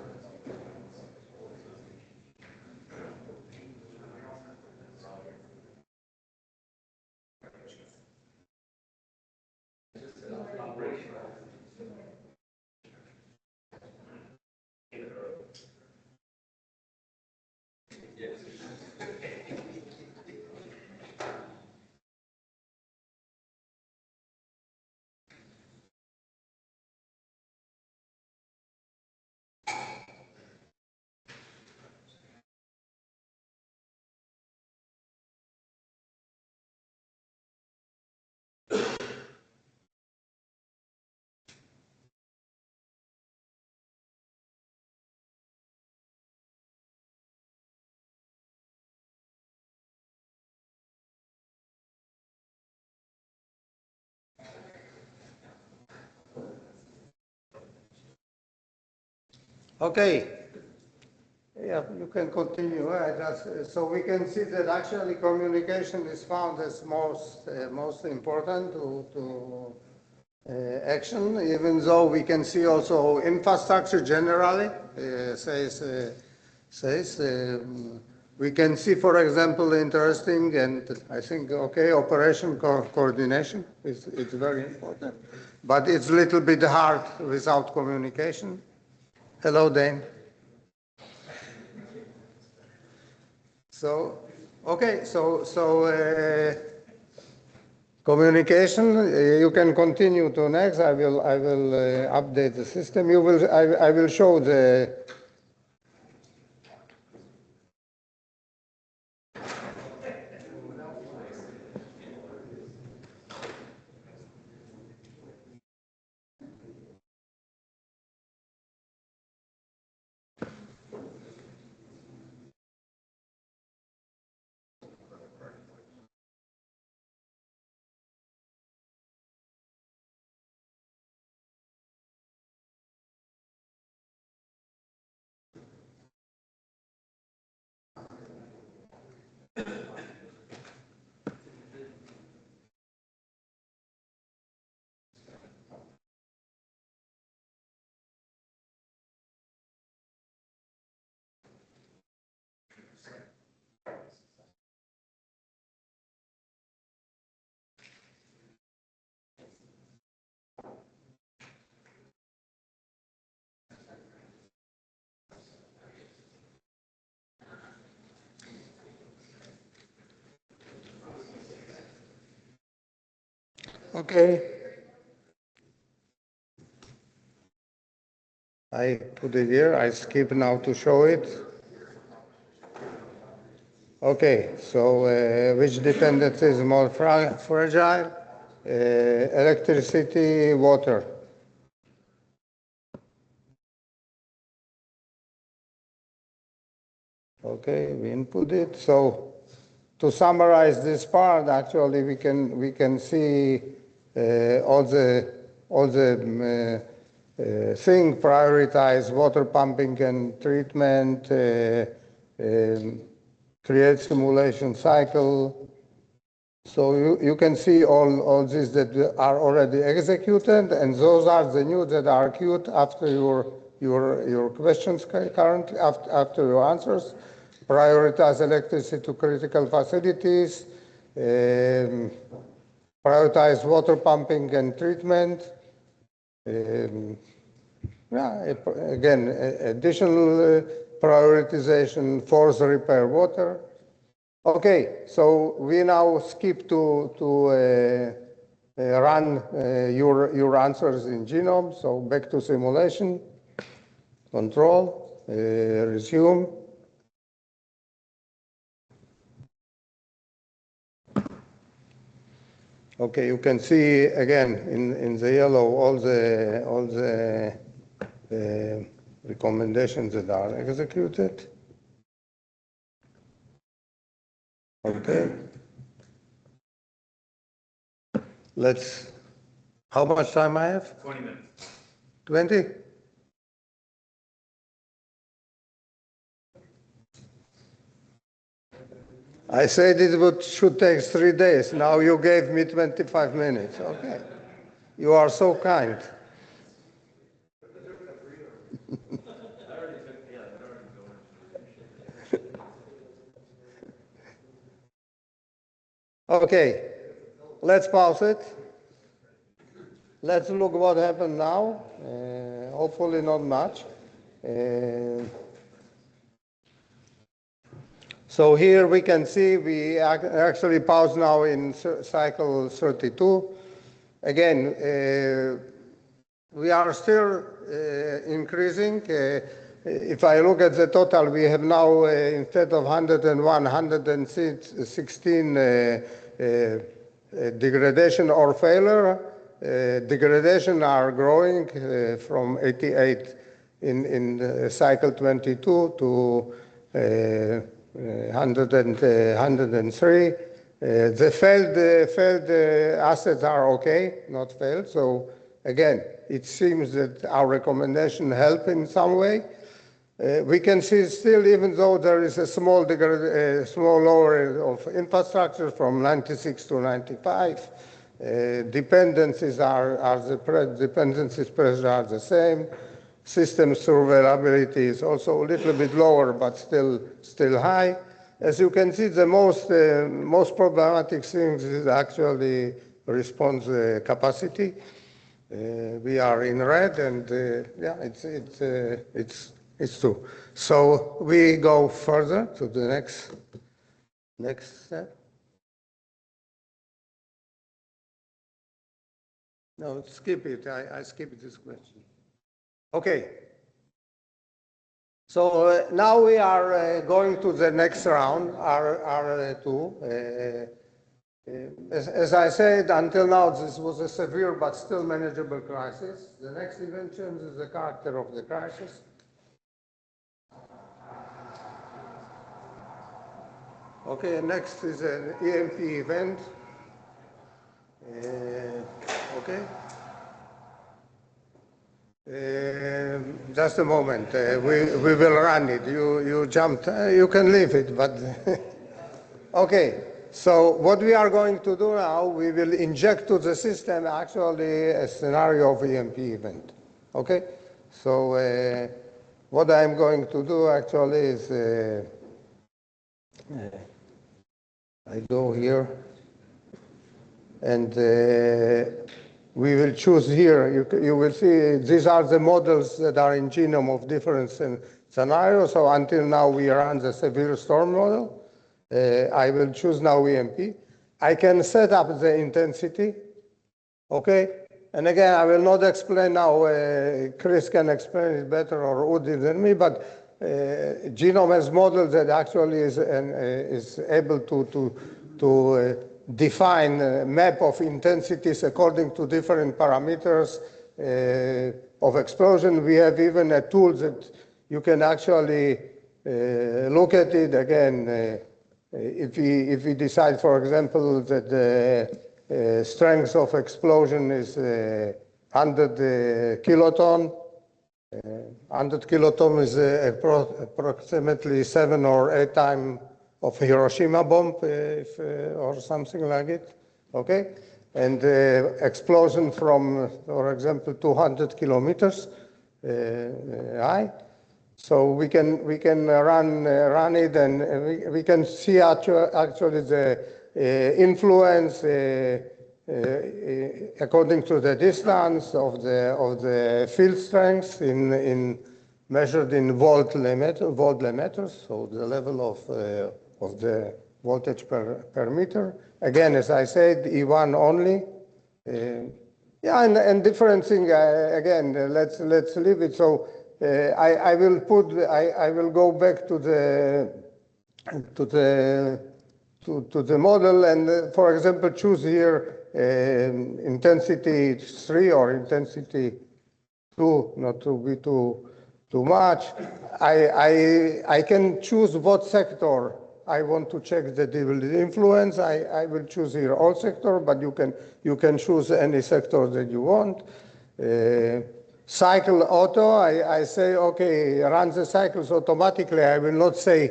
Okay. Yeah, you can continue. So we can see that actually communication is found as most important to action, even though we can see also infrastructure generally says we can see, for example, interesting and I think okay operation coordination it's very important, but it's a little bit hard without communication. Hello, Dane. So, okay, communication, you can continue to next. I will update the system. I will show the. Okay. I put it here. I skip now to show it. Okay, so which dependency is more fragile? Electricity, water. Okay, we input it. So to summarize this part, actually we can see all the thing prioritize water pumping and treatment, create simulation cycle. So you can see all these that are already executed, and those are the new that are queued after your questions currently, after your answers. Prioritize electricity to critical facilities, prioritize water pumping and treatment. Again, additional prioritization, force repair water. Okay, so we now skip to run your answers in genome. So back to simulation, control, resume. Okay, you can see again in the yellow all the recommendations that are executed. Okay. How much time I have? 20 minutes. 20? I said should take 3 days. Now you gave me 25 minutes. Okay. You are so kind. Okay. Let's pause it. Let's look what happened now. Hopefully not much. So here we can see we actually pause now in cycle 32. Again, we are still increasing. If I look at the total, we have now, instead of 101, 116 degradation or failure. Degradation are growing from 88 in cycle 22 to 103. The failed assets are okay, not failed. So again, it seems that our recommendation help in some way. We can see still, even though there is a small lower of infrastructure from 96 to 95, dependencies dependencies pressure are the same. System survivability is also a little bit lower, but still high. As you can see, the most problematic things is actually response capacity. We are in red, and yeah, it's true. So we go further to the next step. No, skip it. I skipped this question. Okay. So now we are going to the next round, R2. As I said, until now this was a severe but still manageable crisis. The next event changes the character of the crisis. Okay, next is an EMP event. Okay. Just a moment. We will run it. You jumped. You can leave it, but okay. So what we are going to do now, we will inject to the system actually a scenario of EMP event. Okay. So what I'm going to do actually is I go here and we will choose here. You will see these are the models that are in genome of different scenarios. So until now, we run the severe storm model. I will choose now EMP. I can set up the intensity. Okay. And again, I will not explain now. Chris can explain it better, or Udi than me. But genome has models that actually is able to define a map of intensities according to different parameters of explosion. We have even a tool that you can actually look at it again. If we decide, for example, that the strength of explosion is 100 kiloton, 100 kiloton is approximately 7 or 8 times of Hiroshima bomb, or something like it, okay? And explosion from, for example, 200 kilometers high. So we can run it, and we can see actually the influence according to the distance of the field strength measured in voltmeters, so the level of the voltage per meter. Again, as I said, E1 only. Yeah, and different thing. Again, let's leave it. So I will go back to the model, and for example, choose here intensity 3 or intensity 2, not to be too much. I can choose what sector I want to check the influence. I will choose here all sector, but you can choose any sector that you want. Cycle auto, I say, okay, run the cycles automatically. I will not say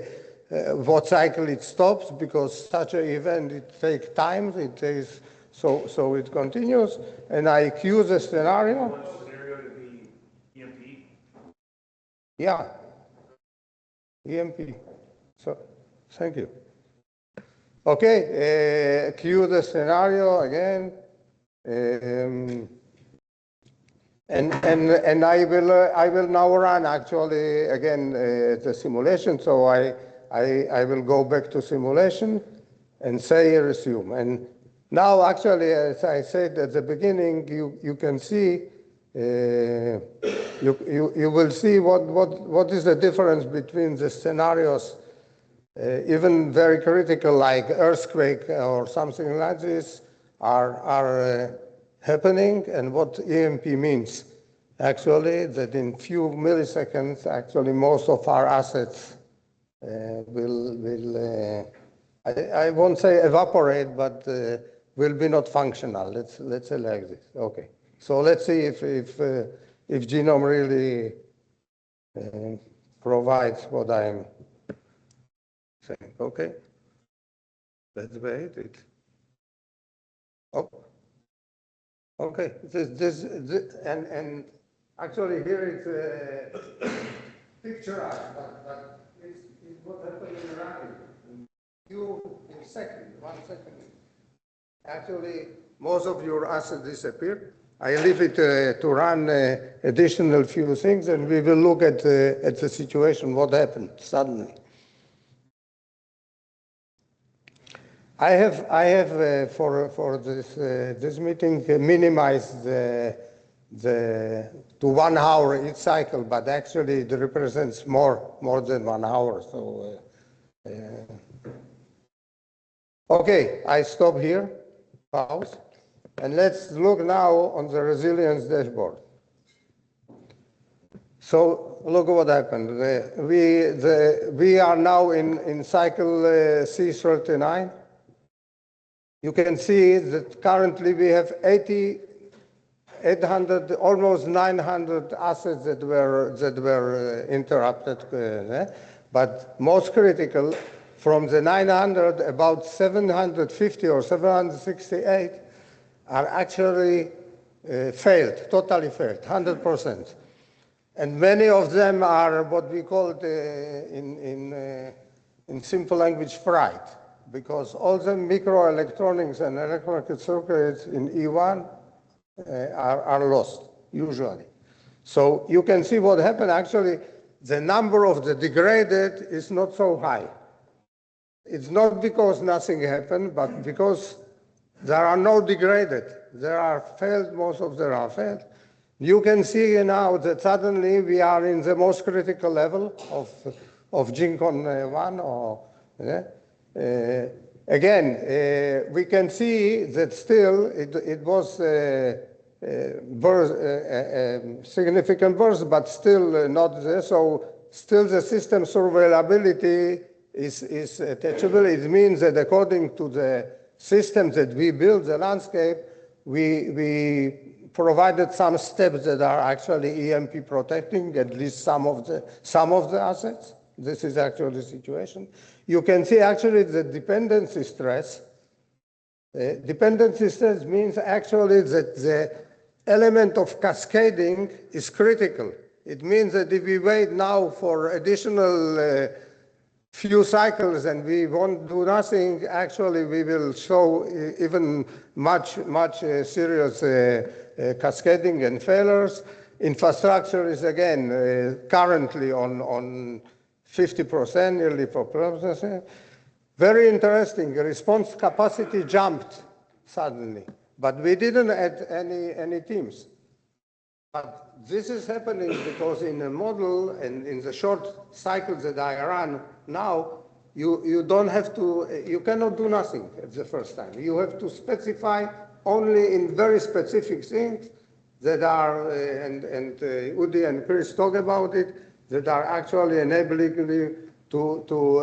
what cycle it stops, because such an event, it takes time. It takes, so it continues. And I queue the scenario. Scenario to be EMP. Yeah, EMP. So, thank you. Okay, queue the scenario again. And I will now run actually again the simulation. So I will go back to simulation and say resume. And now actually, as I said at the beginning, you can see you will see what is the difference between the scenarios, even very critical like earthquake or something like this are happening, and what EMP means. Actually, that in few milliseconds, actually most of our assets will I won't say evaporate, but will be not functional. Let's say like this. Okay. So let's see if genome really provides what I'm saying. Okay. Let's wait it. Oh. Okay. This and actually here it's picturized, but it's what happened in running. In second, 1 second. Actually, most of your assets disappear. I leave it to run additional few things, and we will look at the situation, what happened suddenly. I have for this meeting minimized the to 1 hour each cycle, but actually it represents more than 1 hour. So okay, I stop here, pause, and let's look now on the resilience dashboard. So look what happened. We are now in cycle C39. You can see that currently we have 800, almost 900 assets that were interrupted. But most critical, from the 900, about 750 or 768 are actually failed, totally failed, 100%. And many of them are what we call in simple language fried, because all the microelectronics and electronic circuits in E1 are lost, usually. So you can see what happened. Actually, the number of the degraded is not so high. It's not because nothing happened, but because there are no degraded. There are failed, most of them are failed. You can see now that suddenly we are in the most critical level of GINCON 1. Again, we can see that still it was significant burst, but still not there. So still the system survivability is attachable. It means that according to the system that we build, the landscape, we provided some steps that are actually EMP protecting at least some of the assets. This is actually the situation. You can see actually the dependency stress. Dependency stress means actually that the element of cascading is critical. It means that if we wait now for additional few cycles and we won't do nothing, actually we will show even much serious cascading and failures. Infrastructure is again currently on 50%, nearly 4%. Very interesting. Response capacity jumped suddenly, but we didn't add any teams. But this is happening because in a model and in the short cycles that I run now, you don't have to, you cannot do nothing at the first time. You have to specify only in very specific things that are, and Udi and Chris talk about it, that are actually enabling to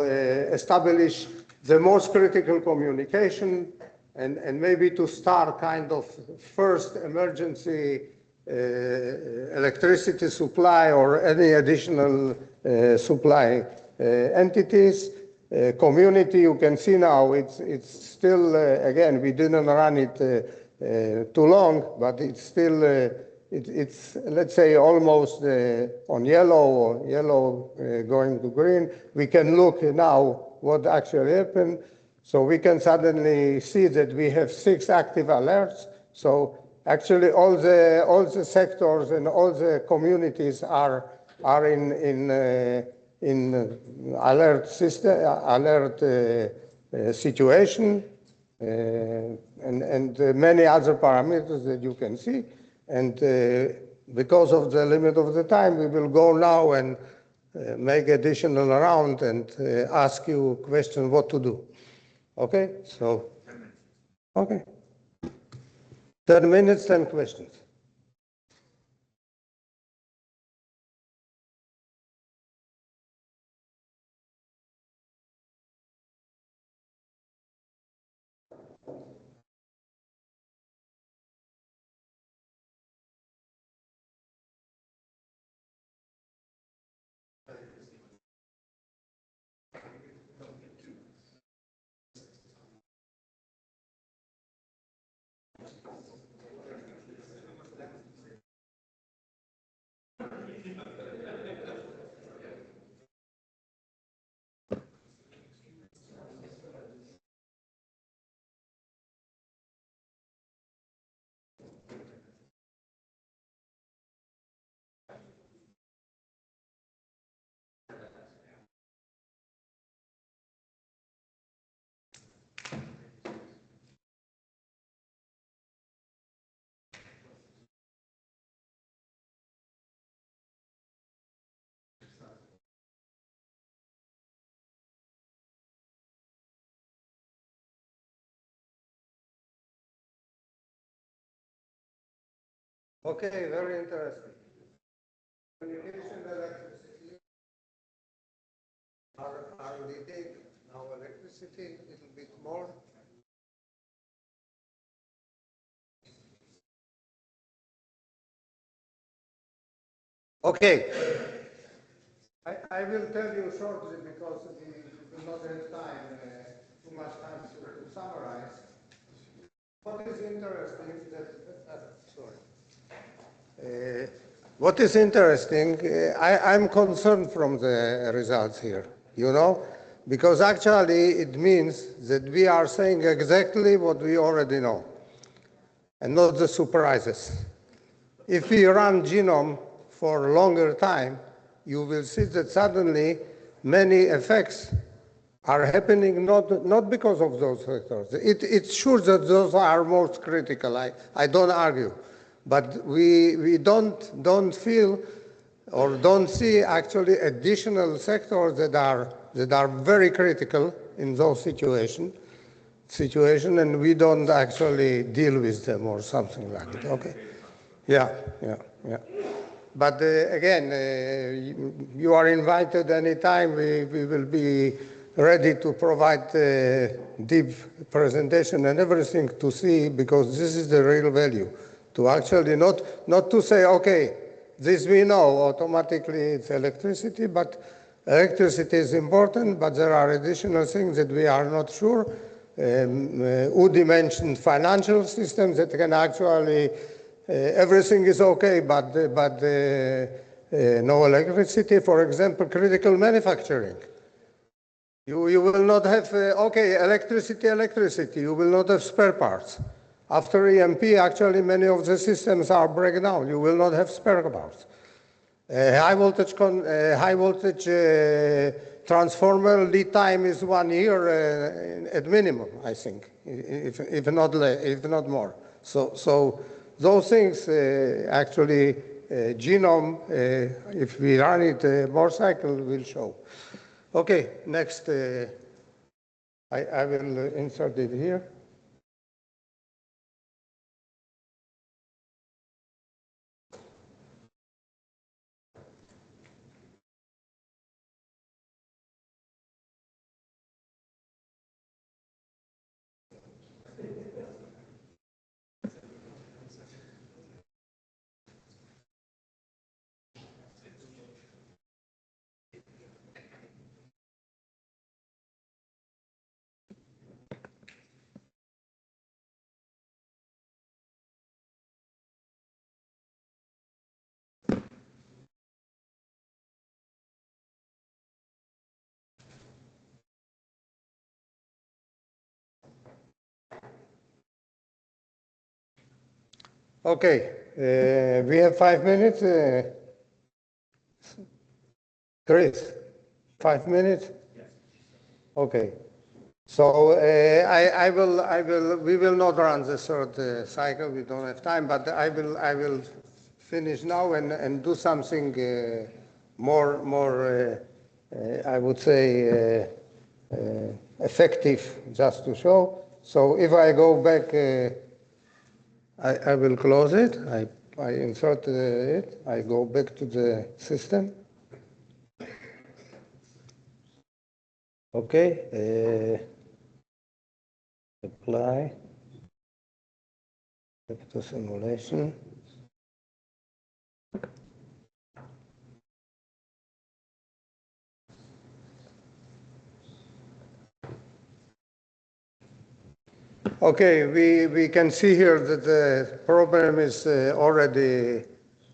establish the most critical communication and maybe to start kind of first emergency electricity supply or any additional supply entities. Community, you can see now, it's still, again, we didn't run it too long, but it's still, it's, let's say, almost on yellow or yellow going to green. We can look now what actually happened. So we can suddenly see that we have 6 active alerts. So actually all the sectors and all the communities are in alert system, alert situation, and many other parameters that you can see. And because of the limit of the time, we will go now and make additional round and ask you question what to do. Okay, so, okay. 10 minutes, 10 questions. Okay, very interesting. Communication electricity are leading now electricity a little bit more. Okay. I will tell you shortly because we will not have time, too much time to summarize. What is interesting what is interesting, I'm concerned from the results here, you know, because actually it means that we are saying exactly what we already know and not the surprises. If we run genome for a longer time, you will see that suddenly many effects are happening not because of those factors. It's sure that those are most critical. I don't argue. But we don't feel or don't see actually additional sectors that are very critical in those situations, and we don't actually deal with them or something like that. Okay. Yeah. But again, you are invited anytime. We will be ready to provide deep presentation and everything to see, because this is the real value. To actually not to say, okay, this we know, automatically it's electricity, but electricity is important, but there are additional things that we are not sure. Udi mentioned financial systems that can actually, everything is okay, but no electricity. For example, critical manufacturing. You will not have, okay, electricity, you will not have spare parts. After EMP, actually, many of the systems are breakdown. You will not have spare parts. High voltage transformer lead time is 1 year at minimum, I think, if not more. So those things actually genome, if we run it more cycle, will show. Okay, next, I will insert it here. Okay, we have 5 minutes. Chris, 5 minutes? Yes. Okay. So we will not run the third cycle. We don't have time, but I will finish now and do something more, I would say, effective, just to show. So if I go back, I will close it. I insert it. I go back to the system. Okay. Apply. Back to simulation. Okay, we can see here that the problem is already,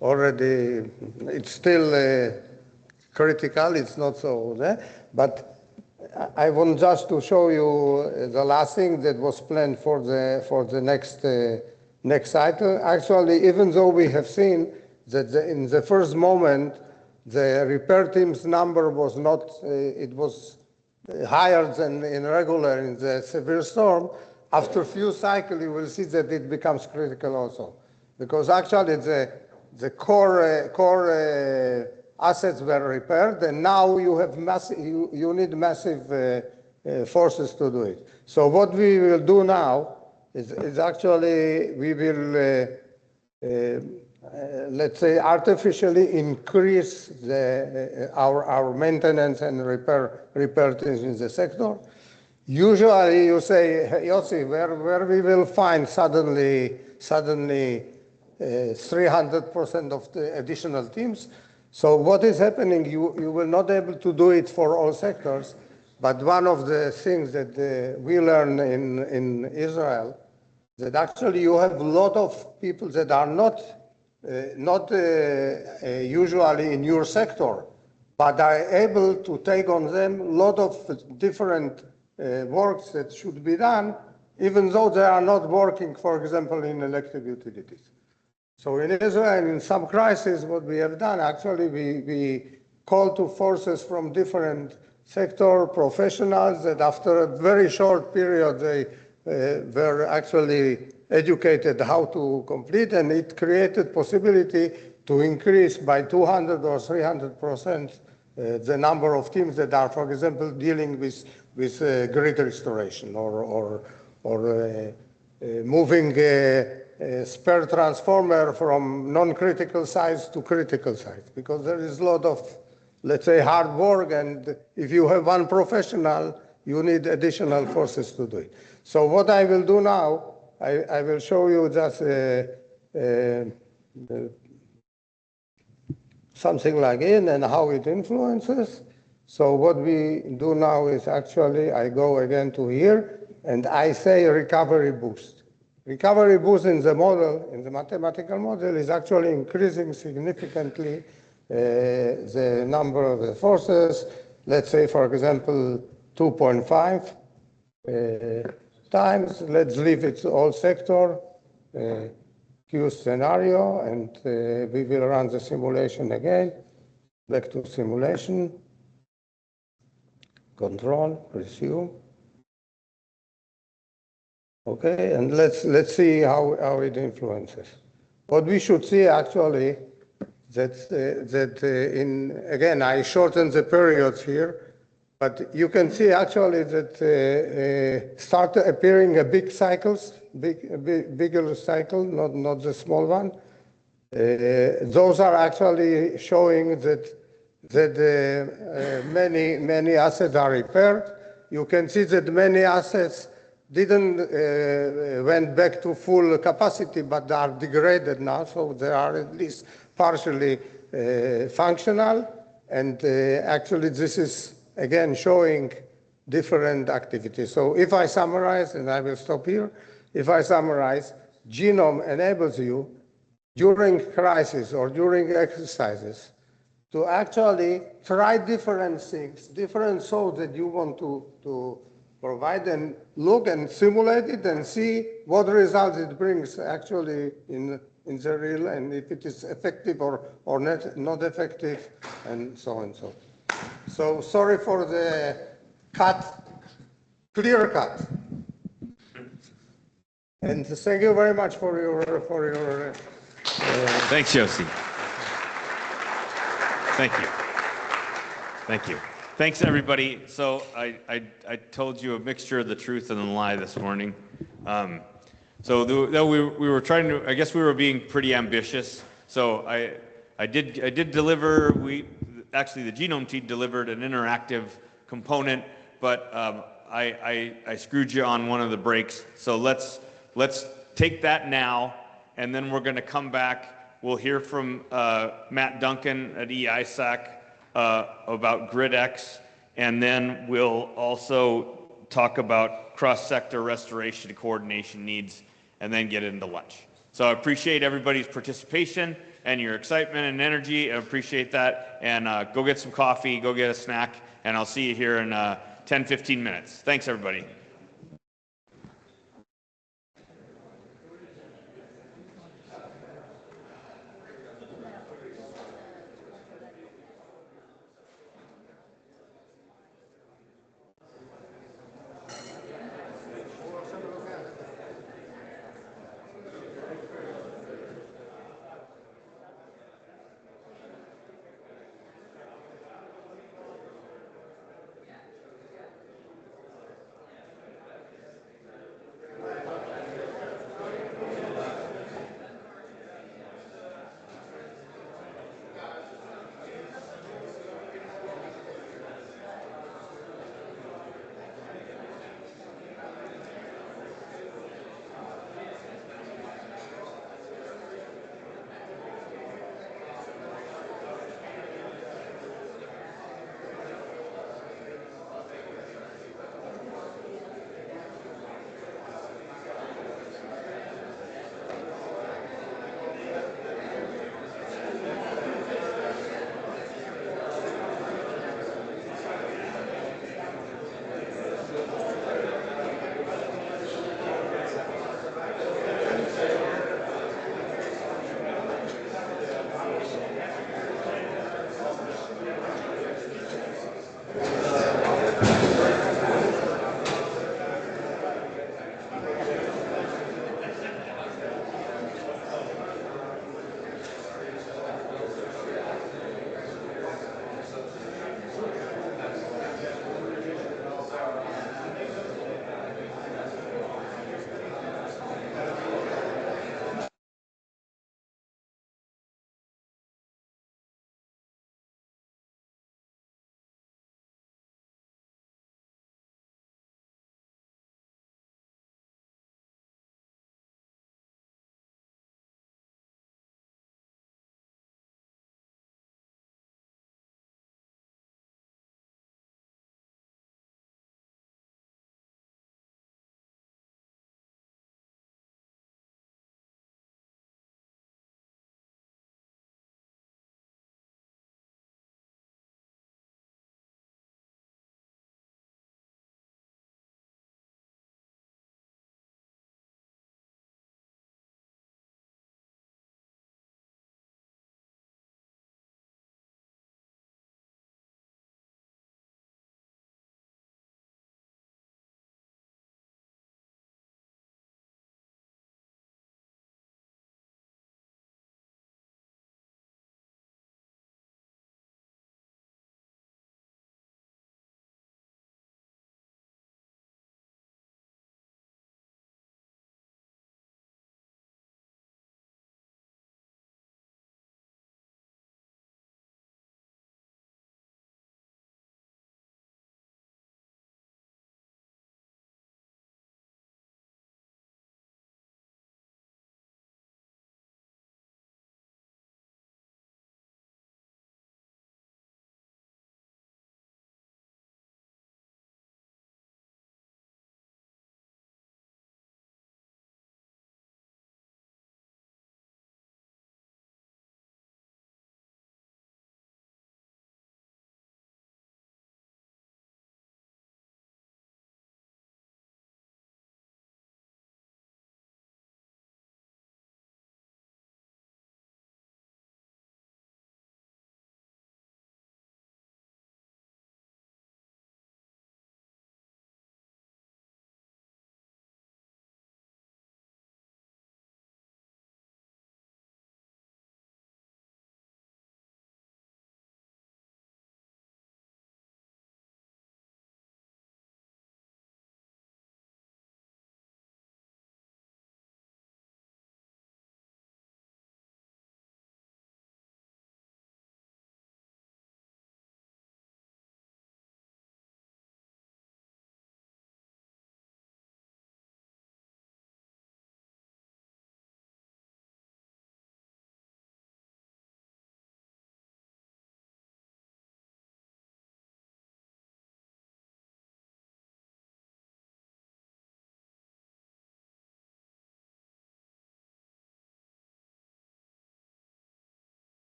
it's still critical, it's not so there, but I want just to show you the last thing that was planned for the next cycle. Actually, even though we have seen that in the first moment, the repair team's number was not, it was higher than in regular in the severe storm, after a few cycles, you will see that it becomes critical also. Because actually the core assets were repaired, and now you have you need massive forces to do it. So what we will do now is actually we will, let's say, artificially increase our maintenance and repair teams in the sector. Usually you say, Yossi, where we will find suddenly 300% of the additional teams. So what is happening, you will not be able to do it for all sectors, but one of the things that we learn in Israel, that actually you have a lot of people that are not usually in your sector, but are able to take on them a lot of different works that should be done, even though they are not working, for example, in electric utilities. So in Israel, in some crises, what we have done, actually, we call to forces from different sector professionals that after a very short period, they were actually educated how to complete, and it created possibility to increase by 200 or 300% the number of teams that are, for example, dealing with grid restoration or moving a spare transformer from non-critical sites to critical sites, because there is a lot of, let's say, hard work, and if you have one professional, you need additional forces to do it. So what I will do now, I will show you just something like it and how it influences. So what we do now is actually, I go again to here, and I say recovery boost. Recovery boost in the model, in the mathematical model, is actually increasing significantly the number of the forces. Let's say, for example, 2.5 times. Let's leave it all sector, Q scenario, and we will run the simulation again. Back to simulation. Control, resume. Okay, and let's see how it influences. What we should see actually that in, again, I shortened the periods here, but you can see actually that start appearing a big cycles, bigger cycle, not the small one. Those are actually showing that many assets are repaired. You can see that many assets didn't went back to full capacity, but are degraded now, so they are at least partially functional. And actually, this is again showing different activities. So if I summarize, and I will stop here, if I summarize, genome enables you during crisis or during exercises to actually try different things, different souls that you want to provide, and look and simulate it and see what results it brings actually in in the real, and if it is effective or not effective, and so on and so. So sorry for the clear cut. And thank you very much for your Thanks, Yossi. Thank you. Thank you. Thanks, everybody. So I told you a mixture of the truth and the lie this morning. So we were trying to, I guess we were being pretty ambitious. So I did deliver, actually the genome team delivered an interactive component, but I screwed you on one of the breaks. So let's take that now, and then we're going to come back. We'll hear from Matt Duncan at EIS about GridX, and then we'll also talk about cross-sector restoration coordination needs, and then get into lunch. So I appreciate everybody's participation and your excitement and energy. I appreciate that. And go get some coffee, go get a snack, and I'll see you here in 10, 15 minutes. Thanks, everybody.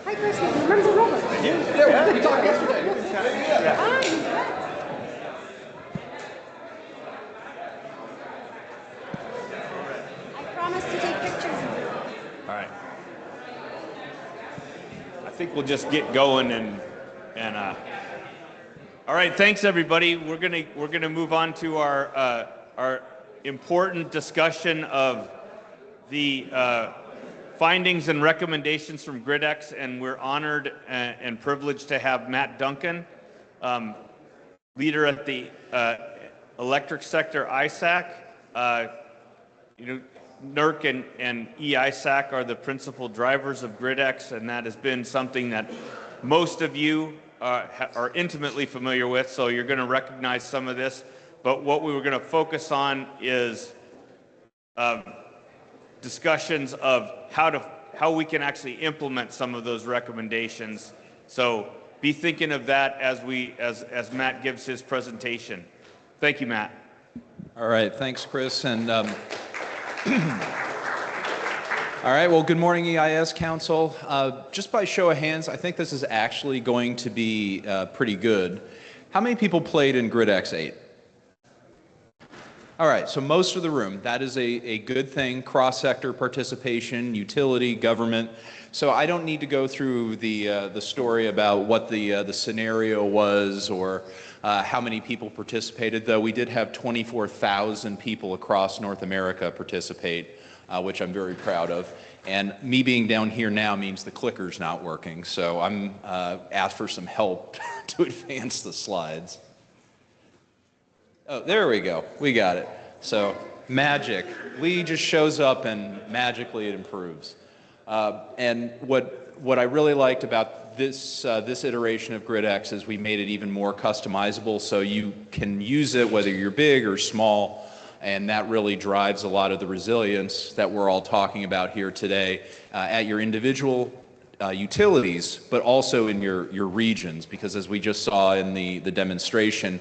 Hi, Chris. Remember Robert? Yeah, we talked yesterday. I promise to take pictures. All right. I think we'll just get going and all right, thanks everybody. We're gonna move on to our important discussion of the findings and recommendations from GridX, and we're honored and privileged to have Matt Duncan, leader at the electric sector ISAC. NERC and EISAC are the principal drivers of GridX, and that has been something that most of you are intimately familiar with, so you're going to recognize some of this. But what we were going to focus on is discussions of how we can actually implement some of those recommendations. So be thinking of that as Matt gives his presentation. Thank you, Matt. All right, thanks, Chris. And all right, well, good morning, EIS Council. Just by show of hands, I think this is actually going to be pretty good. How many people played in GridX 8? All right, so most of the room. That is a good thing, cross-sector participation, utility, government. So I don't need to go through the story about what the scenario was or how many people participated, though we did have 24,000 people across North America participate, which I'm very proud of. And me being down here now means the clicker's not working, so I'm asked for some help to advance the slides. Oh, there we go. We got it. So magic. Lee just shows up and magically it improves. And what I really liked about this iteration of GridX is we made it even more customizable, so you can use it whether you're big or small. And that really drives a lot of the resilience that we're all talking about here today at your individual utilities, but also in your regions, because as we just saw in the demonstration,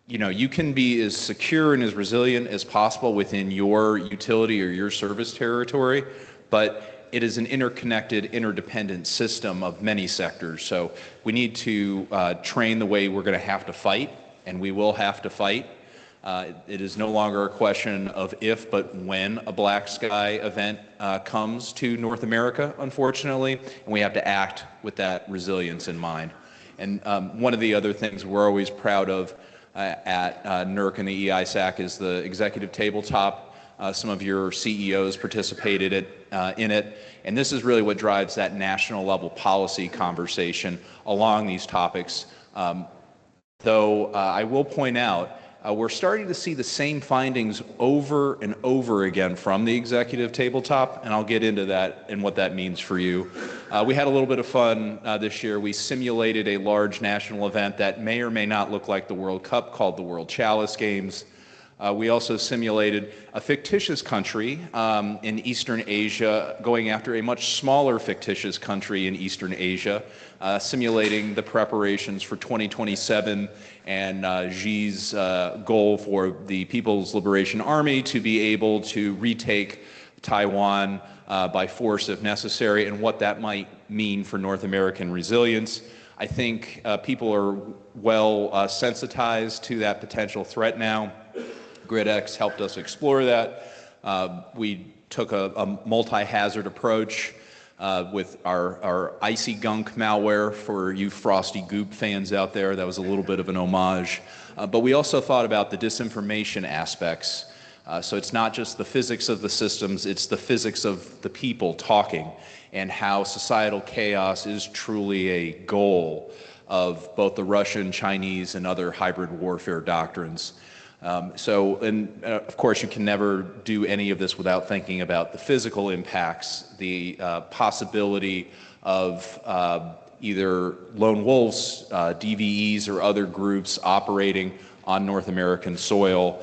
you can be as secure and as resilient as possible within your utility or your service territory, but it is an interconnected, interdependent system of many sectors. So we need to train the way we're going to have to fight, and we will have to fight. It is no longer a question of if, but when a black sky event comes to North America, unfortunately, and we have to act with that resilience in mind. And one of the other things we're always proud of at NERC and the EISAC is the executive tabletop. Some of your CEOs participated in it, and this is really what drives that national level policy conversation along these topics. Though I will point out, we're starting to see the same findings over and over again from the executive tabletop, and I'll get into that and what that means for you. We had a little bit of fun this year. We simulated a large national event that may or may not look like the World Cup, called the World Chalice Games. We also simulated a fictitious country in Eastern Asia going after a much smaller fictitious country in Eastern Asia, simulating the preparations for 2027 and Xi's goal for the People's Liberation Army to be able to retake Taiwan by force if necessary, and what that might mean for North American resilience. I think people are well sensitized to that potential threat now. GridX helped us explore that. We took a multi-hazard approach with our Icy Gunk malware for you Frosty Goop fans out there. That was a little bit of an homage. But we also thought about the disinformation aspects. So it's not just the physics of the systems, it's the physics of the people talking, and how societal chaos is truly a goal of both the Russian, Chinese, and other hybrid warfare doctrines. Of course, you can never do any of this without thinking about the physical impacts, the possibility of either lone wolves, DVEs, or other groups operating on North American soil.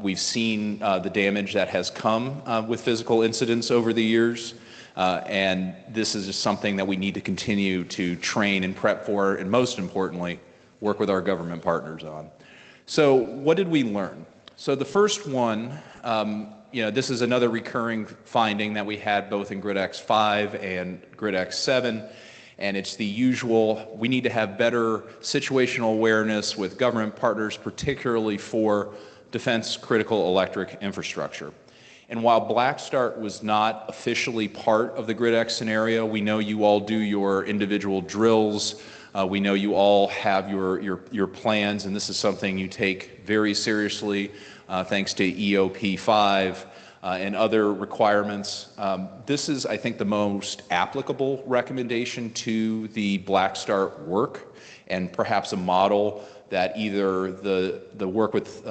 We've seen the damage that has come with physical incidents over the years, and this is just something that we need to continue to train and prep for, and most importantly, work with our government partners on. So what did we learn? So the first one This is another recurring finding that we had both in Grid X5 and Grid X7, and it's the usual, we need to have better situational awareness with government partners, particularly for defense critical electric infrastructure. And while Black Start was not officially part of the Grid X scenario, we know you all do your individual drills. We know you all have your plans, and this is something you take very seriously thanks to EOP5 and other requirements. This is, I think, the most applicable recommendation to the Black Start work, and perhaps a model that either the work with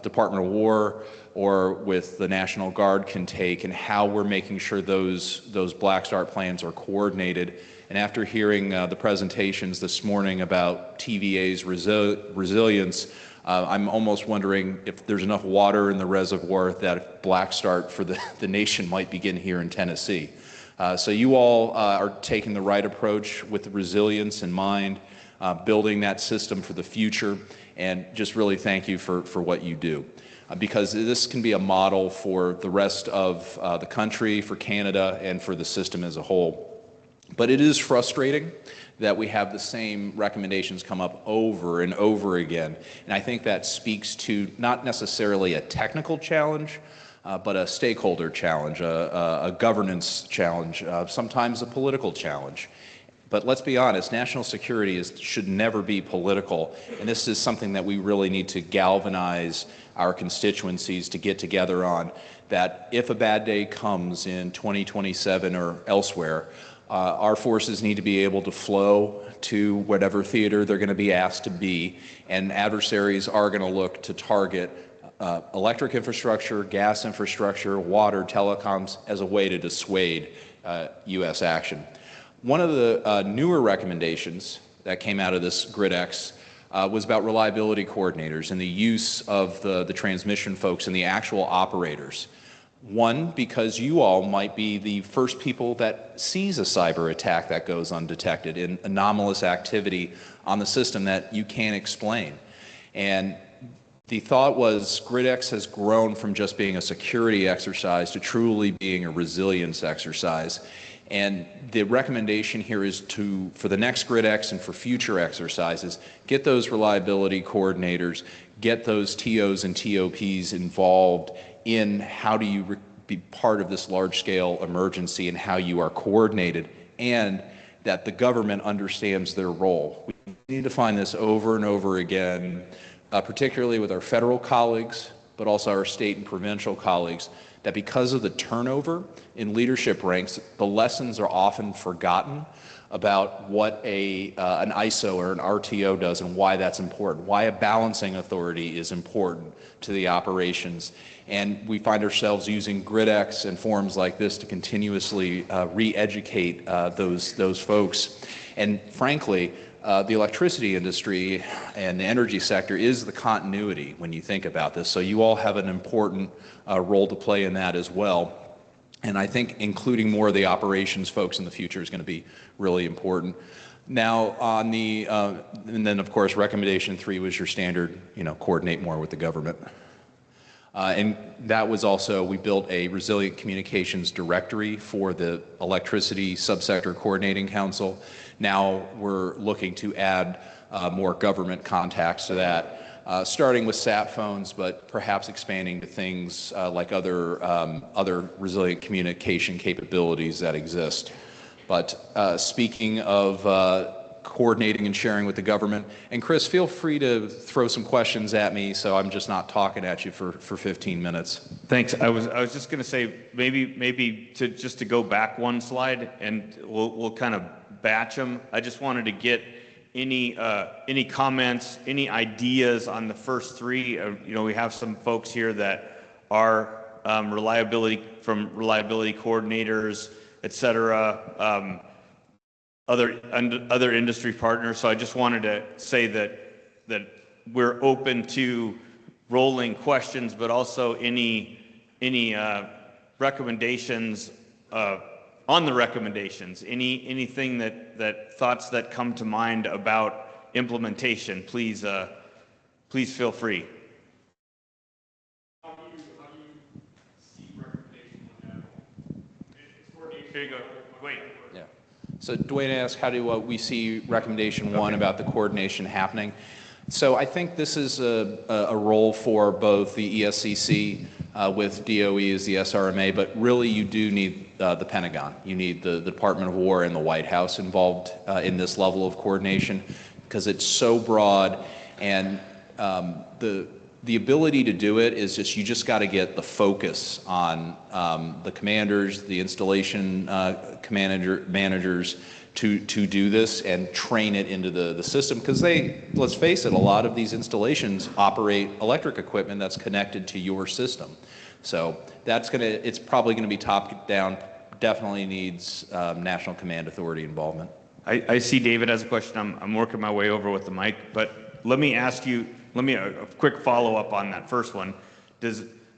Department of War or with the National Guard can take, and how we're making sure those Black Start plans are coordinated. And after hearing the presentations this morning about TVA's resilience, I'm almost wondering if there's enough water in the reservoir that Black Start for the nation might begin here in Tennessee. So you all are taking the right approach with the resilience in mind, building that system for the future, and just really thank you for what you do. Because this can be a model for the rest of the country, for Canada, and for the system as a whole. But it is frustrating that we have the same recommendations come up over and over again. And I think that speaks to not necessarily a technical challenge, but a stakeholder challenge, a governance challenge, sometimes a political challenge. But let's be honest, national security should never be political, and this is something that we really need to galvanize our constituencies to get together on, that if a bad day comes in 2027 or elsewhere, our forces need to be able to flow to whatever theater they're going to be asked to be, and adversaries are going to look to target electric infrastructure, gas infrastructure, water, telecoms as a way to dissuade U.S. action. One of the newer recommendations that came out of this Grid X was about reliability coordinators and the use of the transmission folks and the actual operators. One, because you all might be the first people that sees a cyber attack that goes undetected, in anomalous activity on the system that you can't explain. And the thought was Grid X has grown from just being a security exercise to truly being a resilience exercise. And the recommendation here is for the next Grid X and for future exercises, get those reliability coordinators, get those TOs and TOPs involved in how do you be part of this large-scale emergency and how you are coordinated, and that the government understands their role. We need to find this over and over again, particularly with our federal colleagues, but also our state and provincial colleagues, that because of the turnover in leadership ranks, the lessons are often forgotten about what an ISO or an RTO does and why that's important, why a balancing authority is important to the operations. And we find ourselves using Grid X and forums like this to continuously re-educate those folks. And frankly, the electricity industry and the energy sector is the continuity when you think about this. So you all have an important role to play in that as well. And I think including more of the operations folks in the future is going to be really important. Now, on the, and then of course, recommendation 3 was your standard, coordinate more with the government. And that was also, we built a resilient communications directory for the Electricity Subsector Coordinating Council. Now we're looking to add more government contacts to that. Starting with sat phones, but perhaps expanding to things like other resilient communication capabilities that exist. But speaking of coordinating and sharing with the government, and Chris, feel free to throw some questions at me, so I'm just not talking at you for 15 minutes. Thanks. I was just going to say maybe to go back one slide, and we'll kind of batch them. I just wanted to get any comments, any ideas on the first 3. We have some folks here that are reliability coordinators, et cetera, other industry partners. So I just wanted to say that we're open to rolling questions, but also any recommendations on the recommendations, anything that thoughts that come to mind about implementation, please feel free. Here you go. Wait. Yeah. So Dwayne asked, how do we see recommendation one about the coordination happening? So I think this is a role for both the ESCC with DOE as the SRMA, but really you do need the Pentagon. You need the Department of War and the White House involved in this level of coordination because it's so broad, and the ability to do it is just, you just got to get the focus on the commanders, the installation managers to do this and train it into the system, because let's face it, a lot of these installations operate electric equipment that's connected to your system. So it's probably gonna be top down, definitely needs National Command Authority involvement. I see David has a question. I'm working my way over with the mic, but let me ask you, a quick follow-up on that first one.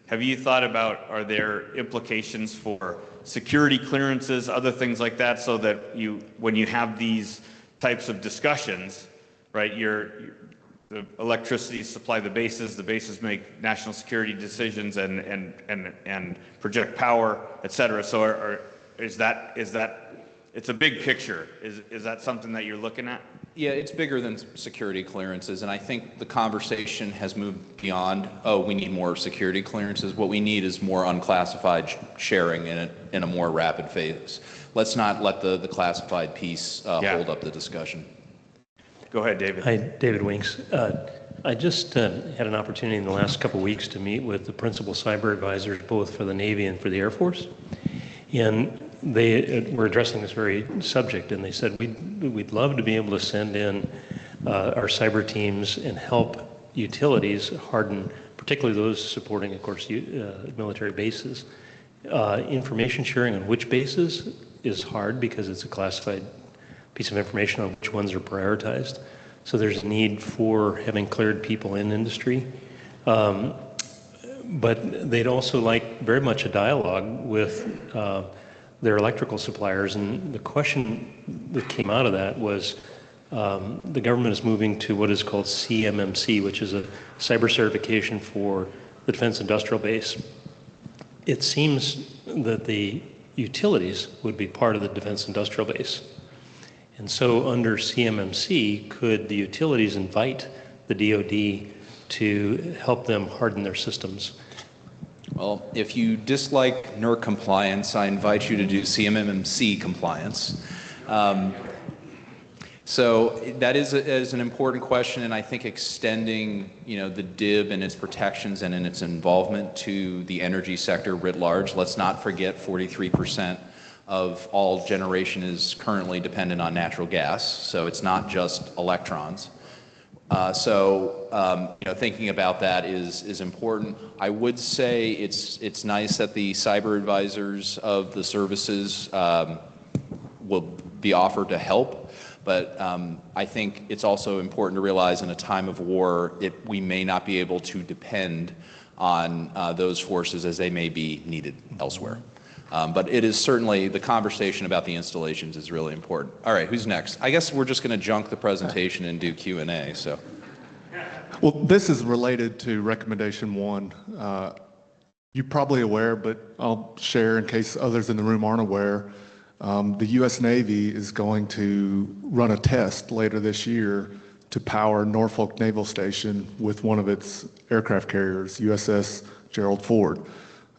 Have you thought about, are there implications for security clearances, other things like that, so that when you have these types of discussions, right, the electricity supply the bases make national security decisions and project power, et cetera. So is that, it's a big picture. Is that something that you're looking at? Yeah, it's bigger than security clearances, and I think the conversation has moved beyond, oh, we need more security clearances. What we need is more unclassified sharing in a more rapid phase. Let's not let the classified piece hold up the discussion. Go ahead, David. Hi, David Winks. I just had an opportunity in the last couple of weeks to meet with the principal cyber advisors, both for the Navy and for the Air Force. And they were addressing this very subject, and they said, we'd love to be able to send in our cyber teams and help utilities harden, particularly those supporting, of course, military bases. Information sharing on which bases is hard because it's a classified piece of information on which ones are prioritized. So there's a need for having cleared people in industry. But they'd also like very much a dialogue with their electrical suppliers. And the question that came out of that was the government is moving to what is called CMMC, which is a cyber certification for the defense industrial base. It seems that the utilities would be part of the defense industrial base. And so under CMMC, could the utilities invite the DoD to help them harden their systems? Well, if you dislike NERC compliance, I invite you to do CMMC compliance. So that is an important question, and I think extending, the DIB and its protections and in its involvement to the energy sector writ large. Let's not forget 43% of all generation is currently dependent on natural gas, so it's not just electrons. Thinking about that is important. I would say it's nice that the cyber advisors of the services will be offered to help, but I think it's also important to realize in a time of war, we may not be able to depend on those forces as they may be needed elsewhere. But it is certainly, the conversation about the installations is really important. All right, who's next? I guess we're just going to junk the presentation and do Q&A. So. Well, this is related to recommendation one. You're probably aware, but I'll share in case others in the room aren't aware. The U.S. Navy is going to run a test later this year to power Norfolk Naval Station with one of its aircraft carriers, USS Gerald Ford.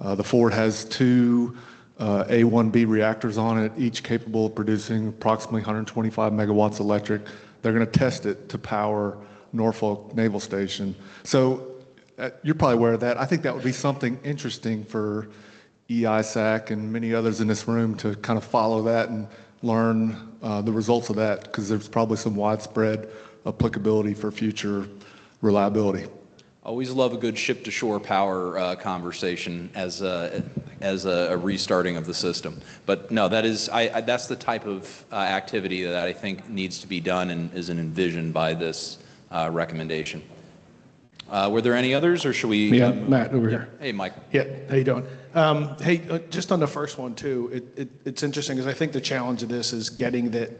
The Ford has two A1B reactors on it, each capable of producing approximately 125 megawatts electric. They're going to test it to power Norfolk Naval Station. So you're probably aware of that. I think that would be something interesting for EISAC and many others in this room to kind of follow that and learn the results of that, because there's probably some widespread applicability for future reliability. Always love a good ship-to-shore power conversation as a restarting of the system. But no, that's the type of activity that I think needs to be done and is envisioned by this recommendation. Were there any others, or should we? Yeah, Matt over here. Hey, Mike. Yeah, how you doing? Hey, just on the first one too, it's interesting because I think the challenge of this is getting that,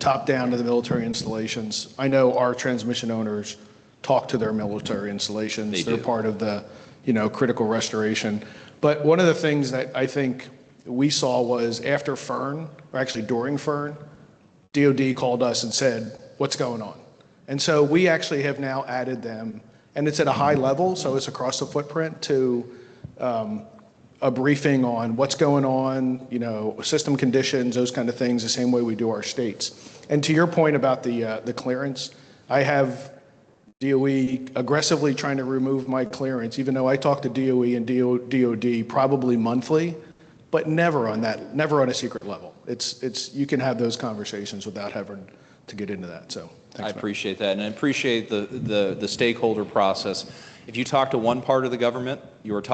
top down to the military installations. I know our transmission owners talk to their military installations. They're part of the, critical restoration. But one of the things that I think we saw was after Fern, or actually during Fern, DOD called us and said, what's going on? And so we actually have now added them, and it's at a high level, so it's across the footprint, to a briefing on what's going on, you know, system conditions, those kind of things, the same way we do our states. And to your point about the clearance, I have DOE aggressively trying to remove my clearance, even though I talk to DOE and DOD probably monthly, but never on a secret level. You can have those conversations without having to get into that. So thanks, I appreciate that, and I appreciate the stakeholder process. If you talk to one part of the government, you are talking